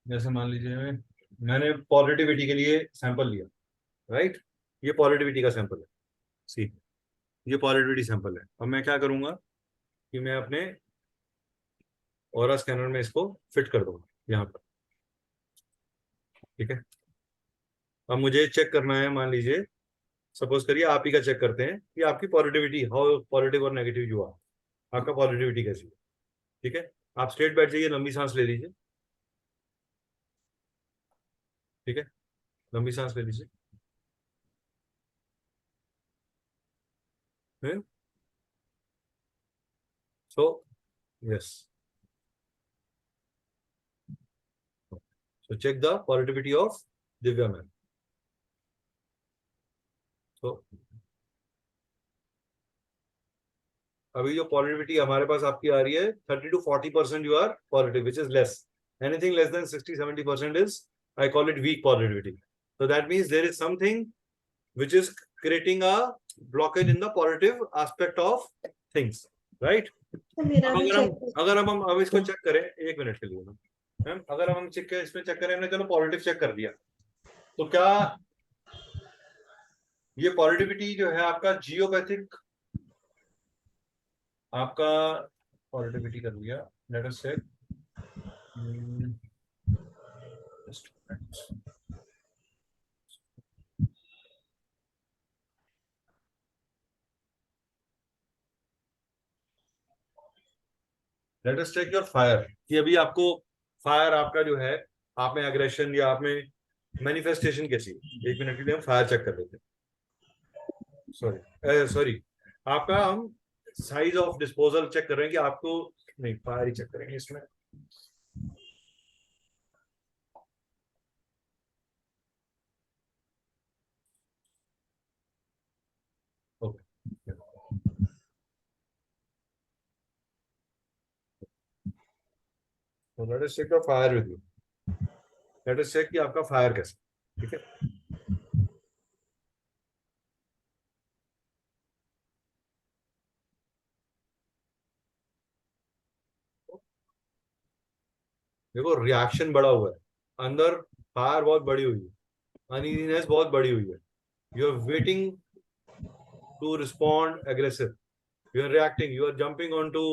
जैसे मान लीजिए मैंने पॉजिटिविटी के लिए सैंपल लिया, राइट। ये पॉजिटिविटी का सैंपल है, सी, ये पॉजिटिविटी सैंपल है। अब मैं क्या करूंगा कि मैं अपने ऑरा स्कैनर में इसको फिट कर दूंगा यहाँ पर, ठीक है। अब मुझे चेक करना है, मान लीजिए सपोज करिए आप ही का चेक करते हैं कि आपकी पॉजिटिविटी, हाउ पॉजिटिव और नेगेटिव यू आर, आपका पॉजिटिविटी कैसी है। ठीक है, आप स्ट्रेट बैठ जाइए, लंबी सांस ले लीजिए। ठीक है, लंबी सांस ले लीजिए। So yes, so check the positivity of Divya ma'am. So अभी जो पॉजिटिविटी हमारे पास आपकी आ रही है 30 to 40% you are positive, which is less. Anything less than 60-70% is, I call it weak positivity. So that means there is something which is creating a blockage in the positive aspect of things, right? अगर हम अब इसको check करें 1 minute के लिए ma'am, अगर हम इसमें चेक करें, हमने चलो पॉजिटिव चेक कर दिया, तो क्या ये पॉजिटिविटी जो है आपका जियोपैथिक, आपका पॉजिटिविटी कर लिया, let us check. Let us check your fire, कि अभी आपको फायर आपका जो है, आप में एग्रेशन या आप में मैनिफेस्टेशन कैसी है। 1 मिनट के लिए हम फायर चेक कर लेते हैं। सॉरी आपका हम साइज ऑफ डिस्पोजल चेक कर रहे हैं कि आपको, नहीं फायर ही चेक करेंगे इसमें। ओके, तो let us check your fire with you. Let us check कि आपका फायर कैसा, ठीक है। देखो रिएक्शन बढ़ा हुआ है, अंदर फायर बहुत बड़ी हुई है, अनईजीनेस बहुत बड़ी हुई है, you are waiting to respond aggressive, you are reacting, you are jumping on to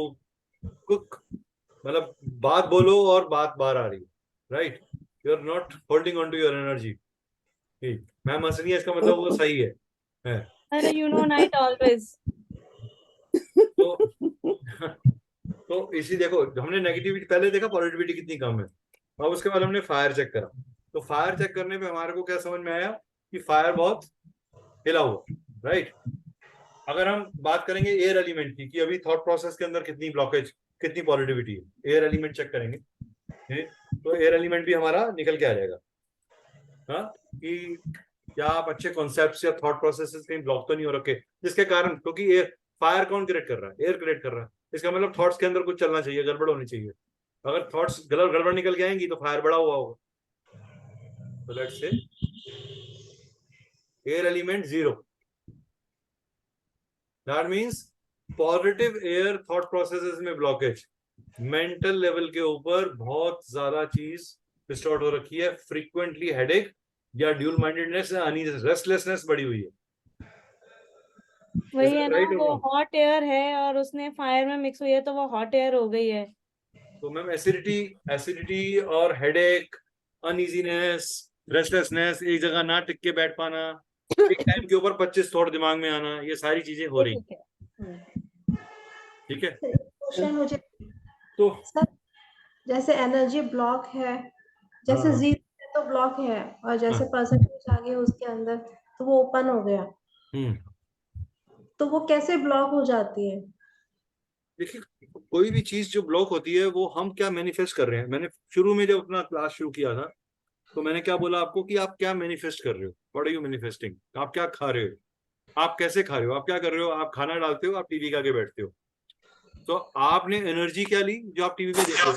cook, मतलब बात बोलो और बात बाहर आ रही है, right, you are not holding on to your energy. Ma'am हंस रही है, इसका मतलब वो सही है। अरे यू नो नाइट ऑलवेज। तो इसी देखो, हमने नेगेटिविटी पहले देखा, पॉजिटिविटी कितनी कम है, अब उसके बाद हमने फायर चेक करा, तो फायर चेक करने पे हमारे को क्या समझ में आया कि फायर बहुत हिला हुआ, राइट। अगर हम बात करेंगे एयर एलिमेंट की, कि अभी थॉट प्रोसेस के अंदर कितनी ब्लॉकेज, कितनी पॉजिटिविटी है, एयर एलिमेंट चेक करेंगे, तो एयर एलिमेंट भी हमारा निकल के आ जाएगा। हाँ, कि क्या आप अच्छे कॉन्सेप्ट्स या थॉट प्रोसेसेस कहीं ब्लॉक तो नहीं हो रखे, जिसके कारण, क्योंकि एयर, फायर कौन क्रिएट कर रहा है, एयर क्रिएट कर रहा है, इसका मतलब थॉट्स के अंदर कुछ चलना चाहिए, गड़बड़ होनी चाहिए। अगर थॉट्स गड़बड़ निकल के आएंगी तो फायर बड़ा हुआ होगा। तो let's say air element 0, that means positive air thought processes में ब्लॉकेज, मेंटल लेवल के ऊपर बहुत ज्यादा चीज डिस्टॉर्ट हो रखी है, फ्रीक्वेंटली हेडेक या ड्यूल माइंडेडनेस, रेस्टलेसनेस बढ़ी हुई है। वही है ना, right वो हॉट एयर है और उसने फायर में मिक्स हुई है तो वो हॉट एयर हो गई है। तो मैम एसिडिटी और हेडेक, अनइजीनेस, रेस्टलेसनेस, एक जगह ना टिक के बैठ पाना, एक टाइम के ऊपर 25 थॉट दिमाग में आना, ये सारी चीजें हो रही, ठीक है। क्वेश्चन मुझे, तो सर जैसे एनर्जी ब्लॉक है, जैसे हाँ, 0 है तो ब्लॉक है, और जैसे परसेंटेज आ गया उसके अंदर तो वो ओपन हो गया, तो वो कैसे ब्लॉक हो जाती है? देखिए, कोई भी चीज जो ब्लॉक होती है वो हम क्या मैनिफेस्ट कर रहे हैं। मैंने शुरू में जब अपना क्लास शुरू किया था तो मैंने क्या बोला आपको कि आप क्या मैनिफेस्ट कर रहे हो, व्हाट आर यू मैनिफेस्टिंग, आप क्या खा रहे हो, आप कैसे खा रहे हो, आप क्या कर रहे हो, आप खाना डालते हो, आप टीवी के आगे बैठते हो, तो आपने एनर्जी क्या ली, जो आप टीवी पे देख रहे हो,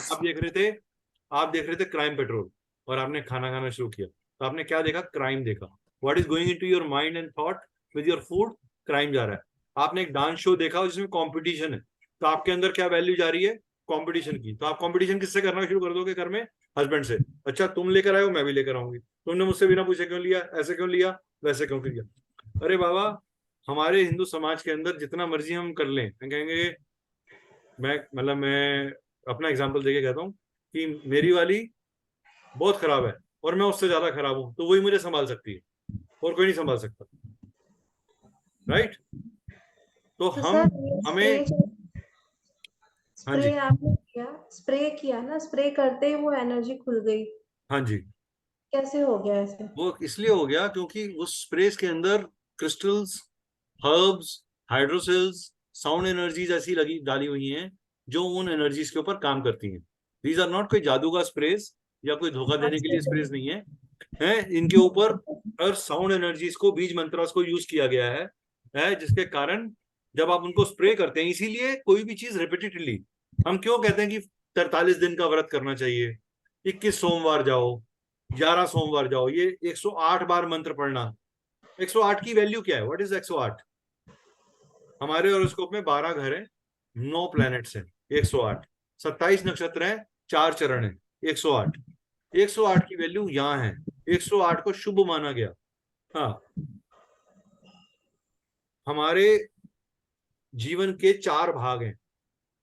आप देख रहे थे क्राइम पेट्रोल, और आपने खाना खाना शुरू किया तो आपने क्या देखा, क्राइम देखा। What is going into your mind and thought with your food, crime जा रहा है। आपने एक डांस शो देखा जिसमें कंपटीशन है, तो आपके अंदर क्या वैल्यू जा रही है, कंपटीशन की, तो आप कंपटीशन किससे करना शुरू कर दोगे घर में, हस्बैंड से, अच्छा तुम लेकर आए हो मैं भी लेकर आऊंगी, तुमने मुझसे बिना पूछे क्यों लिया, ऐसे क्यों लिया, वैसे क्यों लिया। अरे बाबा, हमारे हिंदू समाज के अंदर जितना मर्जी हम कर लें, कहेंगे, मैं अपना एग्जांपल देके कहता हूँ कि मेरी वाली बहुत खराब है और मैं उससे ज्यादा खराब हूं, तो वही मुझे संभाल सकती है और कोई नहीं संभाल सकता, राइट। तो हम हमें हाँ जी, स्प्रे आपने किया, स्प्रे किया ना, स्प्रे करते ही वो एनर्जी खुल गई, हाँ जी, कैसे हो गया ऐसे? वो इसलिए हो गया क्योंकि उस स्प्रेस के अंदर क्रिस्टल्स, हर्ब्स, हाइड्रोसेल्स, साउंड एनर्जीज ऐसी लगी डाली हुई हैं जो उन एनर्जीज के ऊपर काम करती हैं। दीज आर नॉट कोई जादू का स्प्रेस या कोई धोखा देने के लिए स्प्रेस नहीं है इनके ऊपर और साउंड एनर्जीज को, बीज मंत्रास को यूज किया गया है जिसके कारण जब आप उनको स्प्रे करते हैं, इसीलिए कोई भी चीज रिपीटेडली, हम क्यों कहते हैं कि 43 दिन का व्रत करना चाहिए, 21 सोमवार जाओ, 11 सोमवार जाओ, ये 108 बार मंत्र पढ़ना। 108 की वैल्यू क्या है, व्हाट इज 108? हमारे हॉरोस्कोप में 12 घर हैं, 9 प्लैनेट्स हैं, 108, 27 नक्षत्र हैं, 4 चरण हैं, 108, 108 की वैल्यू यहाँ है, 108 को शुभ माना गया। हाँ, हमारे जीवन के 4 भाग हैं,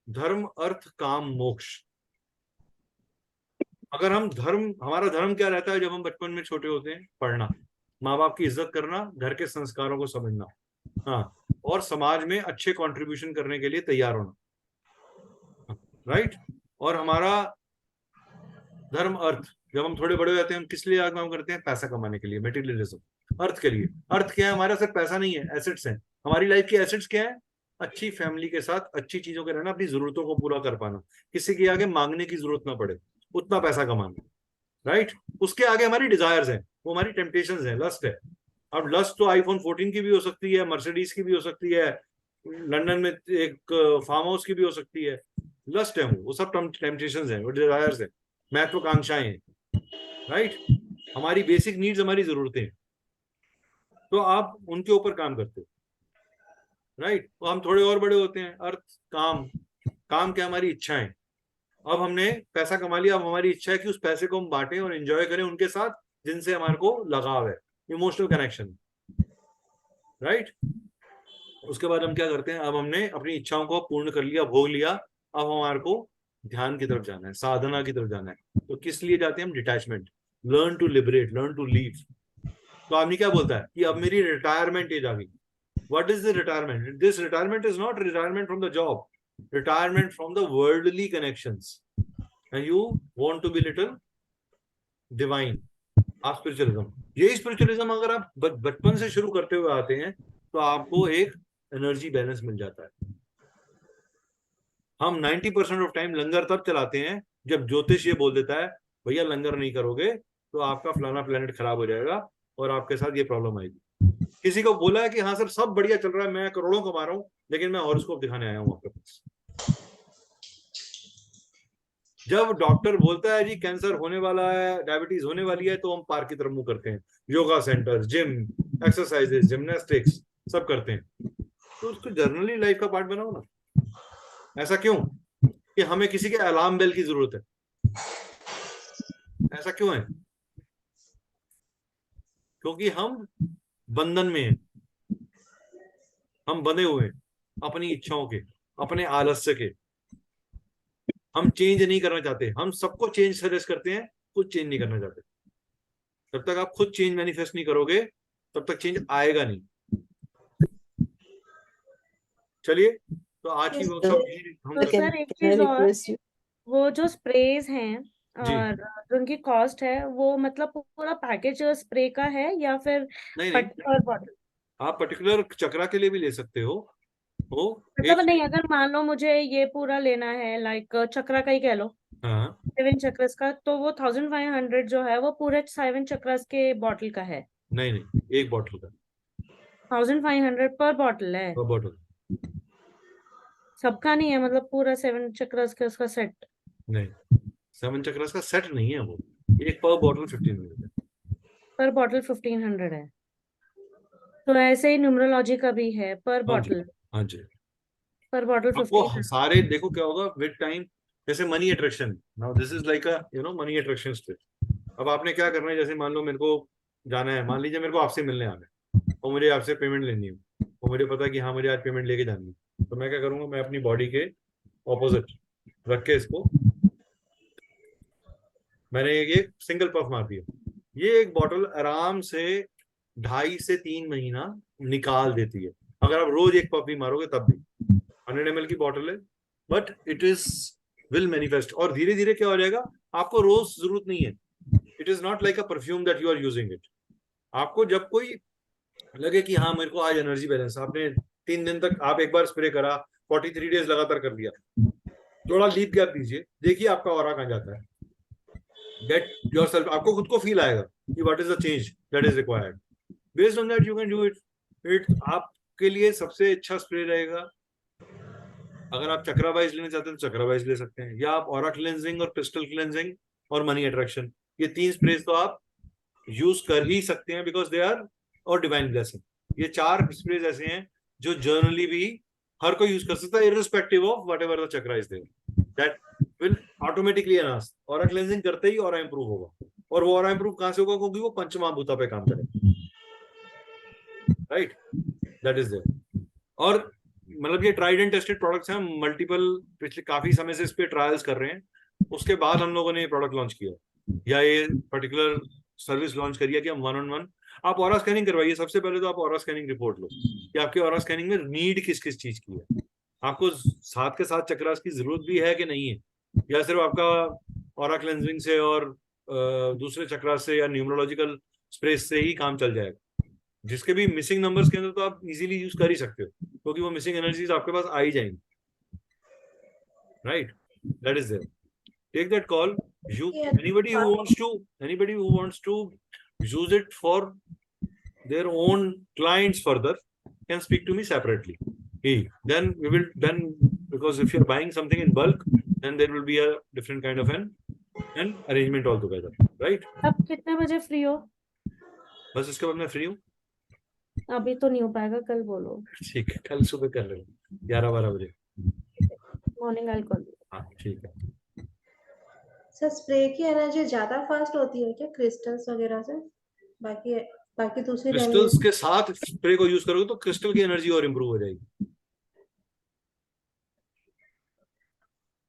धर्म, अर्थ, काम, मोक्ष। अगर हम हमारा धर्म क्या रहता है जब हम बचपन में छोटे होते हैं, पढ़ना, माँ बाप की इज्जत करना, घर के संस्कारों को समझना, हाँ, और समाज में अच्छे कंट्रीब्यूशन करने के लिए तैयार होना, राइट। और हमारा धर्म, अर्थ, जब हम थोड़े बड़े हो जाते हैं हम किस लिए काम करते हैं, पैसा कमाने के लिए, मेटीरियलिज्म, अर्थ के लिए। अर्थ क्या है हमारा, सिर्फ पैसा नहीं है, एसेट्स हैं। हमारी लाइफ की एसेट्स क्या है, अच्छी फैमिली के साथ अच्छी चीजों के रहना, अपनी जरूरतों को पूरा कर पाना, किसी के आगे मांगने की जरूरत ना पड़े, उतना पैसा कमाना, राइट। उसके आगे हमारी डिजायर्स हैं, वो हमारी टेम्पटेशंस हैं, लस्ट है। अब लस्ट तो आईफोन 14 की भी हो सकती है, मर्सिडीज की भी हो सकती है, लंदन में एक फार्म हाउस की भी हो सकती है, लस्ट है, वो सब टेम्पटेशंस हैं, वो डिजायर्स हैं, महत्वाकांक्षाएं हैं, राइट। हमारी बेसिक नीड्स, हमारी जरूरतें हैं, तो आप उनके ऊपर काम करते हो, राइट। तो हम थोड़े और बड़े होते हैं, अर्थ, काम, काम क्या, हमारी इच्छाएं, अब हमने पैसा कमा लिया, अब हमारी इच्छा है कि उस पैसे को हम बांटें और एंजॉय करें उनके साथ जिनसे हमारे को लगाव है, इमोशनल कनेक्शन, राइट। उसके बाद हम क्या करते हैं, अब हमने अपनी इच्छाओं को पूर्ण कर लिया, भोग लिया, अब हमारे को ध्यान की तरफ जाना है, साधना की तरफ जाना है। तो किस लिए जाते हैं हम? Detachment, learn to liberate, learn to leave. तो आदमी क्या बोलता है कि अब मेरी रिटायरमेंट एज आ गई। What is the retirement? This retirement is not retirement from the job, retirement from the worldly connections, and you want to be little divine. आप स्पिरिचुअलिज्म, यही स्पिरिचुअलिज्म अगर आप बचपन से शुरू करते हुए आते हैं तो आपको एक एनर्जी बैलेंस मिल जाता है। हम 90% ऑफ टाइम लंगर तब चलाते हैं जब ज्योतिष ये बोल देता है भैया लंगर नहीं करोगे तो आपका फलाना प्लेनेट खराब हो जाएगा और आपके साथ ये प्रॉब्लम आएगी। किसी को बोला है कि हाँ सर सब बढ़िया चल रहा है, मैं करोड़ों कमा रहा हूं, लेकिन मैं हॉरोस्कोप दिखाने आया हूं आपके पास। जब डॉक्टर बोलता है जी कैंसर होने वाला है, डायबिटीज होने वाली है, तो हम पार्क की तरफ मुंह करते हैं, yoga centre, gym, exercises, gymnastics सब करते हैं। तो उसको जर्नली लाइफ का पार्ट बनाओ ना। ऐसा क्यों कि हमें किसी के अलार्म बेल की जरूरत है? ऐसा क्यों है? क्योंकि हम बंधन में हैं, हम बंधे हुए हैं अपनी इच्छाओं के, अपने आलस्य के। हम चेंज नहीं करना चाहते, हम सबको चेंज सजेस्ट करते हैं, खुद चेंज नहीं करना चाहते। जब तक आप खुद चेंज मैनिफेस्ट नहीं करोगे तब तक चेंज आएगा नहीं। चलिए, तो आज की वर्कशॉप तो सर एक चीज और, वो जो स्प्रेज हैं और जो उनकी कॉस्ट है वो मतलब पूरा पैकेज स्प्रे का है या फिर नहीं पर्टिकुलर बॉटल? आप पर्टिकुलर चक्रा के लिए भी ले सकते हो। वो मतलब नहीं, अगर मान लो मुझे ये पूरा लेना है, लाइक चक्रा का ही कह लो, हाँ 7 चक्रस का, तो वो 1500 जो है वो पूरे 7 चक्रस के बॉटल का है? नहीं, एक बॉटल का 1500 पर बॉटल है? पर बॉटल सबका नहीं है, मतलब पूरा 7 चक्रस के उसका सेट? नहीं, 7 चक्रस का सेट नहीं है, वो एक पर बॉटल 1500 है। पर बॉटल 1500 है। तो ऐसे ही न्यूमरोलॉजी का भी है पर बॉटल? हाँ जी, पर बॉटल आपको 1500। सारे देखो क्या होगा विद टाइम, जैसे money attraction, now this is like a money attraction stage. अब आपने क्या करना है, जैसे मान लो मेरे को जाना है, मान लीजिए मेरे को आपसे मिलने आना है और मुझे आपसे पेमेंट लेनी है, और मुझे पता है कि हाँ मुझे आज पेमेंट लेके जानी है, तो मैं क्या करूंगा, मैं अपनी बॉडी के ऑपोजिट रख के इसको मैंने ये सिंगल पफ मार दिया, ये एक बॉटल आराम से 2.5 से 3 महीना निकाल देती है। अगर आप रोज एक पफ भी मारोगे तब भी, 100 ml की बॉटल है, but it is will manifest. और धीरे धीरे क्या हो जाएगा, आपको रोज जरूरत नहीं है, it is not like a perfume that you are using it. आपको जब कोई लगे कि हाँ मेरे को आज एनर्जी बैलेंस, आपने 3 दिन तक आप एक बार स्प्रे करा, 43 डेज लगातार कर लिया, थोड़ा लीप गैप दीजिए, देखिए आपका ऑरा कहाँ जाता है। गेट योरसेल्फ, आपको खुद को फील आएगा कि what is the change that is required. Based on that you can do it आपके लिए सबसे अच्छा स्प्रे रहेगा। अगर आप चक्रा वाइज लेना चाहते हैं तो चक्रा वाइज ले सकते हैं, या आप ऑरा क्लेंजिंग और क्रिस्टल क्लेंजिंग और मनी अट्रैक्शन, ये 3 स्प्रेज तो आप यूज कर ही सकते हैं बिकॉज दे आर, और डिवाइन ब्लेसिंग, ये 4 स्प्रेज ऐसे हैं जो जर्नली भी हर कोई यूज कर सकता है irrespective of whatever the chakra is there, that will automatically enhance. Aura cleansing करते ही ऑरा इंप्रूव होगा, और वो ऑरा इंप्रूव कहां से होगा, क्योंकि वो पंचमहाभूता पे काम करेगा, राइट, दैट इज देयर। और मतलब ये ट्राइड एंड टेस्टेड प्रोडक्ट्स हैं, मल्टीपल पिछले काफी समय से इस पे ट्रायल्स कर रहे हैं, उसके बाद हम लोगों ने ये प्रोडक्ट लॉन्च किया, या ये पर्टिकुलर सर्विस लॉन्च करी है कि हम 1-on-1 आप ऑरा स्कैनिंग करवाइए। सबसे पहले तो आप ऑरा स्कैनिंग रिपोर्ट लो कि आपके ऑरा स्कैनिंग में नीड किस किस चीज की है, आपको साथ के साथ चक्रास की जरूरत भी है कि नहीं है, या सिर्फ आपका ऑरा क्लेंजिंग से और दूसरे चक्रास से या न्यूमरोलॉजिकल स्प्रे से ही काम चल जाएगा। जिसके भी मिसिंग नंबर्स के अंदर तो आप इजीली यूज कर ही सकते हो, क्योंकि वो मिसिंग एनर्जीज आपके पास आ ही जाएंगी, right, that is there. Take that call, you anybody who wants to use it for their own clients further can speak to me separately. Then because if you're buying something in bulk, then there will be a different kind of an arrangement altogether, right? अब कितने बजे free हो? बस इसके बाद मैं free हूँ। अभी तो नहीं हो पाएगा, कल बोलो। ठीक है, कल सुबह कर लेंगे 11-12 बजे मॉर्निंग आई कॉल। हाँ ठीक है। सर स्प्रे की एनर्जी ज्यादा फास्ट होती है क्या क्रिस्टल्स वगैरह से? बाकी बाकी दूसरी क्रिस्टल्स के साथ स्प्रे को यूज करोगे तो क्रिस्टल की एनर्जी और इंप्रूव हो जाएगी।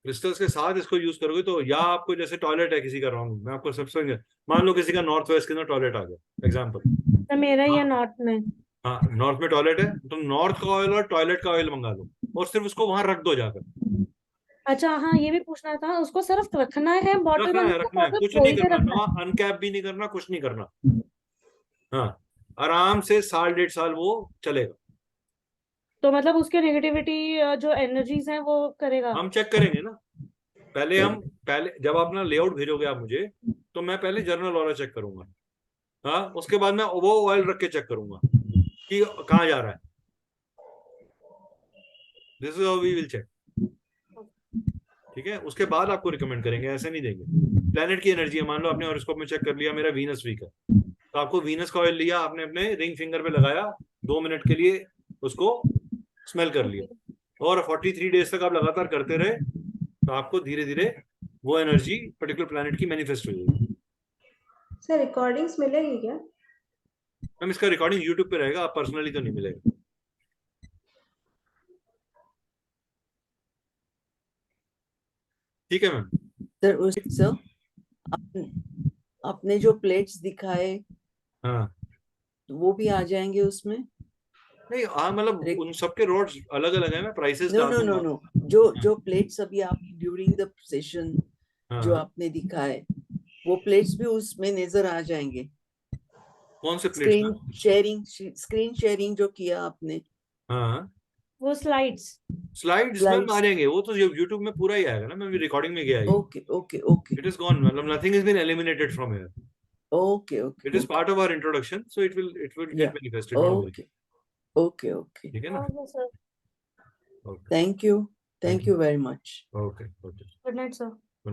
क्रिस्टल्स के साथ इसको यूज करोगे तो, या आपको जैसे टॉयलेट है किसी का रॉन्ग, मैं आपको सबसे मान लो किसी का नॉर्थ वेस्ट के अंदर टॉयलेट आ गया एग्जाम्पल, तो मेरा ये नॉर्थ में, हाँ नॉर्थ में टॉयलेट है, तो नॉर्थ का ऑयल और टॉयलेट का ऑयल मंगा लो और सिर्फ उसको वहां रख दो जाकर। अच्छा हाँ ये भी पूछना था, उसको सिर्फ रखना है बॉटल में, रखना है, कुछ नहीं करना, ना अनकैप भी नहीं करना, कुछ नहीं करना। हाँ आराम से 1.5 साल वो चलेगा। तो मतलब उसके नेगेटिविटी जो एनर्जीज हैं वो करेगा? हम चेक करेंगे ना, पहले जब अपना लेआउट भेजोगे आप मुझे, तो मैं पहले जर्नल ऑरा चेक करूंगा, हाँ उसके बाद मैं वो ऑयल रख के चेक करूंगा कि कहाँ जा रहा है। This is how we will check, ठीक है। उसके बाद आपको रिकमेंड करेंगे, ऐसे नहीं देंगे। प्लेनेट की एनर्जी है, मान लो आपने हॉरोस्कोप में चेक कर लिया मेरा वीनस वीक है, तो आपको वीनस का ऑयल लिया, आपने अपने रिंग फिंगर पे लगाया, 2 मिनट के लिए उसको स्मेल कर लिया और 43 डेज तक आप लगातार करते रहे, तो आपको धीरे धीरे वो एनर्जी पर्टिकुलर प्लेनेट की मैनिफेस्ट हो जाएगी। सर रिकॉर्डिंग्स मिलेगी क्या? मैम इसका रिकॉर्डिंग यूट्यूब पे रहेगा, आप पर्सनली तो नहीं मिलेगा। ठीक है मैम। सर आपने जो प्लेट्स दिखाए, हाँ वो भी आ जाएंगे उसमें? नहीं, हाँ मतलब उन सबके रोड्स अलग अलग हैं, मैं प्राइसेस नो डाल नो नो दूंगा। नो, जो प्लेट्स अभी आप ड्यूरिंग द सेशन जो आपने दिखाए, वो प्लेट्स भी उसमें नजर आ जाएंगे? कौन से प्लेट्स? स्क्रीन शेयरिंग जो किया आपने, हाँ वो स्लाइड्स में आ जाएंगे, वो तो यूट्यूब में पूरा ही आएगा ना, मैं रिकॉर्डिंग में गया। Okay okay okay, it is gone, मतलब nothing is been eliminated from here. Okay okay, it is part of our introduction, so it will get manifested, don't worry. Okay okay, ठीक है ना? Sir thank you very much. Okay good night sir.